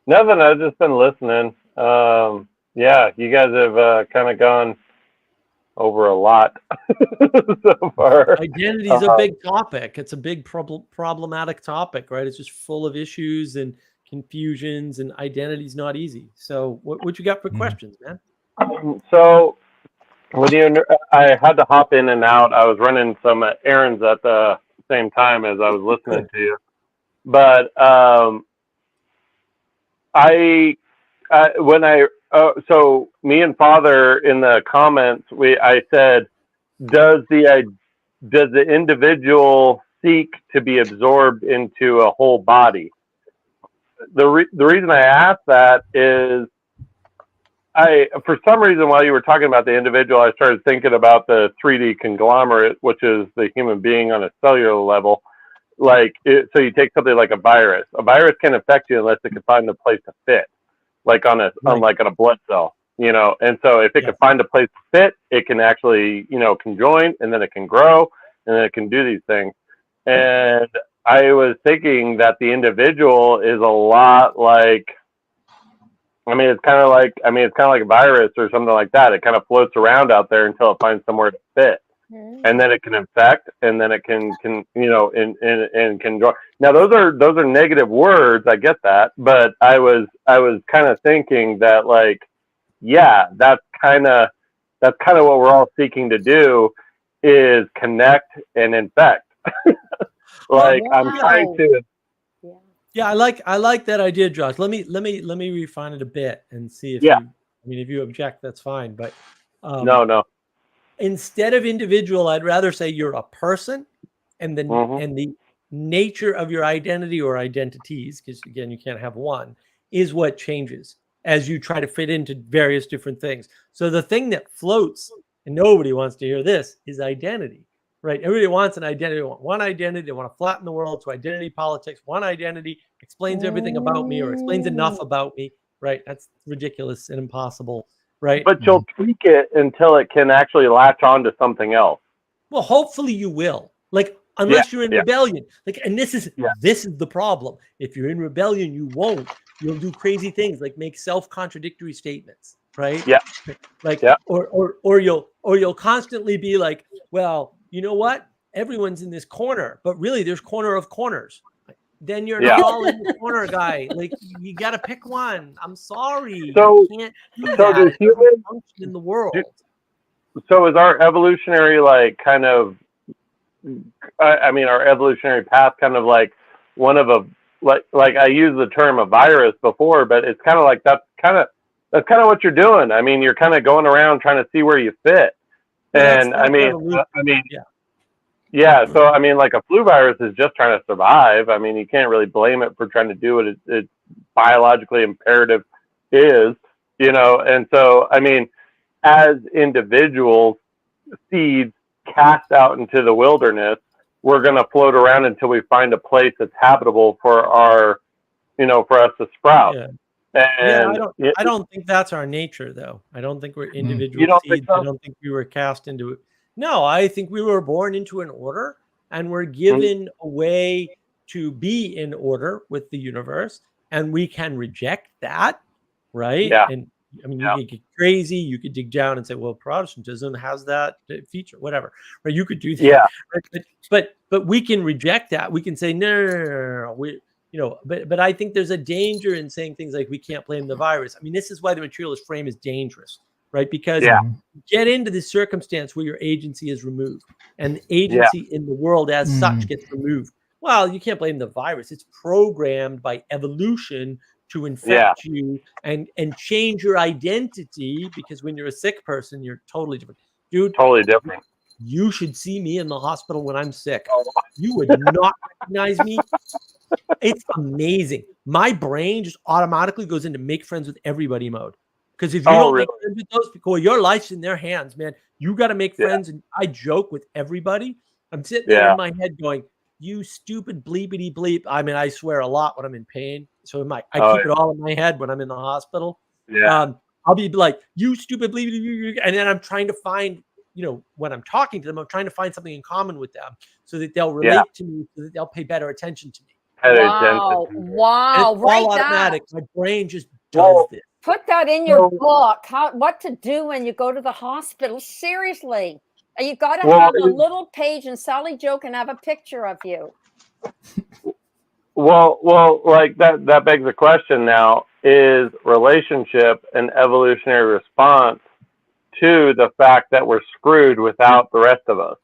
Nothing. I've just been listening. Yeah, you guys have kind of gone over a lot so far. Identity is a big topic. It's a big problematic topic, right? It's just full of issues and confusions, and identity is not easy. So, what you got for questions, man? So, I had to hop in and out. I was running some errands at the same time as I was listening to you, but so me and Father in the comments, I said, does the individual seek to be absorbed into a whole body? The reason I asked that is for some reason, while you were talking about the individual, I started thinking about the 3D conglomerate, which is the human being on a cellular level. So you take something like a virus. A virus can affect you unless it can find a place to fit, like on a blood cell, And so if it can find a place to fit, it can actually, conjoin, and then it can grow, and then it can do these things. And I was thinking that the individual is a lot like, it's kind of like a virus or something like that. It kind of floats around out there until it finds somewhere to fit. And then it can infect, and then it can and can join. Now those are negative words. I get that, but I was kind of thinking that that's kind of what we're all seeking to do is connect and infect. I'm trying to. Yeah, I like that idea, Josh. Let me refine it a bit and see if if you object, that's fine. But no. Instead of individual, I'd rather say you're a person, and then and the nature of your identity or identities, because again, you can't have one, is what changes as you try to fit into various different things. So the thing that floats, and nobody wants to hear this, is identity, right? Everybody wants an identity. They want one identity. They want to flatten the world to identity politics. One identity explains everything about me or explains enough about me, right? That's ridiculous and impossible. Right. But you'll tweak it until it can actually latch on to something else. Well, hopefully you will. Unless you're in rebellion. And this is the problem. If you're in rebellion, you won't. You'll do crazy things like make self-contradictory statements, right? Yeah. Or you'll constantly be like, well, you know what? Everyone's in this corner, but really there's corner of corners. Then you're not all in the corner, guy. You got to pick one. I'm sorry. So, you can't do so that. does human function in the world. So is our evolutionary our evolutionary path kind of like one of I used the term a virus before, but it's kind of like that's kind of what you're doing. You're kind of going around trying to see where you fit. And Yeah, so like a flu virus is just trying to survive. You can't really blame it for trying to do what it's biologically imperative is, And so, as individuals, seeds cast out into the wilderness, we're going to float around until we find a place that's habitable for our, for us to sprout. Yeah. And I don't think that's our nature, though. I don't think we're individual You don't seeds. think so? I don't think we were cast into it. No, I think we were born into an order, and we're given a way to be in order with the universe, and we can reject that, right? Yeah. And you could get crazy. You could dig down and say, well, Protestantism has that feature, whatever. Right? You could do that. Yeah. Right? But we can reject that. We can say, no. But I think there's a danger in saying things like we can't blame the virus. This is why the materialist frame is dangerous. Right? Because you get into this circumstance where your agency is removed and the agency in the world as such gets removed. Well, you can't blame the virus. It's programmed by evolution to infect you and change your identity, because when you're a sick person, you're totally different. Dude, totally different. you should see me in the hospital when I'm sick. You would not recognize me. It's amazing. My brain just automatically goes into make friends with everybody mode. Because if you don't make friends with those people, your life's in their hands, man. You got to make friends. And I joke with everybody. I'm sitting there in my head going, you stupid bleepity bleep. I mean, I swear a lot when I'm in pain. So I keep it all in my head when I'm in the hospital. Yeah. I'll be like, you stupid bleepity. And then I'm trying to find, when I'm talking to them, I'm trying to find something in common with them so that they'll relate to me, so that they'll pay better attention to me. Wow. It's Right. all automatic. My brain just does this. Put that in your book. What to do when you go to the hospital. Seriously. You got to have a little page, and Sally Joe can have a picture of you. Well, like that begs the question now, is relationship an evolutionary response to the fact that we're screwed without the rest of us?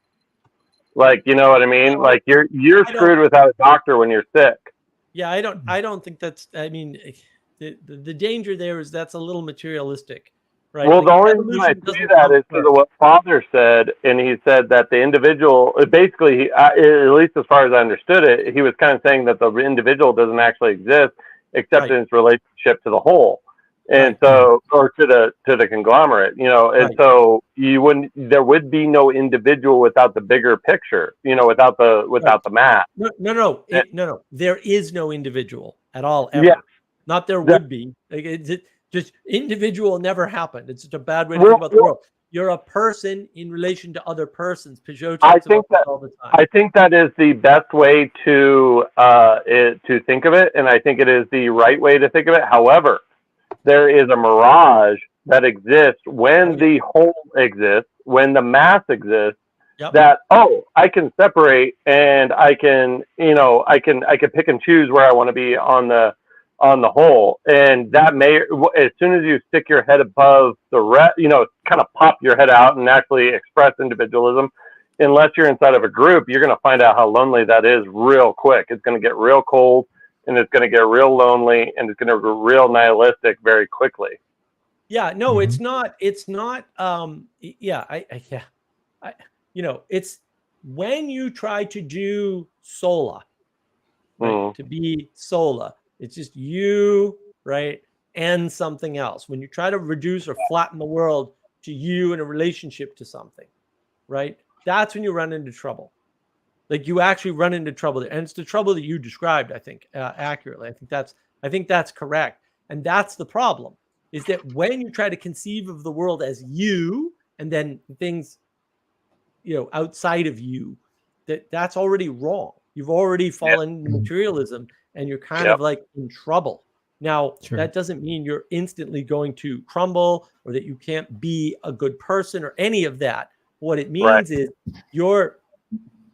Like, you know what I mean? Like you're screwed without a doctor when you're sick. Yeah, I don't think that's, I mean, the danger there is that's a little materialistic, right? Well, like the only reason I say that is because of what Father said, and he said that the individual, basically, at least as far as I understood it, he was kind of saying that the individual doesn't actually exist except in its relationship to the whole, and so, or to the conglomerate, and so there would be no individual without the bigger picture, without the math. No. There is no individual at all ever. Yeah. Not there would be. Like, just individual never happened. It's just a bad way to think about the world. You're a person in relation to other persons. Peugeot talks about that all the time. I think that is the best way to think of it, and I think it is the right way to think of it. However, there is a mirage that exists when the whole exists, when the mass exists. Yep. That I can separate, and I can pick and choose where I want to be on the whole, and that may, as soon as you stick your head above the rest, kind of pop your head out and actually express individualism, unless you're inside of a group, you're going to find out how lonely that is real quick. It's going to get real cold, and it's going to get real lonely, and it's going to be real nihilistic very quickly. Yeah, no, it's not. It's not. It's when you try to do sola, right? To be sola. It's just you, right? And something else. When you try to reduce or flatten the world to you in a relationship to something, right? That's when you run into trouble. Like you actually run into trouble there. And it's the trouble that you described, I think, accurately. I think that's correct. And that's the problem, is that when you try to conceive of the world as you and then things, outside of you, that's already wrong. You've already fallen into materialism, and you're kind of like in trouble. Now, that doesn't mean you're instantly going to crumble or that you can't be a good person or any of that. What it means is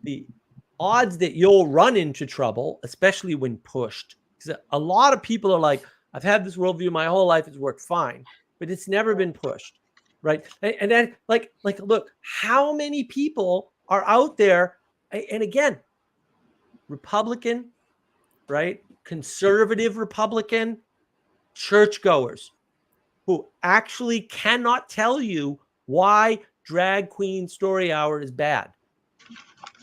the odds that you'll run into trouble, especially when pushed. Because a lot of people are like, I've had this worldview my whole life, it's worked fine, but it's never been pushed, right? And then like, look, how many people are out there, and again, Republican, right? Conservative Republican, churchgoers who actually cannot tell you why Drag Queen Story Hour is bad.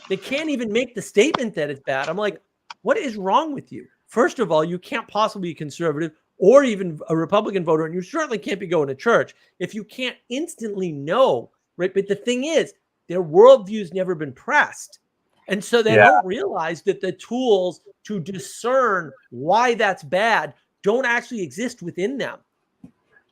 They can't even make the statement that it's bad. I'm like, what is wrong with you? First of all, you can't possibly be conservative or even a Republican voter, and you certainly can't be going to church if you can't instantly know, right? But the thing is, their worldview's never been pressed. And so they don't realize that the tools to discern why that's bad don't actually exist within them.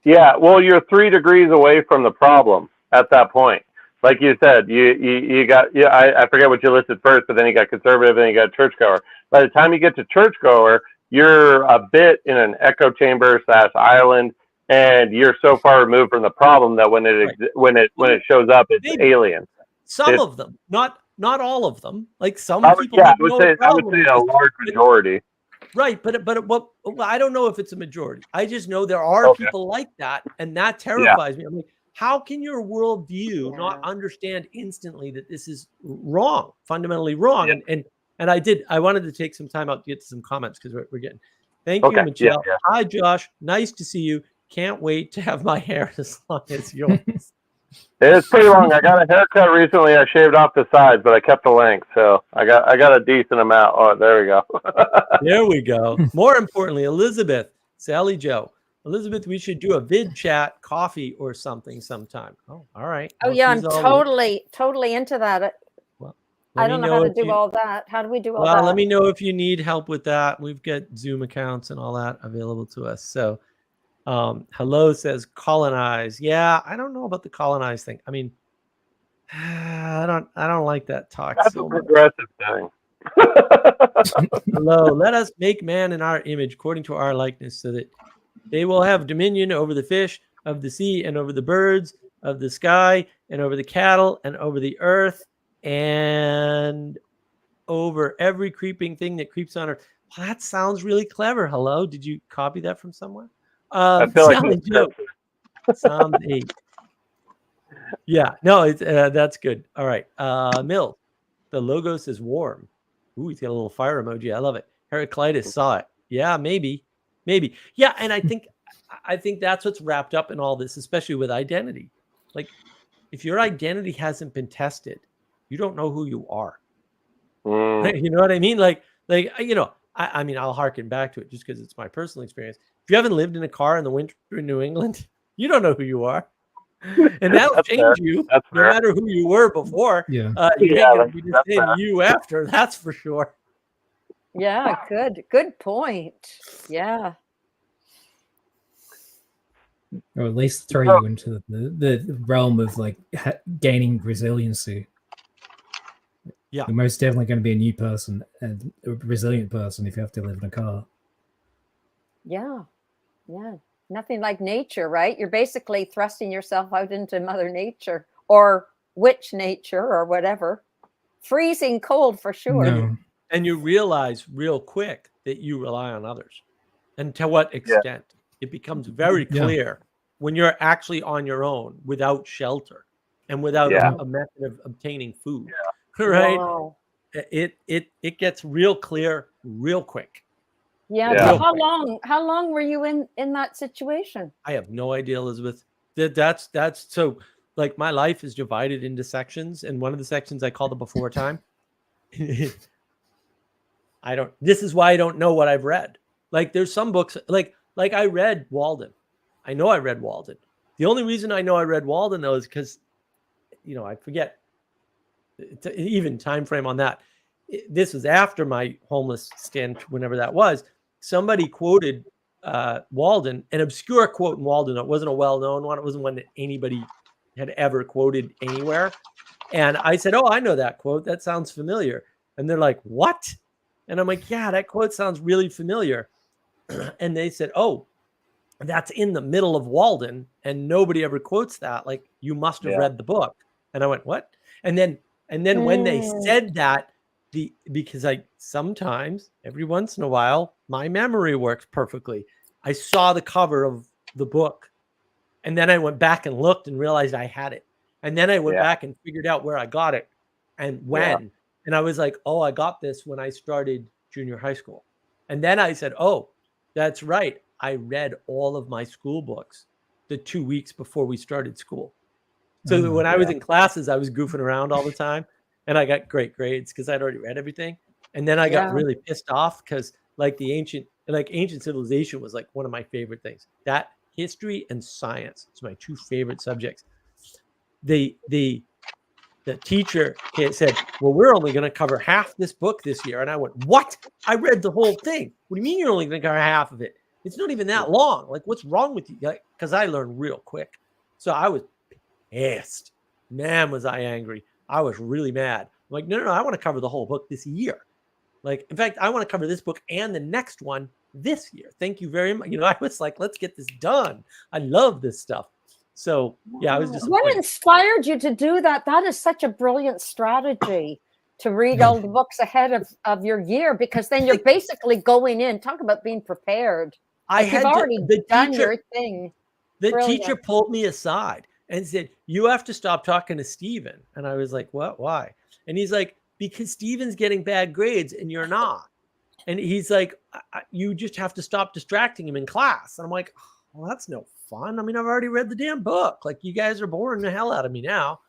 Yeah, well, you're 3 degrees away from the problem at that point. Like you said, you got, I forget what you listed first, but then you got conservative and you got churchgoer. By the time you get to churchgoer, you're a bit in an echo chamber / island, and you're so far removed from the problem that when it shows up, it's alien. Some of them, not all of them. Like some people. Yeah, I would say a large majority. Right, but I don't know if it's a majority. I just know there are people like that, and that terrifies me. I'm like, how can your worldview not understand instantly that this is wrong, fundamentally wrong? Yeah. And I wanted to take some time out to get to some comments because we're getting. Thank you, Michelle. Yeah. Hi, Josh. Nice to see you. Can't wait to have my hair as long as yours. It's pretty long. I got a haircut recently. I shaved off the sides, but I kept the length, so I got a decent amount. Oh, there we go. There we go. More importantly, Elizabeth, Sally Joe. Elizabeth, we should do a vid chat coffee or something sometime. Oh, all right. Oh Well, yeah, I'm she's all- totally into that. Well, I let don't me know how to if do you- all that. How do we do all Well, that? let me know if you need help with that. We've got Zoom accounts and all that available to us. So, hello says colonize. Yeah, I don't know about the colonize thing. I mean, I don't like that talk That's so a much. progressive thing. Hello, let us make man in our image according to our likeness, so that they will have dominion over the fish of the sea and over the birds of the sky and over the cattle and over the earth and over every creeping thing that creeps on earth. Well, that sounds really clever. Hello, did you copy that from somewhere? I feel like Sally it's Joe, Sound 8. Yeah, no, it's that's good. All right, Mill, the logos is warm. Ooh, he's got a little fire emoji. I love it. Heraclitus saw it. Yeah, maybe. Yeah, and I think that's what's wrapped up in all this, especially with identity. Like, if your identity hasn't been tested, you don't know who you are. You know what I mean? Like you know, I mean, I'll harken back to it just because it's my personal experience. If you haven't lived in a car in the winter in New England, you don't know who you are. And that'll That's change fair. you That's no fair. matter who you were before. Yeah. You Yeah, ain't gonna be the that's same fair. you after, that's for sure. Yeah, good point. Yeah. Or at least throw you into the realm of like gaining resiliency. Yeah. You're most definitely going to be a new person and a resilient person if you have to live in a car. Yeah. Nothing like nature, right? You're basically thrusting yourself out into Mother Nature or witch nature or whatever. Freezing cold for sure. No. And you realize real quick that you rely on others. And to what extent? It becomes very clear when you're actually on your own without shelter and without a method of obtaining food. Right? Wow. It gets real clear real quick. Yeah. Yeah. So how long were you in that situation? I have no idea, Elizabeth. That's so, like, my life is divided into sections, and one of the sections I call the before time. This is why I don't know what I've read. Like, there's some books like I read Walden. I know I read Walden. The only reason I know I read Walden, though, is because, you know, I forget even time frame on that. This was after my homeless stint, whenever that was. Somebody quoted Walden, an obscure quote in Walden. It wasn't a well-known one. It wasn't one that anybody had ever quoted anywhere. And I said, "Oh, I know that quote. That sounds familiar." And they're like, "What?" And I'm like, "Yeah, that quote sounds really familiar." And they said, "Oh, that's in the middle of Walden, and nobody ever quotes that. Like, you must have read the book." And I went, "What?" And then when they said that, because I sometimes, every once in a while, my memory works perfectly. I saw the cover of the book, and then I went back and looked and realized I had it. And then I went back and figured out where I got it and when. And I was like, "Oh, I got this when I started junior high school." And then I said, "Oh, that's right. I read all of my school books the 2 weeks before we started school." So when I was in classes, I was goofing around all the time, and I got great grades because I'd already read everything. And then I got really pissed off because, like, ancient civilization was like one of my favorite things. That history and science is my two favorite subjects. The teacher said, "Well, we're only going to cover half this book this year." And I went, "What? I read the whole thing. What do you mean you're only going to cover half of it? It's not even that long. Like, what's wrong with you?" Because I learned real quick. So I was pissed. Man, was I angry. I was really mad. I'm like, no, I want to cover the whole book this year. Like, in fact, I want to cover this book and the next one this year. Thank you very much. You know, I was like, let's get this done. I love this stuff. So, yeah, I was disappointed. What inspired you to do that? That is such a brilliant strategy, to read all the books ahead of your year, because then you're basically going in. Talk about being prepared. You've already done your thing. The teacher pulled me aside and said, "You have to stop talking to Steven." And I was like, "What? Why?" And he's like, "Because Steven's getting bad grades and you're not." And he's like, "You just have to stop distracting him in class." And I'm like, well, that's no fun. I mean, I've already read the damn book. Like, you guys are boring the hell out of me now.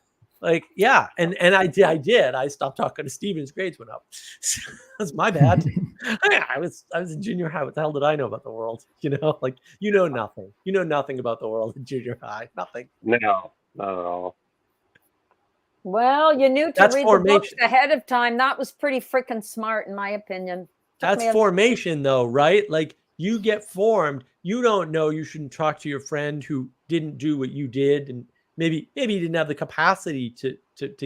Like, yeah. And I did. I stopped talking to Steven's grades went up. That's my bad. I was in junior high. What the hell did I know about the world? You know, like, you know nothing. You know nothing about the world in junior high. Nothing. No, not at all. Well, you knew to That's read the books formation. ahead of time. That was pretty freaking smart, in my opinion. That's formation, though, right? Like, you get formed. You don't know you shouldn't talk to your friend who didn't do what you did, and maybe you didn't have the capacity to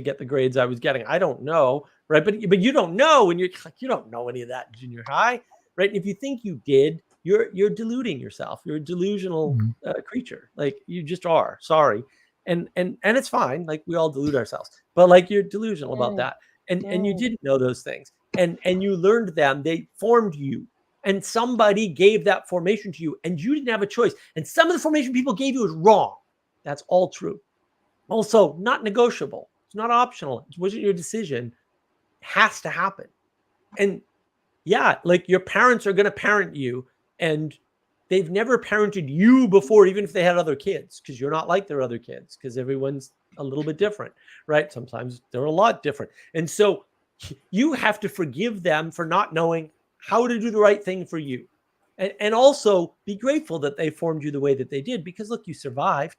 get the grades I was getting. I don't know, right? But you don't know, and you don't know any of that in junior high, right? And if you think you did, you're deluding yourself. You're a delusional creature. Like, you just are. Sorry, and it's fine. Like, we all delude ourselves, but like, you're delusional about that, and you didn't know those things, and you learned them. They formed you. And somebody gave that formation to you, and you didn't have a choice. And some of the formation people gave you is wrong. That's all true. Also, not negotiable. It's not optional. It wasn't your decision. It has to happen. And yeah, like, your parents are going to parent you, and they've never parented you before, even if they had other kids, because you're not like their other kids, because everyone's a little bit different, right? Sometimes they're a lot different. And so you have to forgive them for not knowing how to do the right thing for you. And also be grateful that they formed you the way that they did, because look, you survived.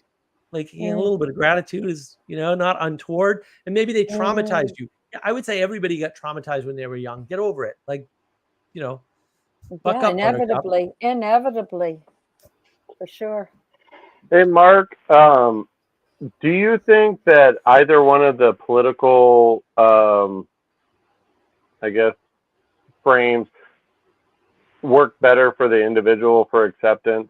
Like, a little bit of gratitude is, not untoward. And maybe they traumatized you. I would say everybody got traumatized when they were young. Get over it. Like, buck up. Inevitably, for sure. Hey, Mark, do you think that either one of the political, frames work better for the individual for acceptance?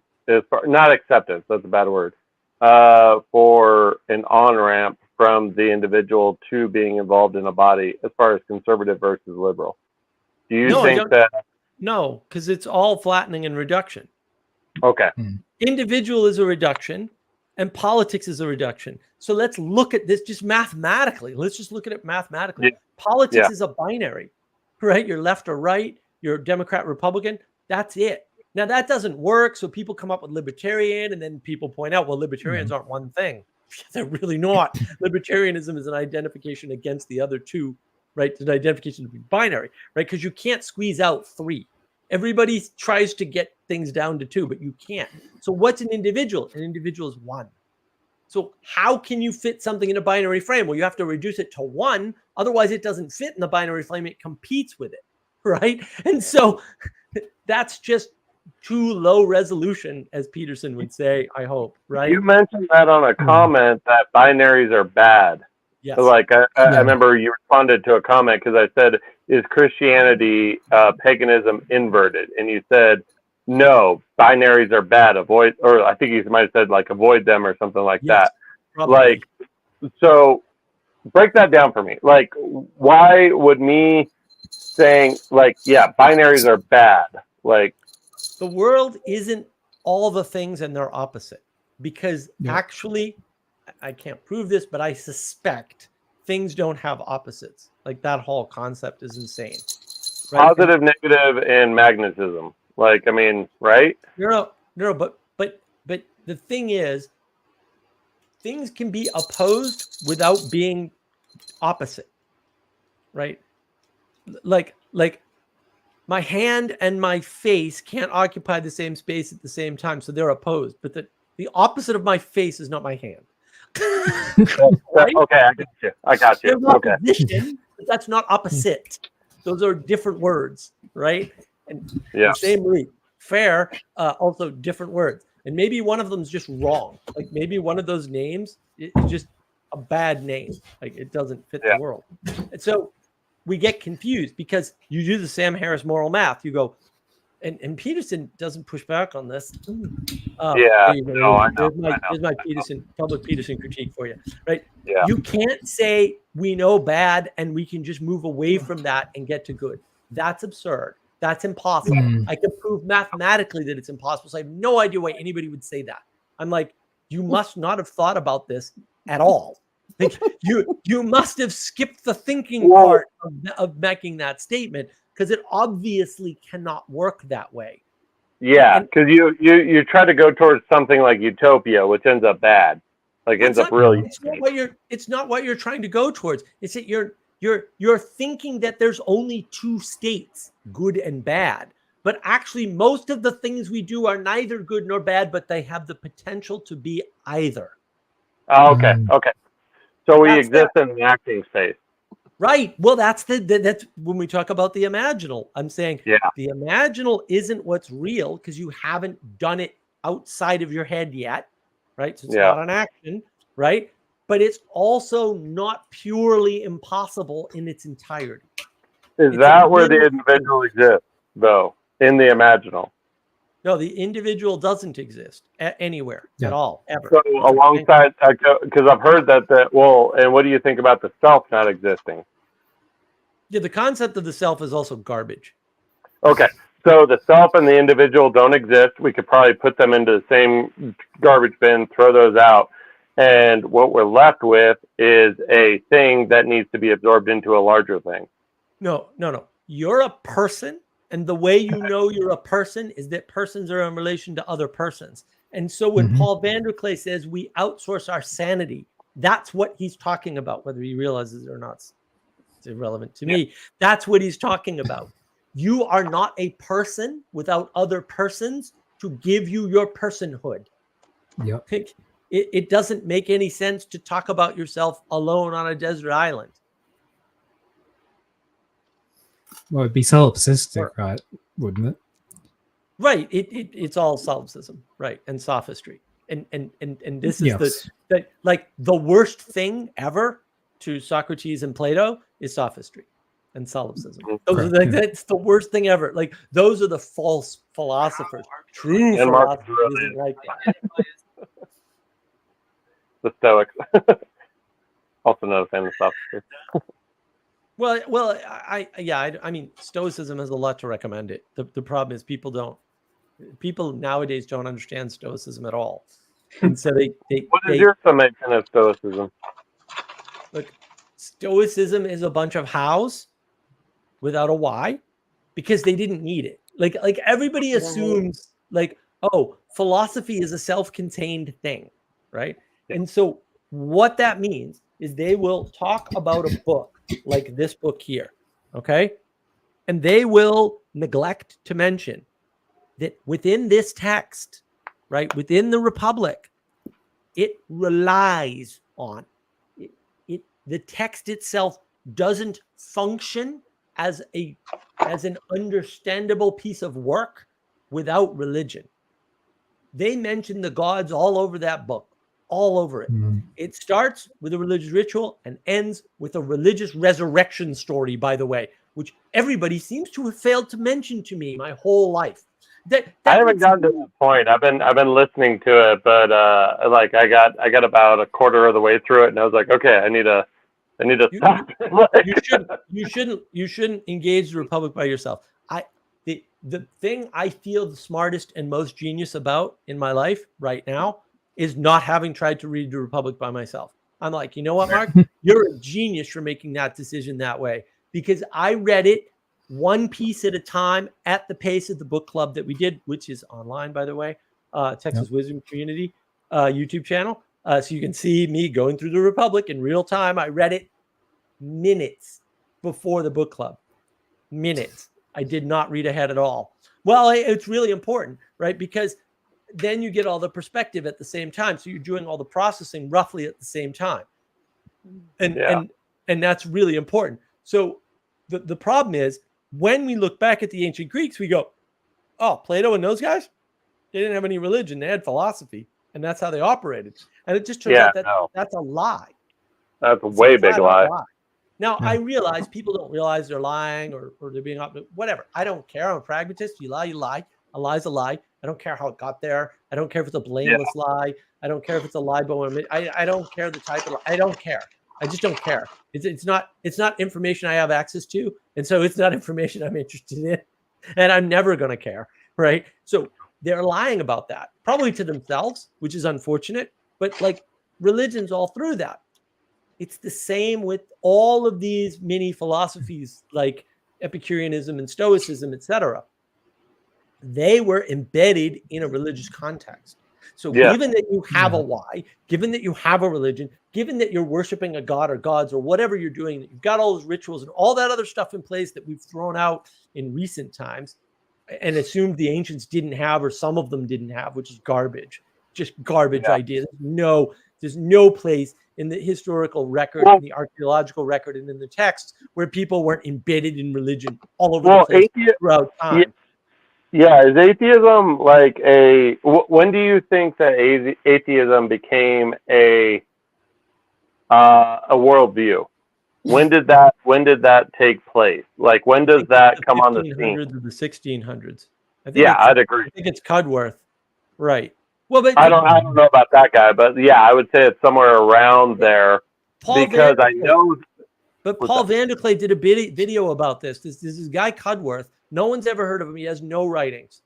Not acceptance, that's a bad word. For an on-ramp from the individual to being involved in a body, as far as conservative versus liberal? Do you think that? No, because it's all flattening and reduction. Okay. Individual is a reduction, and politics is a reduction. So let's look at this just mathematically. Let's just look at it mathematically. Yeah. Politics is a binary, right? You're left or right. You're Democrat, Republican. That's it. Now, that doesn't work. So people come up with libertarian, and then people point out, well, libertarians aren't one thing. They're really not. Libertarianism is an identification against the other two, right? It's an identification to be binary, right? Because you can't squeeze out three. Everybody tries to get things down to two, but you can't. So what's an individual? An individual is one. So how can you fit something in a binary frame? Well, you have to reduce it to one. Otherwise, it doesn't fit in the binary frame. It competes with it, right? And so that's just too low resolution, as Peterson would say, I hope, right? You mentioned that on a comment that binaries are bad. Yes. So like, I remember you responded to a comment because I said, is Christianity, paganism inverted? And you said, no, binaries are bad. Avoid, or I think you might have said like avoid them or something like that. Probably. Like, so break that down for me. Like, why would me saying like, yeah, binaries are bad? Like, the world isn't all the things and their opposite, because actually, I can't prove this, but I suspect things don't have opposites. Like, that whole concept is insane. Right? Positive, negative, and magnetism. Like, I mean, right? No, but the thing is, things can be opposed without being opposite, right? Like my hand and my face can't occupy the same space at the same time, so they're opposed. But the opposite of my face is not my hand. Right? Okay, I got you. Okay. Opposition, but that's not opposite. Those are different words, right? And same root. Fair, also different words. And maybe one of them is just wrong. Like, maybe one of those names is just a bad name. Like, it doesn't fit the world. And so we get confused because you do the Sam Harris moral math. You go, and Peterson doesn't push back on this. I know. Here's my public Peterson critique for you, right? Yeah. You can't say we know bad and we can just move away from that and get to good. That's absurd. That's impossible. I can prove mathematically that it's impossible. So I have no idea why anybody would say that. I'm like, you must not have thought about this at all. Like, you must have skipped the thinking part of making that statement, because it obviously cannot work that way. Yeah, And because you try to go towards something like utopia, which ends up bad. Like ends up really. it's not what you're trying to go towards. It's that you're thinking that there's only two states, good and bad. But actually, most of the things we do are neither good nor bad, but they have the potential to be either. Oh, okay. Okay. So we That's exist in the acting space. Right. Well, that's when we talk about the imaginal. I'm saying the imaginal isn't what's real because you haven't done it outside of your head yet, right? So it's not an action, right? But it's also not purely impossible in its entirety. Is that where the individual exists, though, in the imaginal? No, the individual doesn't exist anywhere at all, ever. So alongside, because I've heard that and what do you think about the self not existing? Yeah, the concept of the self is also garbage. Okay, so the self and the individual don't exist. We could probably put them into the same garbage bin, throw those out. And what we're left with is a thing that needs to be absorbed into a larger thing. No. You're a person. And the way you know you're a person is that persons are in relation to other persons. And so when Paul Vanderklay says we outsource our sanity, that's what he's talking about, whether he realizes it or not. It's irrelevant to me. That's what he's talking about. You are not a person without other persons to give you your personhood. Yep. It doesn't make any sense to talk about yourself alone on a desert island. Well, it'd be solipsistic, right? Wouldn't it? Right. It's all solipsism, right? And sophistry. And this is the worst thing ever to Socrates and Plato is sophistry and solipsism. That's the worst thing ever. Like those are the false philosophers. True philosophy isn't like that. The Stoics. Also not a fan of sophistry. Well, I mean, Stoicism has a lot to recommend it. The problem is people nowadays don't understand Stoicism at all, and so they What is your summation of Stoicism? Look, Stoicism is a bunch of hows without a why, because they didn't need it. Like everybody assumes philosophy is a self-contained thing, right? And so what that means is they will talk about a book like this book here, okay? And they will neglect to mention that within this text, right, within the Republic, it relies on the text itself doesn't function as an understandable piece of work without religion. They mention the gods all over that book. All over it. It starts with a religious ritual and ends with a religious resurrection story, by the way, which everybody seems to have failed to mention to me my whole life. I haven't gotten to that point. I've been listening to it, but I got about a quarter of the way through it, and I was like, okay, I need to stop. You shouldn't engage the Republic by yourself. The thing I feel the smartest and most genius about in my life right now is not having tried to read the Republic by myself. I'm like, you know what, Mark? You're a genius for making that decision that way, because I read it one piece at a time at the pace of the book club that we did, which is online, by the way, Texas Wisdom Community YouTube channel. So you can see me going through the Republic in real time. I read it minutes before the book club. Minutes. I did not read ahead at all. Well, it's really important, right? Because then you get all the perspective at the same time. So you're doing all the processing roughly at the same time. And that's really important. So the problem is when we look back at the ancient Greeks, we go, oh, Plato and those guys, they didn't have any religion. They had philosophy, and that's how they operated. And it just turns out that that's a lie. That's a way big lie. Now, I realize people don't realize they're lying or they're being whatever. I don't care. I'm a pragmatist. You lie, you lie. A lie's a lie. I don't care how it got there. I don't care if it's a blameless lie. I don't care if it's a lie, but I don't care the type of lie. I don't care. I just don't care. It's not information I have access to, and so it's not information I'm interested in, and I'm never going to care, right? So they're lying about that, probably to themselves, which is unfortunate, but like religion's all through that. It's the same with all of these mini philosophies like Epicureanism and Stoicism, etc. they were embedded in a religious context. So Yeah. given that you have a why, given that you have a religion, given that you're worshiping a god or gods or whatever you're doing, that you've got all those rituals and all that other stuff in place that we've thrown out in recent times and assumed the ancients didn't have, or some of them didn't have, which is garbage, just garbage idea. There's no place in the historical record, in the archaeological record, and in the texts where people weren't embedded in religion all over the place throughout time. Yeah, is atheism like when do you think that atheism became a worldview? When did that take place? Like, when does that come on the scene? Or the 1600s. I'd agree. I think it's Cudworth, right? Well, but I don't know about that guy, but yeah, I would say it's somewhere around there because I know. But Paul Van der Clay did a video about this. This is guy Cudworth. No one's ever heard of him. He has no writings.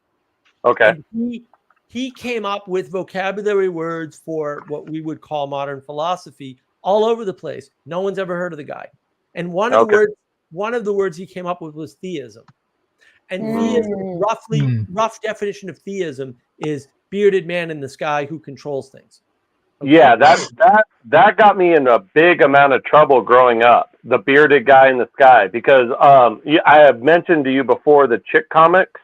Okay. And he came up with vocabulary words for what we would call modern philosophy all over the place. No one's ever heard of the guy. And one of the words he came up with was theism. And theism, rough definition of theism is bearded man in the sky who controls things. Okay? Yeah, that got me in a big amount of trouble growing up. The bearded guy in the sky, because I have mentioned to you before the chick comics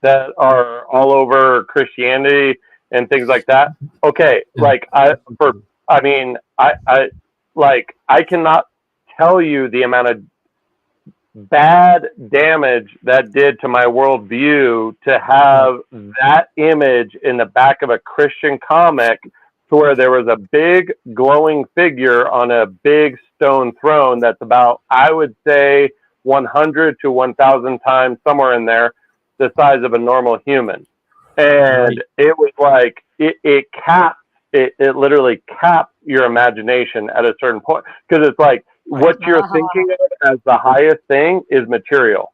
that are all over Christianity and things like that. Okay, like I cannot tell you the amount of bad damage that did to my worldview to have that image in the back of a Christian comic, to where there was a big glowing figure on a big stone throne that's about, I would say, 100 to 1,000 times, somewhere in there, the size of a normal human. And it was like, it literally capped your imagination at a certain point. Because it's like, what you're thinking of as the highest thing is material.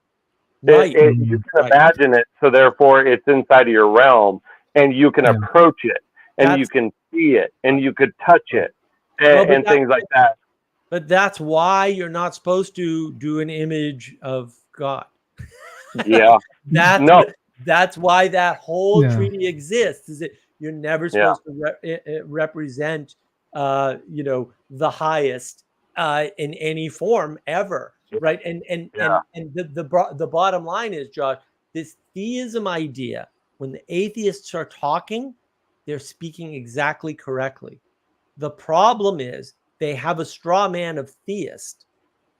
You can imagine it, so therefore it's inside of your realm, and you can approach it, and you can see it, and you could touch it, and things like that. But that's why you're not supposed to do an image of God. Yeah. That's why that whole treaty exists, is that you're never supposed to represent the highest in any form ever, right? And the bottom line is, Josh, this theism idea, when the atheists are talking, they're speaking exactly correctly. The problem is they have a straw man of theist,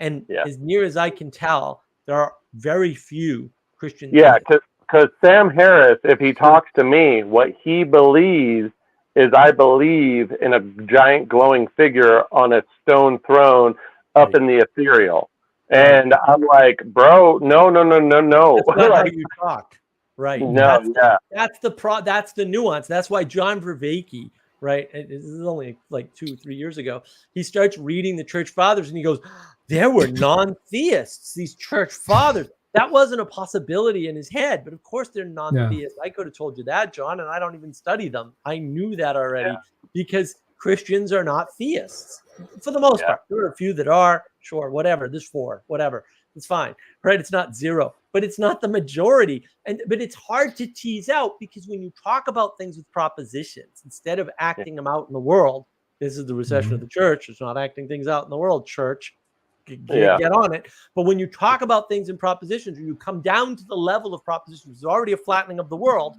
and as near as I can tell, there are very few Christian theists. Because Sam Harris, if he talks to me, what he believes is, I believe in a giant glowing figure on a stone throne up in the ethereal. And I'm like, bro, no. That's not how you talk. Right. No, that's the nuance. That's why John Vervaeke, right? This is only like 2 or 3 years ago. He starts reading the church fathers and he goes, there were non-theists, these church fathers. That wasn't a possibility in his head, but of course they're non-theists. I could have told you that, John, and I don't even study them. I knew that already because Christians are not theists for the most part. There are a few that are, sure, whatever. There's 4, whatever. It's fine, right? It's not 0, but it's not the majority. But it's hard to tease out, because when you talk about things with propositions, instead of acting them out in the world, this is the recession of the church. It's not acting things out in the world, church. Get on it. But when you talk about things in propositions, or you come down to the level of propositions, there's already a flattening of the world,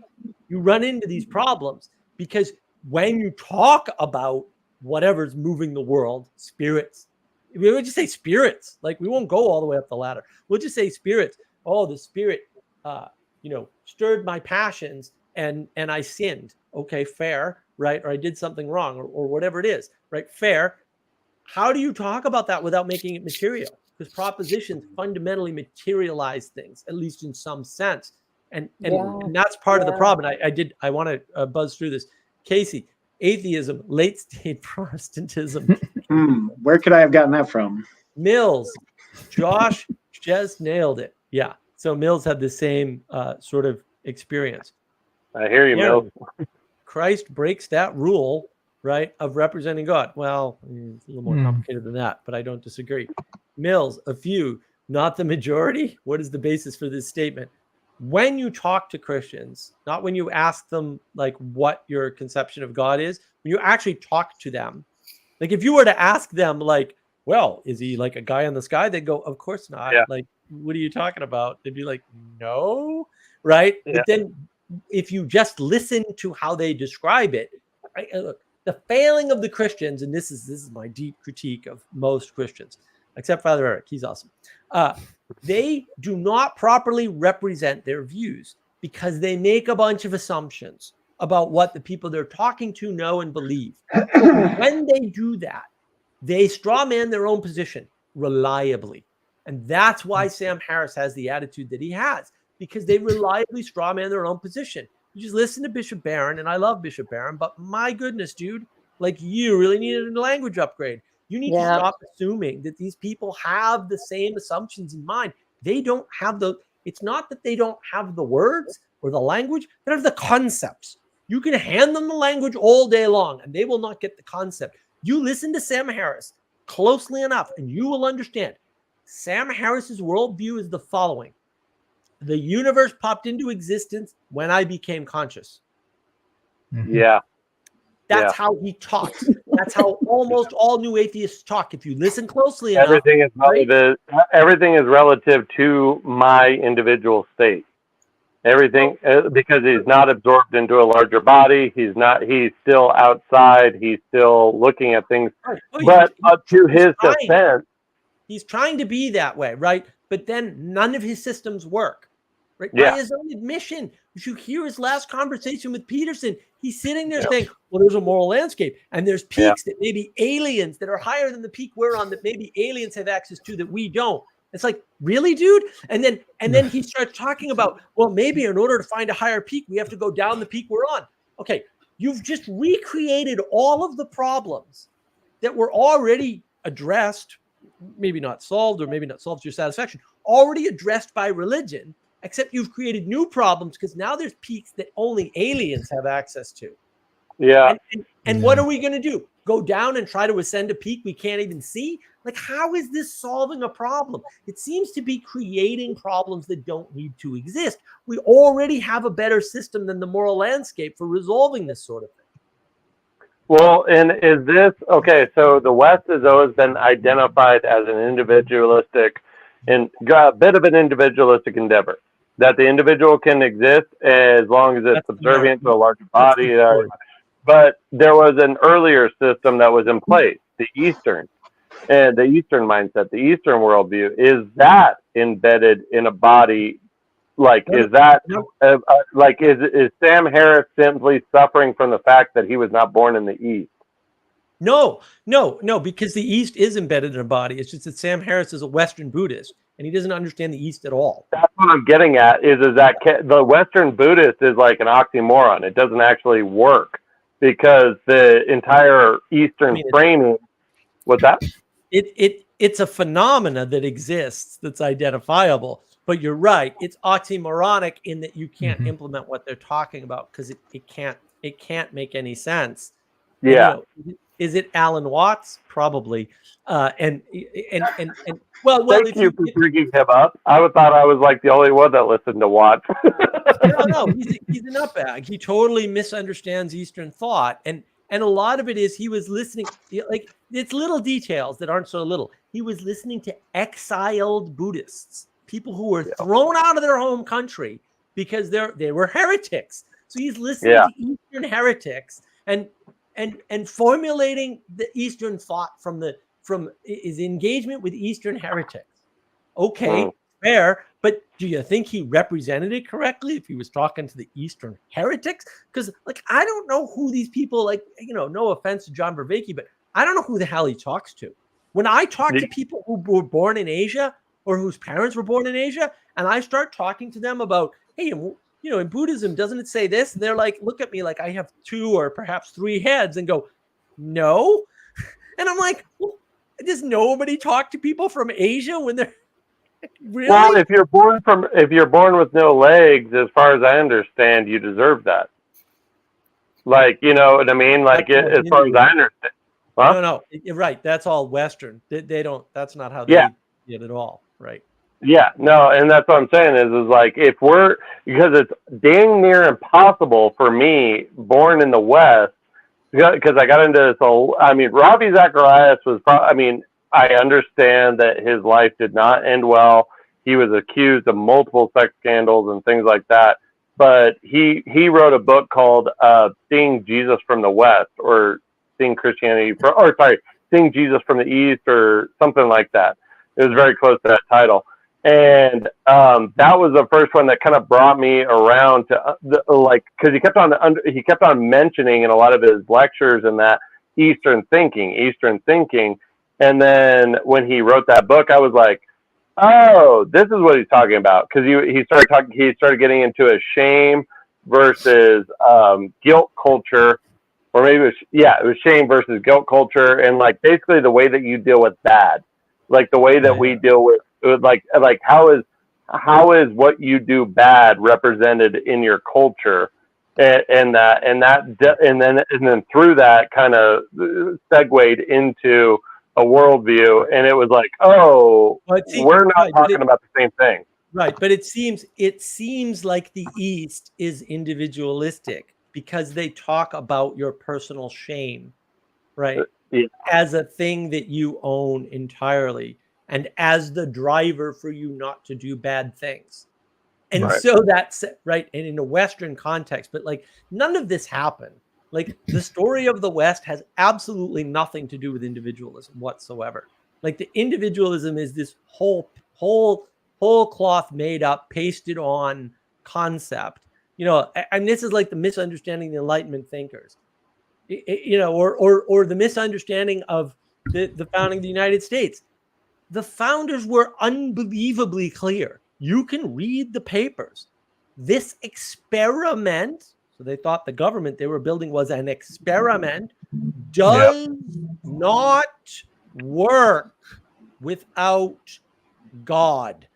you run into these problems, because when you talk about whatever's moving the world, spirits, we would just say spirits, like we won't go all the way up the ladder. We'll just say spirits. Oh, the spirit, stirred my passions and I sinned. Okay, fair, right? Or I did something wrong, or whatever it is, right? Fair. How do you talk about that without making it material? Because propositions fundamentally materialize things, at least in some sense. And that's part of the problem. I want to buzz through this. Casey, atheism, late state Protestantism. Where could I have gotten that from? Mills. Josh just nailed it. Yeah. So Mills had the same sort of experience. I hear you, Mills. Christ breaks that rule, right, of representing God. Well, it's a little more complicated than that, but I don't disagree. Mills, a few, not the majority. What is the basis for this statement? when you talk to Christians, not when you ask them like what your conception of God is, when you actually talk to them, like if you were to ask them like, well, is he like a guy in the sky? They'd go, of course not. Yeah. Like, what are you talking about? They'd be like, no, right? Yeah. But then if you just listen to how they describe it, right? Look, the failing of the Christians, and this is my deep critique of most Christians, except Father Eric, he's awesome. They do not properly represent their views because they make a bunch of assumptions about what the people they're talking to know and believe. When they do that, they straw man their own position reliably. And that's why Sam Harris has the attitude that he has, because they reliably straw man their own position. You just listen to Bishop Barron, and I love Bishop Barron, but my goodness, dude, like you really needed a language upgrade. You need to stop assuming that these people have the same assumptions in mind. They don't have it's not that they don't have the words or the language, they have the concepts. You can hand them the language all day long and they will not get the concept. You listen to Sam Harris closely enough and you will understand. Sam Harris's worldview is the following. The universe popped into existence when I became conscious. Yeah. That's how he talks. That's how almost all new atheists talk. If you listen closely enough. Everything is relative to my individual state. Everything, because he's not absorbed into a larger body. He's still outside. He's still looking at things. But up to his defense. He's trying to be that way, right? But then none of his systems work. Right? Yeah. By his own admission, if you hear his last conversation with Peterson, he's sitting there saying, well, there's a moral landscape and there's peaks that maybe aliens that are higher than the peak we're on that maybe aliens have access to that we don't. It's like, really, dude? And then he starts talking about, well, maybe in order to find a higher peak, we have to go down the peak we're on. Okay, you've just recreated all of the problems that were already addressed, maybe not solved or maybe not solved to your satisfaction, already addressed by religion, except you've created new problems because now there's peaks that only aliens have access to. Yeah. And what are we going to do? Go down and try to ascend a peak we can't even see? Like, how is this solving a problem? It seems to be creating problems that don't need to exist. We already have a better system than the moral landscape for resolving this sort of thing. Well, and is this, okay, so the West has always been identified as an individualistic and a bit of an individualistic endeavor, that the individual can exist as long as it's subservient to a larger body. But there was an earlier system that was in place, the Eastern mindset, the Eastern worldview. Is that embedded in a body? Like, is that is Sam Harris simply suffering from the fact that he was not born in the East? No, because the East is embedded in a body. It's just that Sam Harris is a Western Buddhist and he doesn't understand the East at all. That's what I'm getting at, is that the Western Buddhist is like an oxymoron. It doesn't actually work because the entire Eastern framing, what's that? It's a phenomena that exists that's identifiable. But you're right. It's oxymoronic in that you can't implement what they're talking about because it can't make any sense. Yeah. Is it Alan Watts? Probably. Well, Thank you for bringing him up. I thought I was like the only one that listened to Watts. No, he's a nutbag. He totally misunderstands Eastern thought, and a lot of it is he was listening. Like, it's little details that aren't so little. He was listening to exiled Buddhists. People who were thrown out of their home country because they were heretics. So he's listening to Eastern heretics and formulating the Eastern thought from his engagement with Eastern heretics. Okay, fair, but do you think he represented it correctly if he was talking to the Eastern heretics? Because I don't know who these people, no offense to John Vervaeke, but I don't know who the hell he talks to. When I talk to people who were born in Asia or whose parents were born in Asia, and I start talking to them about, hey, in Buddhism, doesn't it say this? And they're like, look at me like I have 2 or perhaps 3 heads and go, no. And I'm like, well, does nobody talk to people from Asia when they're really? Well, if you're born with no legs, as far as I understand, you deserve that. Like, you know what I mean? Like, as far as I understand. Huh? No, you're right. That's all Western. They don't. That's not how they get at all, right? Yeah, no, and that's what I'm saying is like if we're, because it's dang near impossible for me, born in the West, because I got into this whole, I mean, Ravi Zacharias was, I mean, I understand that his life did not end well. He was accused of multiple sex scandals and things like that. But he wrote a book called Seeing Jesus from the West, or Seeing Christianity, Seeing Jesus from the East, or something like that. It was very close to that title. And that was the first one that kind of brought me around to like, because he kept on mentioning in a lot of his lectures and that Eastern thinking. And then when he wrote that book, I was like, oh, this is what he's talking about. Because he started getting into a shame versus guilt culture, or maybe it was shame versus guilt culture, and like basically the way that you deal with bad, like the way that we deal with like how is what you do bad represented in your culture, and then through that kind of segued into a worldview, and it was like, oh, we're not talking about the same thing. Right, but it seems like the East is individualistic because they talk about your personal shame, right, as a thing that you own entirely and as the driver for you not to do bad things. And so that's right. And in a Western context, but like none of this happened. Like the story of the West has absolutely nothing to do with individualism whatsoever. Like the individualism is this whole cloth made up, pasted on concept, you know, and this is like the misunderstanding of the Enlightenment thinkers, you know, or the misunderstanding of the founding of the United States. The founders were unbelievably clear. You can read the papers. This experiment, so they thought the government they were building was an experiment, does not work without God.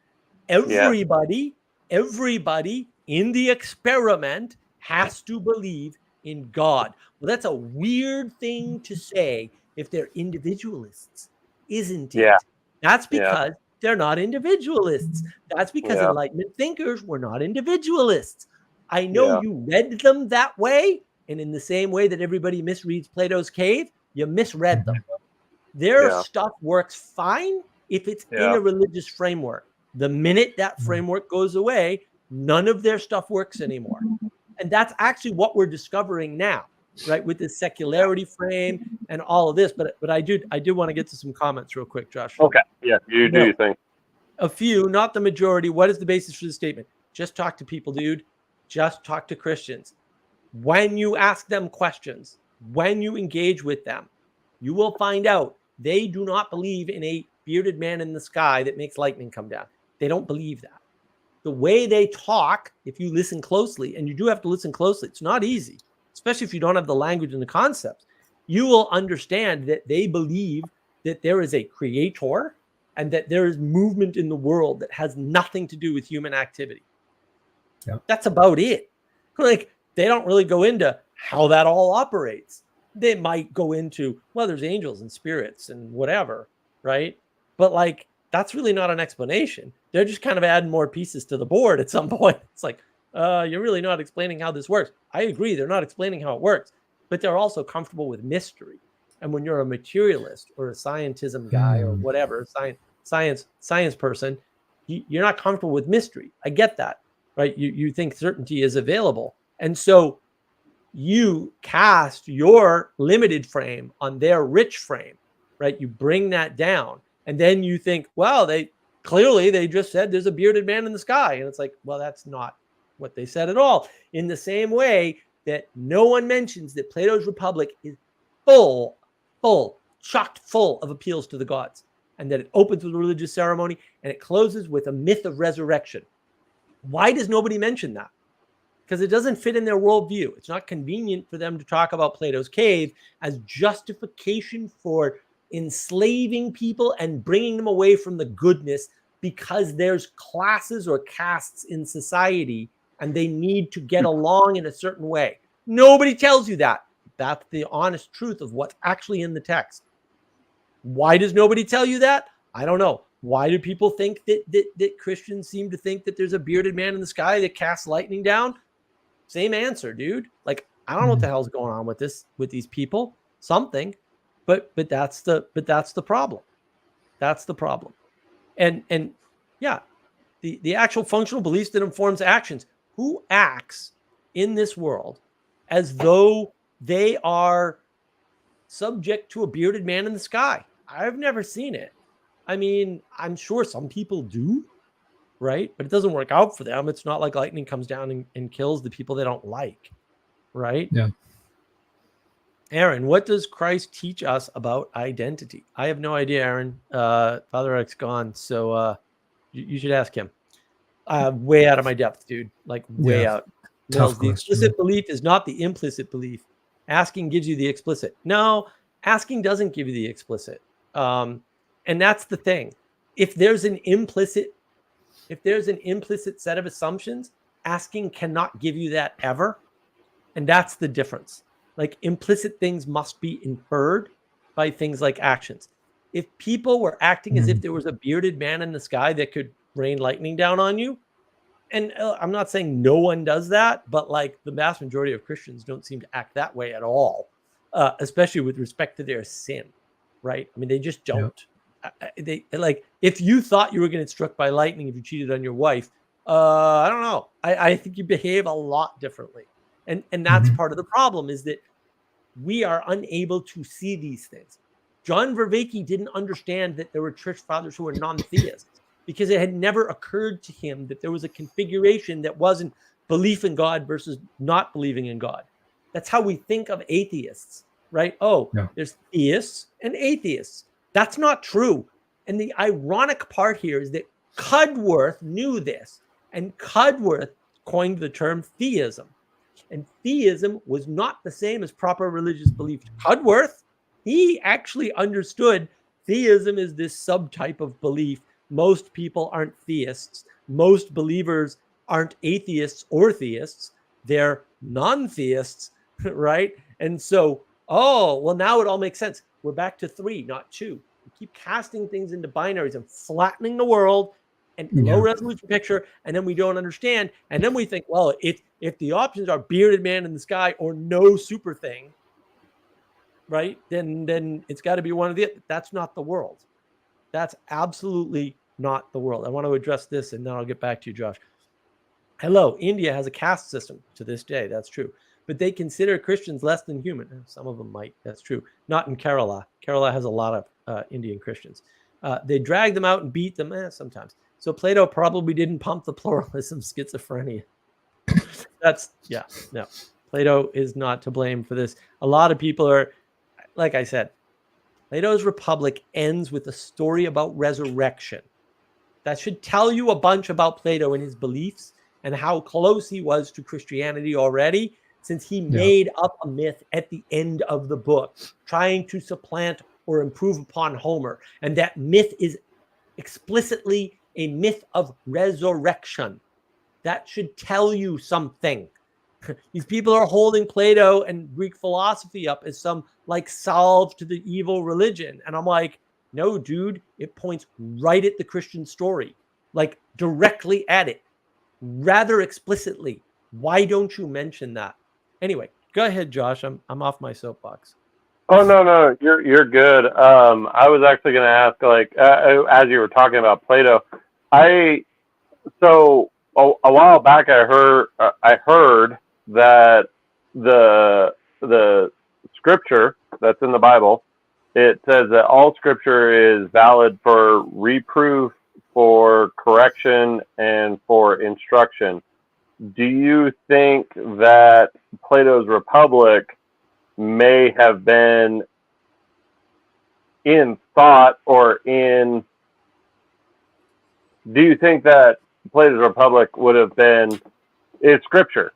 Everybody in the experiment has to believe in God. Well, that's a weird thing to say if they're individualists, isn't it? Yeah. That's because they're not individualists. That's because Enlightenment thinkers were not individualists. I know you read them that way, and in the same way that everybody misreads Plato's Cave, you misread them. Their stuff works fine if it's in a religious framework. The minute that framework goes away, none of their stuff works anymore. And that's actually what we're discovering now, right? With this secularity frame and all of this. But I do want to get to some comments real quick, Josh. Okay. Yeah, you do your thing. A few, not the majority. What is the basis for the statement? Just talk to people, dude. Just talk to Christians. When you ask them questions, when you engage with them, you will find out they do not believe in a bearded man in the sky that makes lightning come down. They don't believe that. The way they talk, if you listen closely, and you do have to listen closely, it's not easy, especially if you don't have the language and the concepts, you will understand that they believe that there is a creator and that there is movement in the world that has nothing to do with human activity. Yep. That's about it. Like, they don't really go into how that all operates. They might go into, well, there's angels and spirits and whatever, right? But like, that's really not an explanation. They're just kind of adding more pieces to the board at some point. It's like, you're really not explaining how this works. I agree, they're not explaining how it works, but they're also comfortable with mystery. And when you're a materialist or a scientism guy or whatever, science person, you're not comfortable with mystery. I get that, right? You think certainty is available. And so you cast your limited frame on their rich frame, right? You bring that down. And then you think, well, they just said there's a bearded man in the sky. And it's like, well, that's not what they said at all. In the same way that no one mentions that Plato's Republic is chock full of appeals to the gods, and that it opens with a religious ceremony and it closes with a myth of resurrection. Why does nobody mention that? Because it doesn't fit in their worldview. It's not convenient for them to talk about Plato's Cave as justification for enslaving people and bringing them away from the goodness because there's classes or castes in society and they need to get along in a certain way. Nobody tells you that. That's the honest truth of what's actually in the text. Why does nobody tell you that? I don't know. Why do people think that Christians seem to think that there's a bearded man in the sky that casts lightning down? Same answer, dude. Like, I don't know what the hell's going on with these people. Something, but that's the problem. That's the problem. And yeah, the actual functional beliefs that informs actions. Who acts in this world as though they are subject to a bearded man in the sky? I've never seen it. I mean, I'm sure some people do, right? But it doesn't work out for them. It's not like lightning comes down and kills the people they don't like, right? Yeah. Aaron, what does Christ teach us about identity? I have no idea, Aaron. Father Eric's gone, so you should ask him. Way out of my depth, dude. Like way out. Tough The explicit belief is not the implicit belief. Asking gives you the explicit. No, asking doesn't give you the explicit. And that's the thing. If there's an implicit set of assumptions, asking cannot give you that ever. And that's the difference. Like implicit things must be inferred by things like actions. If people were acting as if there was a bearded man in the sky that could rain lightning down on you, and I'm not saying no one does that, but like the vast majority of Christians don't seem to act that way at all, especially with respect to their sin, right? I mean, they just don't. They like, if you thought you were going to get struck by lightning if you cheated on your wife, I don't know. I think you behave a lot differently. And that's part of the problem, is that we are unable to see these things. John Vervaeke didn't understand that there were church fathers who were non-theists because it had never occurred to him that there was a configuration that wasn't belief in God versus not believing in God. That's how we think of atheists, right? There's theists and atheists. That's not true. And the ironic part here is that Cudworth knew this, and Cudworth coined the term theism. And theism was not the same as proper religious belief. Cudworth, he actually understood theism is this subtype of belief. Most people aren't theists. Most believers aren't atheists or theists. They're non-theists, right? And so, now it all makes sense. We're back to 3, not 2. We keep casting things into binaries and flattening the world and low resolution picture, and then we don't understand. And then we think, well, if the options are bearded man in the sky or no super thing, right, then it's got to be one of the. That's not the world. That's absolutely not the world. I want to address this, and then I'll get back to you, Josh. Hello, India has a caste system to this day. That's true. But they consider Christians less than human. Some of them might. That's true. Not in Kerala. Kerala has a lot of Indian Christians. They drag them out and beat them sometimes. So Plato probably didn't pump the pluralism schizophrenia. No. Plato is not to blame for this. A lot of people are, like I said, Plato's Republic ends with a story about resurrection. That should tell you a bunch about Plato and his beliefs and how close he was to Christianity already, since he made up a myth at the end of the book, trying to supplant or improve upon Homer. And that myth is explicitly a myth of resurrection. That should tell you something. These people are holding Plato and Greek philosophy up as some like salve to the evil religion. And I'm like, no, dude, it points right at the Christian story, like directly at it, rather explicitly. Why don't you mention that? Anyway, go ahead, Josh. I'm off my soapbox. Oh, no, you're good. I was actually going to ask, like, as you were talking about Plato, a while back I heard that the scripture that's in the Bible, it says that all scripture is valid for reproof, for correction, and for instruction. Do you think that Plato's Republic may have been in thought or in... Do you think that Plato's Republic would have been in scripture,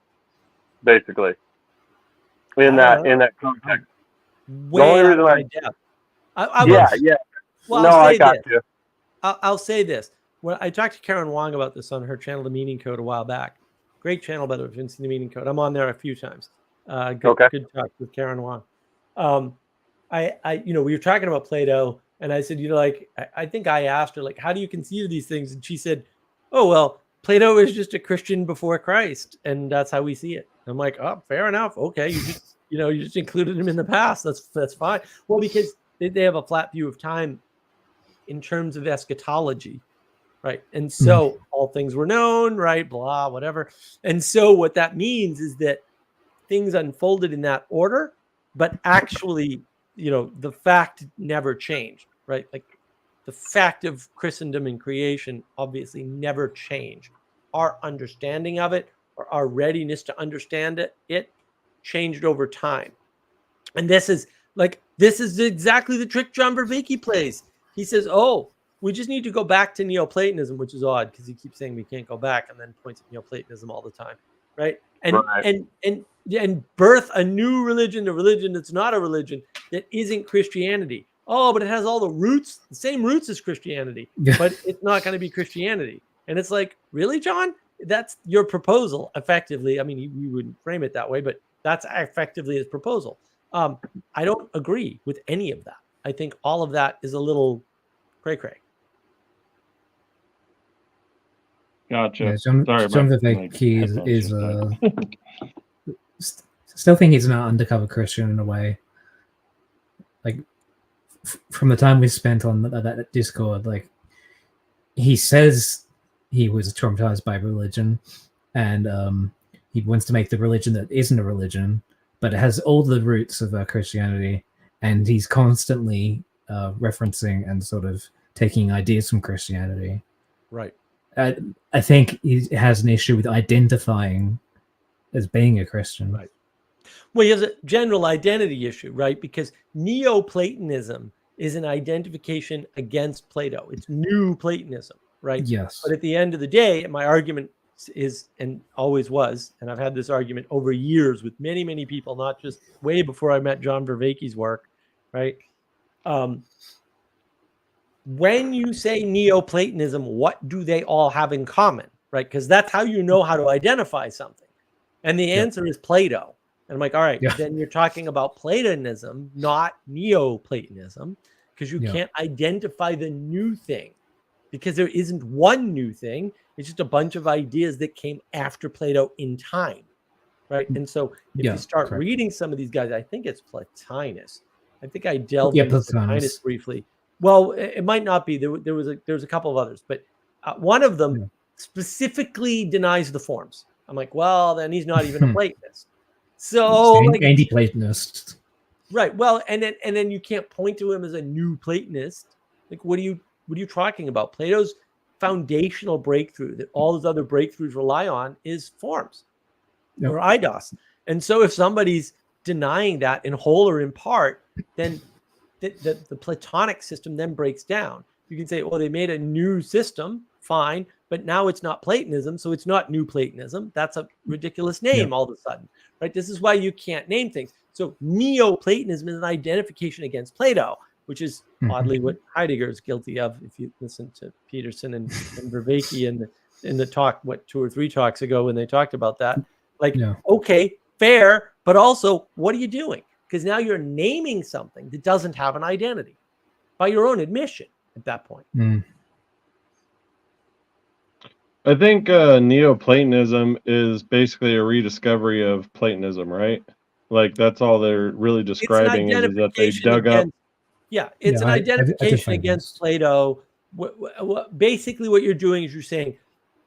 basically, in that context? I'll say this. When I talked to Karen Wong about this on her channel, The Meaning Code, a while back. Great channel, by the way, if you haven't seen The Meaning Code. I'm on there a few times. Good talk with Karen Wong. We were talking about Plato And I said, I think I asked her, like, how do you conceive of these things? And she said, oh, well, Plato is just a Christian before Christ, and that's how we see it. I'm like, oh, fair enough. Okay, you just included him in the past. That's fine. Well, because they have a flat view of time in terms of eschatology, right? And so all things were known, right? Blah, whatever. And so what that means is that things unfolded in that order, but actually, the fact never changed, right? Like the fact of Christendom and creation obviously never changed. Our understanding of it, or our readiness to understand it changed over time. And this is exactly the trick John Vervaeke plays. He says, oh, we just need to go back to Neoplatonism, which is odd because he keeps saying we can't go back and then points at Neoplatonism all the time, right? And birth a new religion, a religion that's not a religion, that isn't Christianity. Oh, but it has all the same roots as Christianity, but it's not going to be Christianity. And it's like, really, John? That's your proposal, effectively. I mean, we wouldn't frame it that way, but that's effectively his proposal. I don't agree with any of that. I think all of that is a little cray-cray. Gotcha. Yeah, John Vervaeke is still think he's an undercover Christian in a way. Like from the time we spent on that Discord, like he says he was traumatized by religion, and he wants to make the religion that isn't a religion, but it has all the roots of Christianity, and he's constantly referencing and sort of taking ideas from Christianity. Right. I think he has an issue with identifying as being a Christian. Right. Well, he has a general identity issue, right? Because Neoplatonism is an identification against Plato. It's new Platonism, right? Yes. But at the end of the day, my argument is, and always was, and I've had this argument over years with many, many people, not just way before I met John Vervaeke's work, right? When you say Neoplatonism, what do they all have in common, right? Because that's how you know how to identify something. And the answer is Plato. And I'm like, all right, then you're talking about Platonism, not Neoplatonism, because you can't identify the new thing, because there isn't one new thing. It's just a bunch of ideas that came after Plato in time, right? And so if you start reading some of these guys, I think it's Plotinus. I think I delved into Plotinus briefly. Well, it might not be. There was a couple of others, but one of them specifically denies the forms. I'm like, well, then he's not even a Platonist. So anti-Platonist, right? Well, and then you can't point to him as a new Platonist. Like, what are you talking about? Plato's foundational breakthrough that all those other breakthroughs rely on is forms or eidos. And so, if somebody's denying that in whole or in part, then the Platonic system then breaks down. You can say, well, they made a new system, fine, but now it's not Platonism, so it's not new Platonism. That's a ridiculous name all of a sudden, right? This is why you can't name things. So Neoplatonism is an identification against Plato, which is oddly what Heidegger is guilty of. If you listen to Peterson and Vervaeke in the talk, 2 or 3 talks ago when they talked about that, okay, fair, but also what are you doing? Because now you're naming something that doesn't have an identity by your own admission at that point. I think Neoplatonism is basically a rediscovery of Platonism, right? Like that's all they're really describing is that they dug up. Yeah, it's an identification against Plato. Basically, what you're doing is you're saying,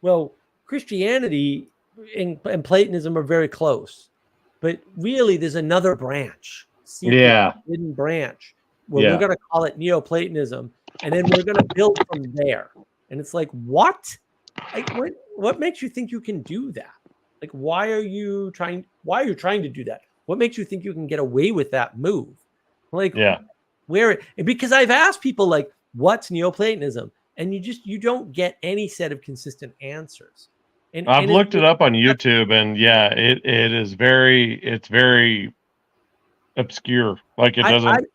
well, Christianity and Platonism are very close, but really there's another branch, hidden branch, where we're going to call it Neoplatonism, and then we're going to build from there. And it's like, what? Like, what makes you think you can do that? Like, why are you trying to do that? What makes you think you can get away with that move? Like, because I've asked people, like, what's Neoplatonism? And you don't get any set of consistent answers. And I've looked it up on YouTube, and it's very obscure. Like it doesn't.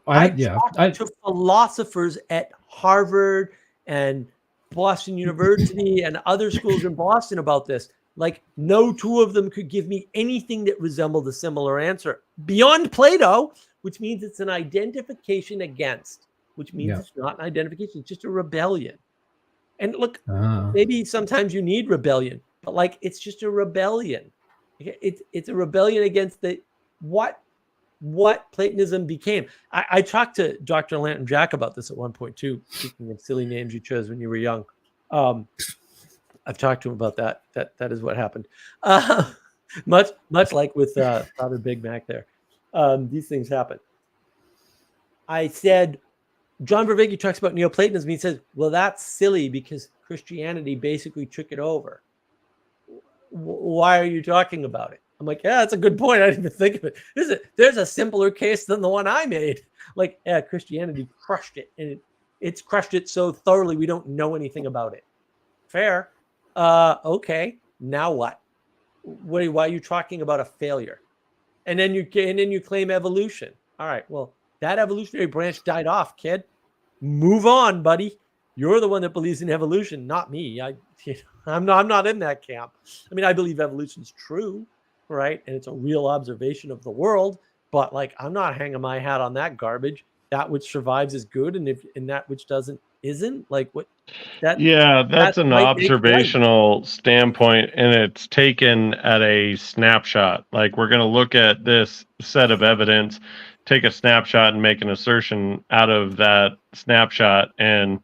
I talked to philosophers at Harvard and Boston University and other schools in Boston about this. Like, no two of them could give me anything that resembled a similar answer beyond Plato, which means it's an identification against. which means it's not an identification. It's just a rebellion. And look, Ah. maybe sometimes you need rebellion, but like it's just a rebellion. It's a rebellion against what Platonism became. I talked to Dr. Lantern Jack about this at one point too. Speaking of silly names you chose when you were young, I've talked to him about that. That is what happened. Much like with Father Big Mac there. These things happen. I said, John Vervaeke talks about Neoplatonism. He says, well, that's silly because Christianity basically took it over. Why are you talking about it? I'm like, yeah, that's a good point. I didn't even think of it. There's a simpler case than the one I made. Like, yeah, Christianity crushed it, and it's crushed it so thoroughly we don't know anything about it. Fair. Okay. Now what? Why are you talking about a failure? And then you claim evolution. All right. Well, that evolutionary branch died off, kid. Move on, buddy. You're the one that believes in evolution, not me. I'm not in that camp. I mean, I believe evolution is true, right? And it's a real observation of the world. But like, I'm not hanging my hat on that garbage. That which survives is good, and that which doesn't isn't. Like what? That's an observational standpoint, and it's taken at a snapshot. Like, we're going to look at this set of evidence, take a snapshot and make an assertion out of that snapshot and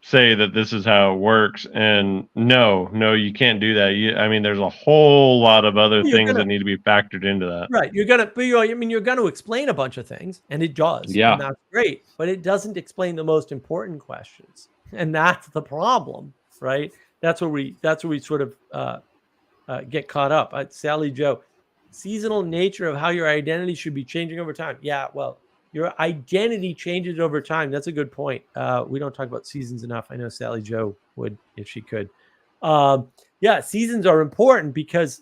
say that this is how it works. And no, you can't do that. There's a whole lot of other things that need to be factored into that. Right. You're going to explain a bunch of things, and it does. Yeah. And that's great, but it doesn't explain the most important questions. And that's the problem, right? That's where we sort of get caught up. Sally Joe, seasonal nature of how your identity should be changing over time. Yeah, well, your identity changes over time. That's a good point. We don't talk about seasons enough. I know Sally Joe would if she could. Seasons are important because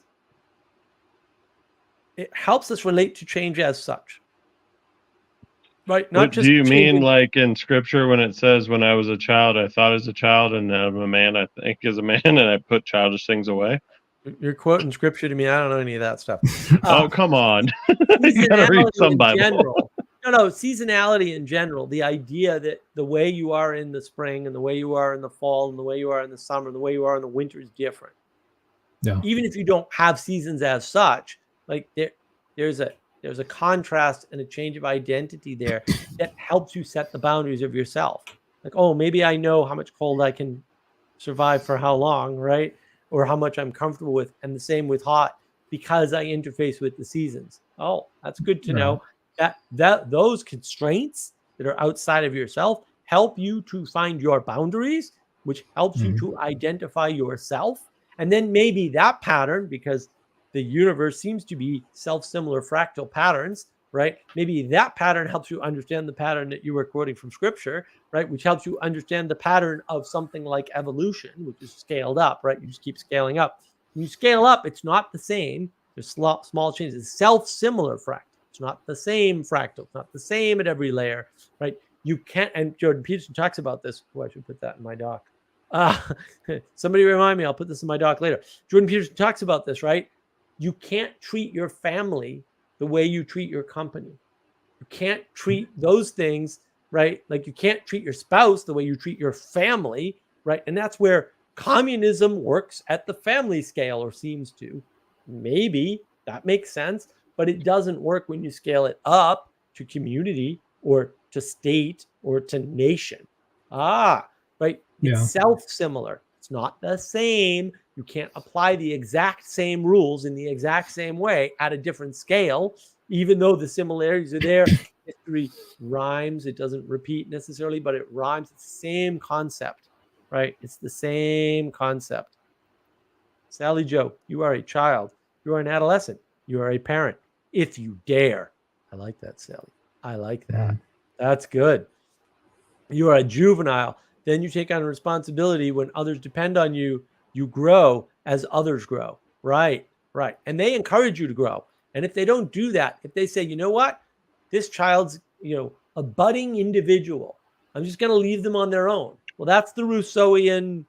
it helps us relate to change as such. Right. Not just. Do you mean like in scripture when it says, when I was a child, I thought as a child, and I'm a man, I think as a man, and I put childish things away? You're quoting scripture to me. I don't know any of that stuff. Oh, come on. You gotta read some Bible. No, seasonality in general. The idea that the way you are in the spring and the way you are in the fall and the way you are in the summer and the way you are in the winter is different. Yeah. Even if you don't have seasons as such, like there's a contrast and a change of identity there that helps you set the boundaries of yourself. Like, oh, maybe I know how much cold I can survive for how long, right? Or how much I'm comfortable with. And the same with hot, because I interface with the seasons. Oh, that's good to know. That those constraints that are outside of yourself help you to find your boundaries, which helps you to identify yourself. And then maybe that pattern, because the universe seems to be self-similar fractal patterns, right? Maybe that pattern helps you understand the pattern that you were quoting from scripture, right? Which helps you understand the pattern of something like evolution, which is scaled up, right? You just keep scaling up. When you scale up, it's not the same. There's small changes. It's self-similar fractal. It's not the same fractal. It's not the same at every layer, right? You can't, and Jordan Peterson talks about this. Oh, I should put that in my doc. Somebody remind me, I'll put this in my doc later. Jordan Peterson talks about this, right? You can't treat your family the way you treat your company. You can't treat those things, right? Like you can't treat your spouse the way you treat your family, right? And that's where communism works at the family scale, or seems to. Maybe that makes sense, but it doesn't work when you scale it up to community or to state or to nation. Right? It's self-similar. It's not the same. You can't apply the exact same rules in the exact same way at a different scale, even though the similarities are there. History rhymes. It doesn't repeat necessarily, but it rhymes. It's the same concept, right? It's the same concept. Sally Joe, you are a child. You are an adolescent. You are a parent. If you dare. I like that, Sally. I like that. That's good. You are a juvenile. Then you take on responsibility when others depend on you. You grow as others grow. Right. And they encourage you to grow. And if they don't do that, if they say, you know what, this child's, a budding individual, I'm just going to leave them on their own. Well, that's the Rousseauian,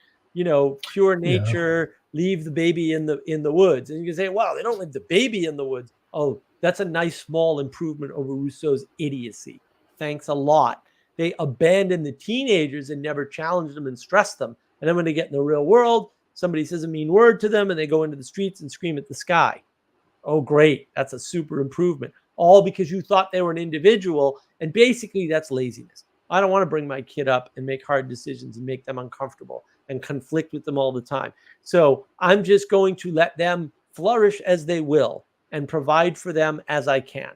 pure nature, leave the baby in the woods. And you can say, wow, they don't leave the baby in the woods. Oh, that's a nice small improvement over Rousseau's idiocy. Thanks a lot. they abandon the teenagers and never challenge them and stress them. And then when they get in the real world, somebody says a mean word to them and they go into the streets and scream at the sky. Oh, great. That's a super improvement. All because you thought they were an individual. And basically that's laziness. I don't want to bring my kid up and make hard decisions and make them uncomfortable and conflict with them all the time. So I'm just going to let them flourish as they will and provide for them as I can.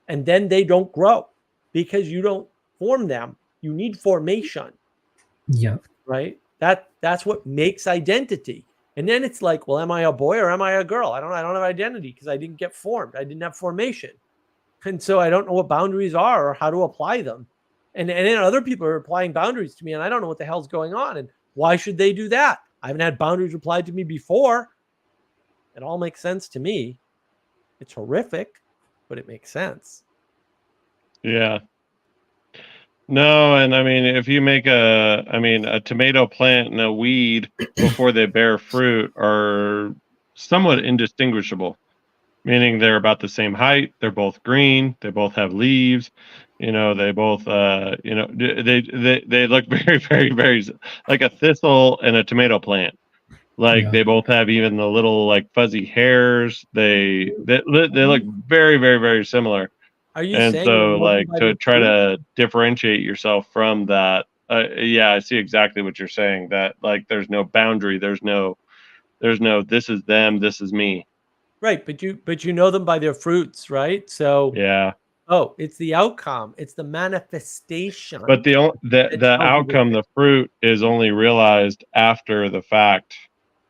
And then they don't grow because you don't form them. You need formation. Yeah. Right? That's what makes identity. And then it's like, well, am I a boy or am I a girl? I don't have identity because I didn't get formed. I didn't have formation. And so I don't know what boundaries are or how to apply them. And then other people are applying boundaries to me and I don't know what the hell's going on. And why should they do that? I haven't had boundaries applied to me before. It all makes sense to me. It's horrific, but it makes sense. Yeah. No, and I mean, if you make a tomato plant and a weed before they bear fruit are somewhat indistinguishable, meaning they're about the same height. They're both green. They both have leaves. They both, they look very, very, very like a thistle and a tomato plant. Like they both have even the little like fuzzy hairs. They look very, very, very similar. Are you and saying so like to try to differentiate yourself from that? Yeah, I see exactly what you're saying. That like there's no boundary. There's no this is them. This is me. Right, but you know them by their fruits, right? So yeah. Oh, it's the outcome. It's the manifestation. But the outcome, the fruit, is only realized after the fact.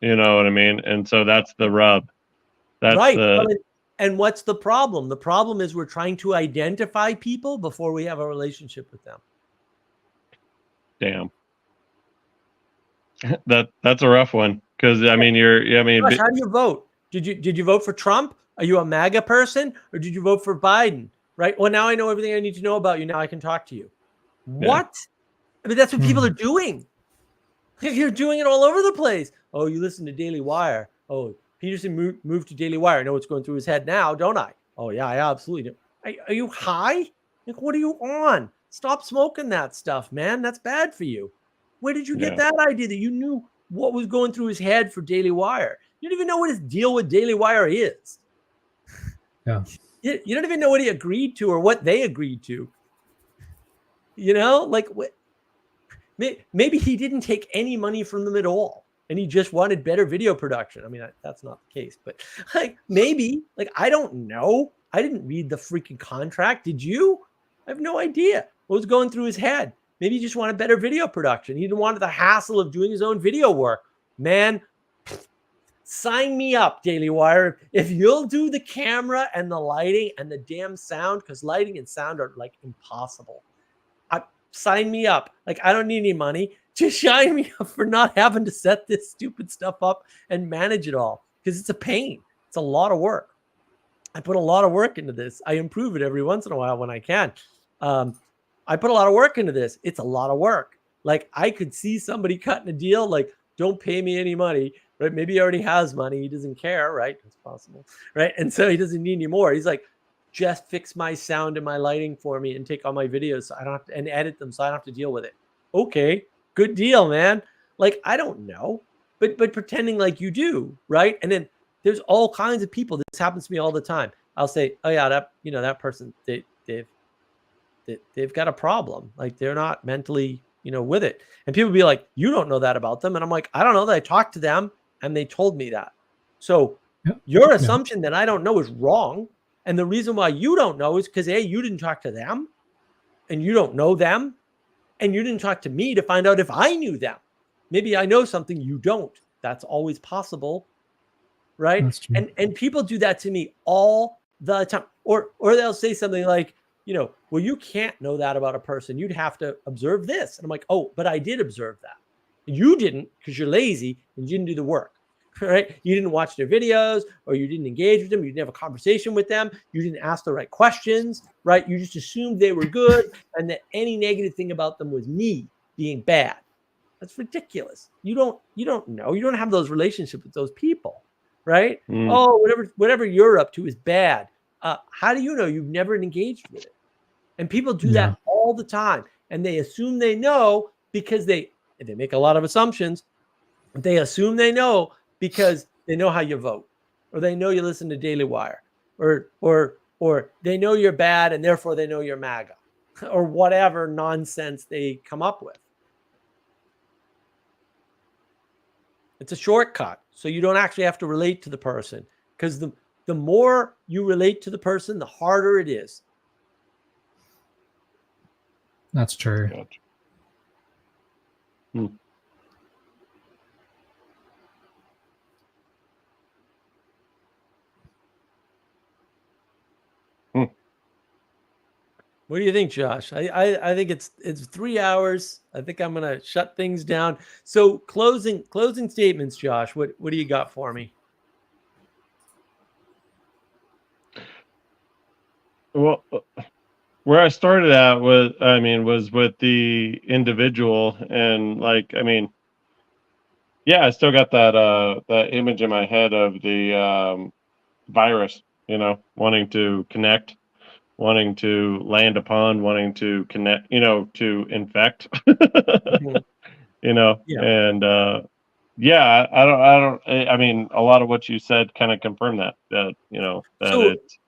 You know what I mean? And so that's the rub. That's right. And what's the problem? The problem is we're trying to identify people before we have a relationship with them. Damn. That's a rough one because I mean Gosh, how do you vote? Did you vote for Trump? Are you a MAGA person or did you vote for Biden? Right. Well, now I know everything I need to know about you. Now I can talk to you. Yeah. What? I mean, that's what people are doing. You're doing it all over the place. Oh, you listen to Daily Wire. Oh, Peterson moved to Daily Wire. I know what's going through his head now, don't I? Oh, yeah, I absolutely do. Are you high? Like, what are you on? Stop smoking that stuff, man. That's bad for you. Where did you get that idea that you knew what was going through his head for Daily Wire? You don't even know what his deal with Daily Wire is. Yeah. You don't even know what he agreed to or what they agreed to. Like maybe he didn't take any money from them at all. And he just wanted better video production. I mean, that's not the case, but maybe, I don't know. I didn't read the freaking contract. Did you? I have no idea what was going through his head. Maybe he just wanted better video production. He didn't want the hassle of doing his own video work. Man, sign me up, Daily Wire. If you'll do the camera and the lighting and the damn sound, because lighting and sound are impossible. Sign me up. I don't need any money. Just shine me up for not having to set this stupid stuff up and manage it all because it's a pain. It's a lot of work. I put a lot of work into this. I improve it every once in a while when I can. I put a lot of work into this. It's a lot of work. I could see somebody cutting a deal don't pay me any money, right? Maybe he already has money. He doesn't care, right? It's possible, right? And so he doesn't need any more. He's like, just fix my sound and my lighting for me and take all my videos so I don't have to, and edit them so I don't have to deal with it. Okay, good deal, man. I don't know, but pretending like you do, right? And then there's all kinds of people. This happens to me all the time. I'll say, oh yeah, that person, they've got a problem. They're not mentally, with it. And people be like, you don't know that about them. And I'm like, I don't know that. I talked to them and they told me that. So your assumption that I don't know is wrong. And the reason why you don't know is because, A, you didn't talk to them and you don't know them. And you didn't talk to me to find out if I knew them. Maybe I know something you don't. That's always possible. Right. And people do that to me all the time. Or they'll say something like, well, you can't know that about a person. You'd have to observe this. And I'm like, oh, but I did observe that. You didn't because you're lazy and you didn't do the work. Right? You didn't watch their videos or you didn't engage with them. You didn't have a conversation with them. You didn't ask the right questions, right? You just assumed they were good and that any negative thing about them was me being bad. That's ridiculous. You don't know. You don't have those relationships with those people, right? Oh, whatever you're up to is bad. How do you know? You've never engaged with it. And people do that all the time. and they assume they know because they make a lot of assumptions. They assume they know because they know how you vote, or they know you listen to Daily Wire, or they know you're bad and therefore they know you're MAGA, or whatever nonsense they come up with. It's a shortcut, so you don't actually have to relate to the person, because the more you relate to the person, the harder it is. That's true. Gotcha. Hmm. What do you think, Josh? I think it's 3 hours. I think I'm gonna shut things down. So closing statements, Josh. What do you got for me? Well, where I started out was with the individual, and I still got that image in my head of the virus, wanting to connect, wanting to land upon, wanting to connect, to infect, Mhm. Yeah. and I mean, a lot of what you said kind of confirmed that it's.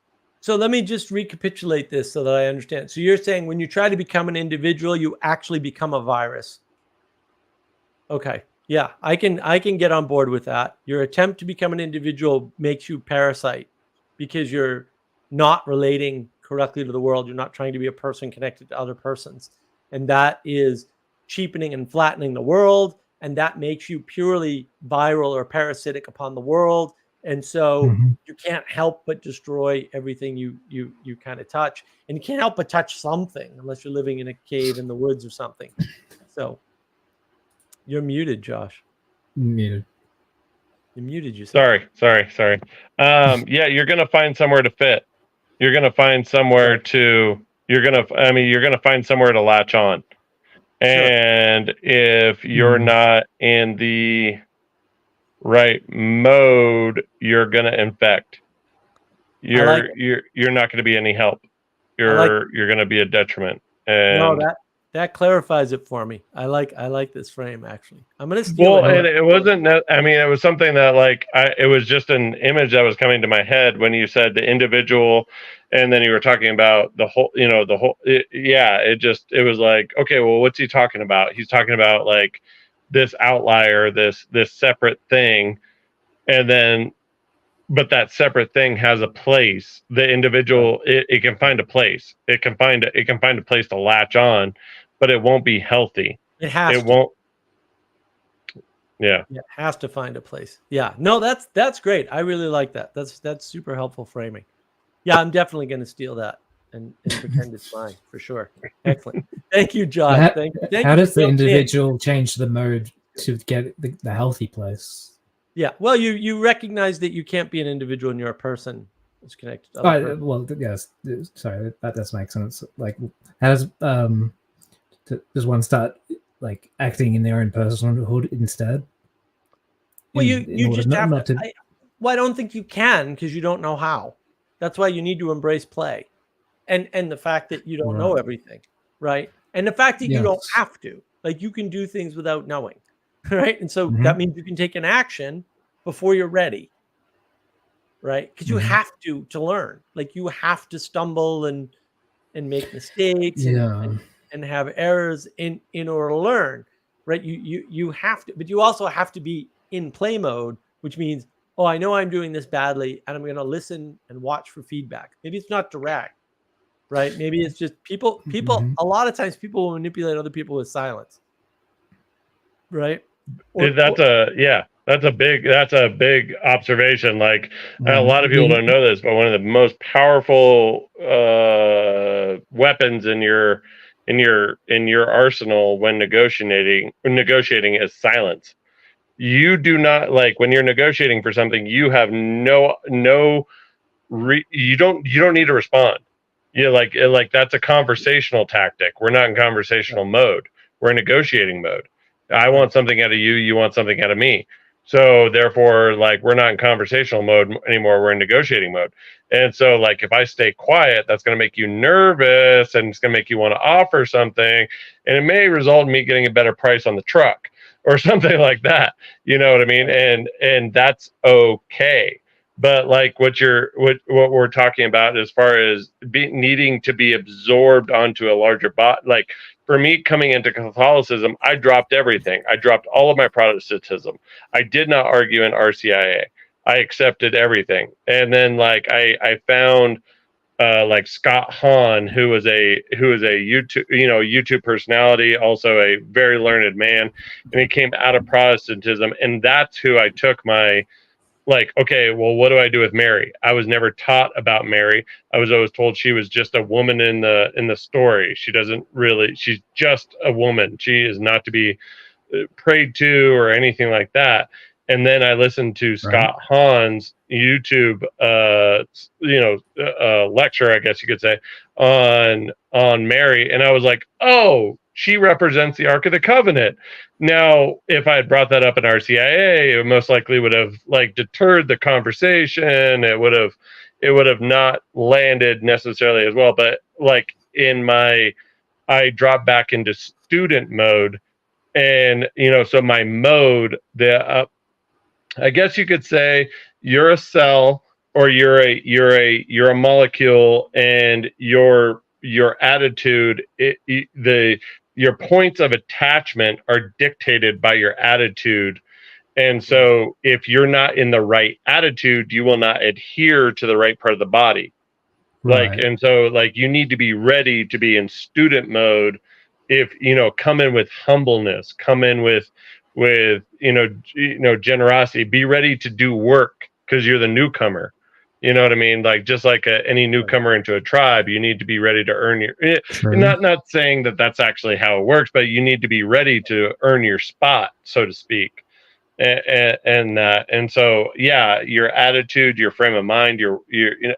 So let me just recapitulate this so that I understand. So you're saying when you try to become an individual, you actually become a virus. Okay. Yeah, I can get on board with that. Your attempt to become an individual makes you parasite because you're not relating correctly to the world. You're not trying to be a person connected to other persons. And that is cheapening and flattening the world. And that makes you purely viral or parasitic upon the world. And so you can't help but destroy everything you kind of touch. And you can't help but touch something unless you're living in a cave in the woods or something. So you're muted, Josh. Muted. You muted yourself. Sorry. Yeah, you're gonna find somewhere to fit. You're gonna find somewhere to. You're gonna find somewhere to latch on. And if you're not in the right mode, you're gonna infect. You're not gonna be any help. You're gonna be a detriment. And no, that clarifies it for me. I like this frame actually. I'm gonna steal it. It wasn't. I mean, it was something that it was just an image that was coming to my head when you said the individual, and then you were talking about the whole. It was like, okay, well, what's he talking about? He's talking about like this outlier, this separate thing, and then, but that separate thing has a place. The individual, it can find a place. It can find a place to latch on, but it won't be healthy. It has. It won't. Yeah. It has to find a place. Yeah. No, that's great. I really like that. That's super helpful framing. Yeah, I'm definitely going to steal that and pretend it's mine for sure. Excellent. Thank you, Josh. Thank you. How does the individual change the mode to get the healthy place? Yeah. Well, you recognize that you can't be an individual and you're a person who's connected to other person. Well, yes. Sorry, that does make sense. Like, how does one start like acting in their own personhood instead? Well, you just have to. I don't think you can because you don't know how. That's why you need to embrace play, and the fact that you don't know everything, right? And the fact that you don't have to. Like, you can do things without knowing, right? And so that means you can take an action before you're ready, right? Because you have to learn. Like, you have to stumble and make mistakes and have errors in order to learn, right? You have to, but you also have to be in play mode, which means, oh, I know I'm doing this badly, and I'm going to listen and watch for feedback. Maybe it's not direct, right? Maybe it's just people. A lot of times, people will manipulate other people with silence, right? That's a big observation. Like, a lot of people don't know this, but one of the most powerful weapons in your arsenal when negotiating is silence. You do not, like, when you're negotiating for something, you have you don't need to respond. You like that's a conversational tactic. We're not in conversational mode. We're in negotiating mode. I want something out of you. You want something out of me. So therefore, like, we're not in conversational mode anymore. We're in negotiating mode. And so, like, if I stay quiet, that's going to make you nervous, and it's going to make you want to offer something. And it may result in me getting a better price on the truck or something like that. You know what I mean? And that's okay. But like what we're talking about as far as needing to be absorbed onto a larger body, like for me coming into Catholicism, I dropped everything. I dropped all of my Protestantism. I did not argue in RCIA. I accepted everything. And then like I found like Scott Hahn, who is a YouTube personality, also a very learned man, and he came out of Protestantism, and that's who I took my, like, okay, well, what do I do with Mary? I was never taught about Mary. I was always told she was just a woman in the story. She's just a woman. She is not to be prayed to or anything like that. And then I listened to Scott Hahn's YouTube, lecture, I guess you could say, on Mary, and I was like, oh, she represents the Ark of the Covenant. Now, if I had brought that up in RCIA, it most likely would have like deterred the conversation. It would have not landed necessarily as well. But like I dropped back into student mode, and so my mode, I guess you could say you're a cell, or you're a molecule, and your attitude, your points of attachment are dictated by your attitude. And so if you're not in the right attitude, you will not adhere to the right part of the body. Right. And so like you need to be ready to be in student mode. If come in with humbleness, come in with generosity, be ready to do work, because you're the newcomer. You know what I mean? Like, just like any newcomer into a tribe, you need to be ready to earn your, not saying that that's actually how it works, but you need to be ready to earn your spot, so to speak. And so, yeah, your attitude, your frame of mind, your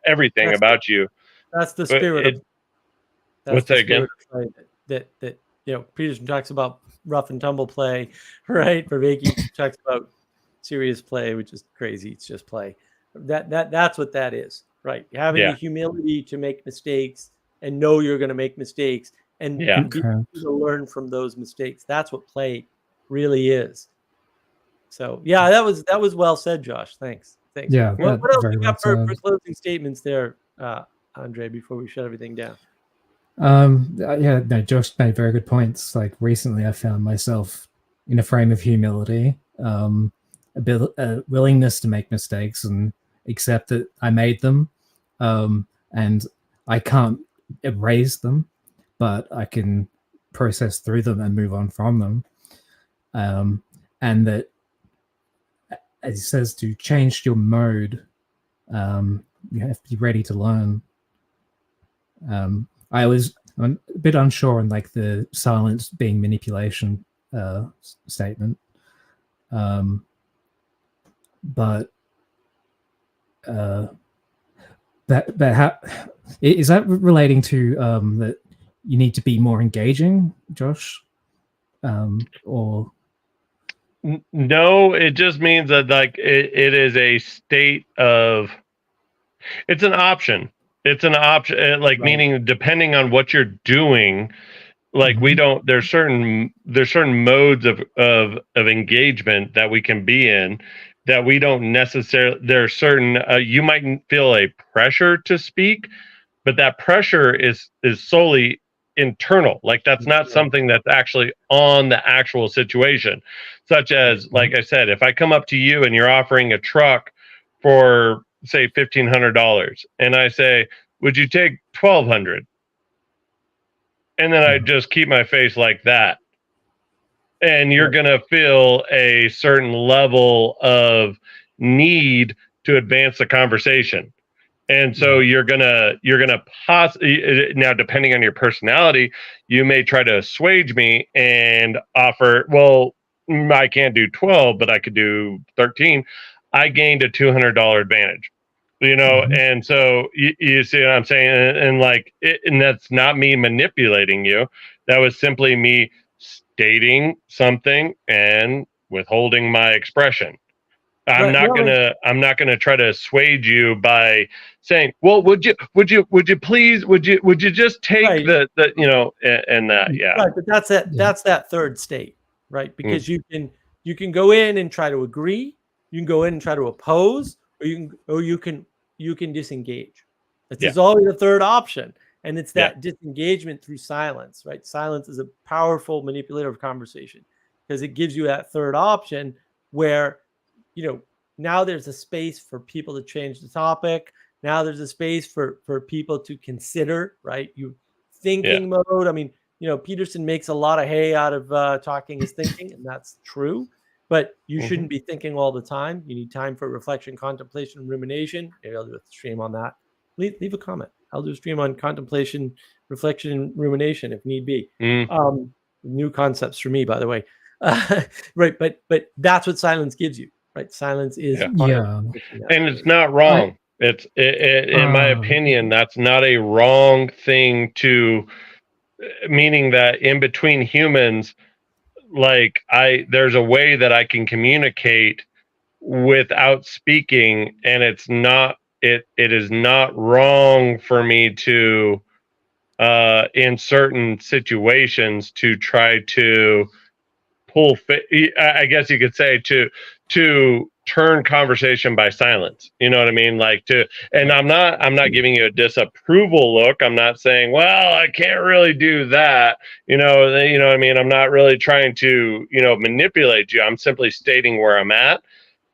everything about you. That's the spirit. What's that again? That Peterson talks about rough and tumble play, right? Vervaeke talks about serious play, which is crazy. It's just play. That's what that is, right? Having the humility to make mistakes and know you're going to make mistakes, and be able to learn from those mistakes. That's what play really is. So yeah, that was well said, Josh. Thanks. Yeah. What else you got for closing statements there, Andre, before we shut everything down? Josh made very good points. Like recently I found myself in a frame of humility, a willingness to make mistakes and accept that I made them, and I can't erase them, but I can process through them and move on from them, and that, as he says, to change your mode, you have to be ready to learn. I'm a bit unsure on like the silence being manipulation statement, but how is that relating to that you need to be more engaging, Josh, or? No, it just means that like it is a state of, it's an option. It's an option, like meaning depending on what you're doing, like there's certain modes of engagement that we can be in that we don't necessarily, there's certain, you might feel a pressure to speak, but that pressure is solely internal. Like that's not something that's actually on the actual situation, such as, like I said, if I come up to you and you're offering a truck for say $1,500, and I say, would you take $1,200? And then I just keep my face like that, and you're gonna feel a certain level of need to advance the conversation. And so you're gonna now, depending on your personality, you may try to assuage me and offer, well, I can't do 12, but I could do 13. I gained a $200 advantage, and so you see what I'm saying? And that's not me manipulating you. That was simply me stating something and withholding my expression. I'm not gonna try to assuage you by saying, well, would you please would you just take the and that Right, but that's that third state, right? Because you can go in and try to agree, you can go in and try to oppose, or you can disengage. There's always a third option, and it's that disengagement through silence, right? Silence is a powerful manipulator of conversation because it gives you that third option where, now there's a space for people to change the topic. Now there's a space for people to consider, right? You thinking mode. I mean, Peterson makes a lot of hay out of talking is thinking, and that's true. But you shouldn't be thinking all the time. You need time for reflection, contemplation, and rumination. Maybe I'll do a stream on that. Leave a comment. I'll do a stream on contemplation, reflection, and rumination if need be. New concepts for me, by the way. Right, but that's what silence gives you. Right, silence is and it's not wrong. It's in my opinion, that's not a wrong thing to, meaning that in between humans, like there's a way that I can communicate without speaking, and it is not wrong for me to in certain situations to try to I guess you could say to turn conversation by silence. You know what I mean? And I'm not giving you a disapproval look. I'm not saying, well, I can't really do that. You know what I mean? I'm not really trying to, manipulate you. I'm simply stating where I'm at,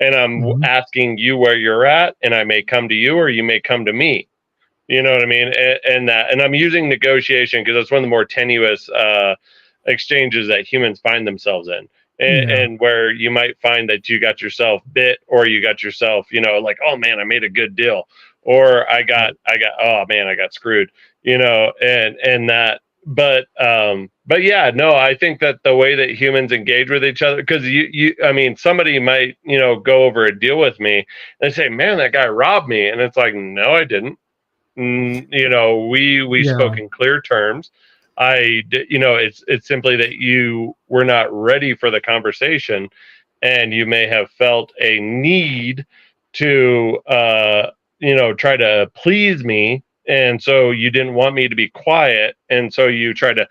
and I'm asking you where you're at, and I may come to you or you may come to me. You know what I mean? And I'm using negotiation because it's one of the more tenuous exchanges that humans find themselves in, and where you might find that you got yourself bit, or you got yourself, oh man, I made a good deal, or I got oh man, I got screwed, and that. But yeah, no, I think that the way that humans engage with each other, because I mean, somebody might, go over a deal with me and say, man, that guy robbed me. And it's like, no, I didn't. We spoke in clear terms. It's simply that you were not ready for the conversation, and you may have felt a need to, try to please me. And so you didn't want me to be quiet. And so you tried to,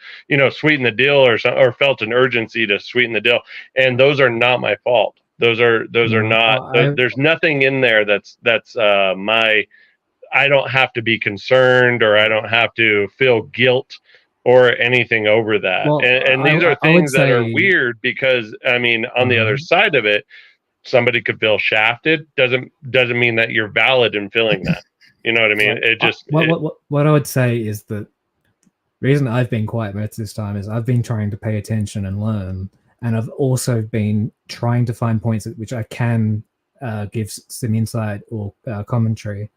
sweeten the deal or felt an urgency to sweeten the deal. And those are not my fault. Those are not, there's nothing in there that's I don't have to be concerned, or I don't have to feel guilt or anything over that. Well, and these are things that are weird because, I mean, on the other side of it, somebody could feel shafted. Doesn't mean that you're valid in feeling that. You know what I mean? It just... What I would say is that the reason I've been quiet most of this time is I've been trying to pay attention and learn. And I've also been trying to find points at which I can give some insight or commentary.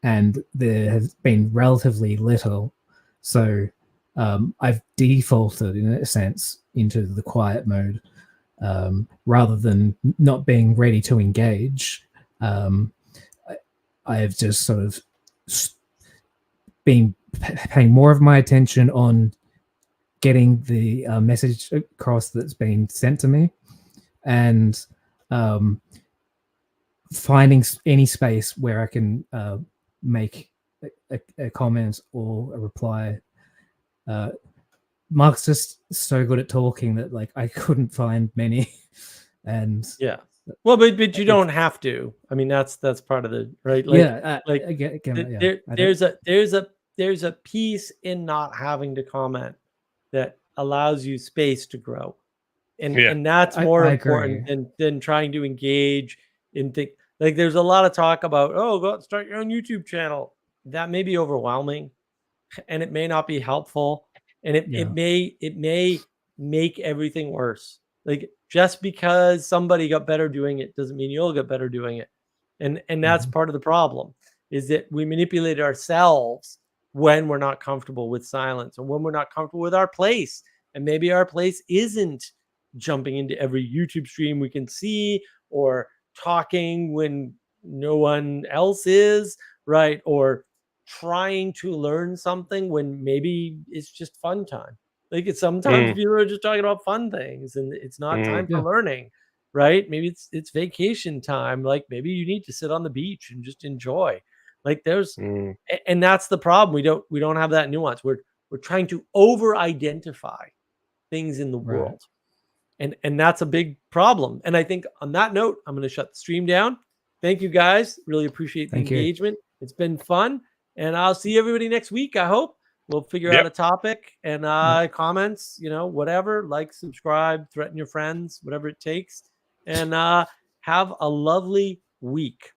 And there has been relatively little. So I've defaulted, in a sense, into the quiet mode rather than not being ready to engage. I have just sort of been paying more of my attention on getting the message across that's been sent to me, and finding any space where I can make a comment or a reply. Mark's just so good at talking that I couldn't find many, and well, but you don't have to. I mean, that's part of the right. There's a piece in not having to comment that allows you space to grow, and that's more important than trying to engage in things. There's a lot of talk about, go out and start your own YouTube channel. That may be overwhelming, and it may not be helpful, and it may make everything worse. Just because somebody got better doing it doesn't mean you'll get better doing it. And that's part of the problem, is that we manipulate ourselves when we're not comfortable with silence, or when we're not comfortable with our place. And maybe our place isn't jumping into every YouTube stream we can see, or talking when no one else is, right? Or trying to learn something when maybe it's just fun time. Sometimes people are just talking about fun things, and it's not time for learning. right? Maybe it's vacation time. Like maybe you need to sit on the beach and just enjoy. Like there's, and that's the problem. We don't have that nuance. We're trying to over identify things in the world. And that's a big problem. And I think on that note, I'm going to shut the stream down. Thank you guys. Really appreciate the engagement. It's been fun. And I'll see everybody next week. I hope we'll figure out a topic and comments, whatever, like, subscribe, threaten your friends, whatever it takes. And have a lovely week.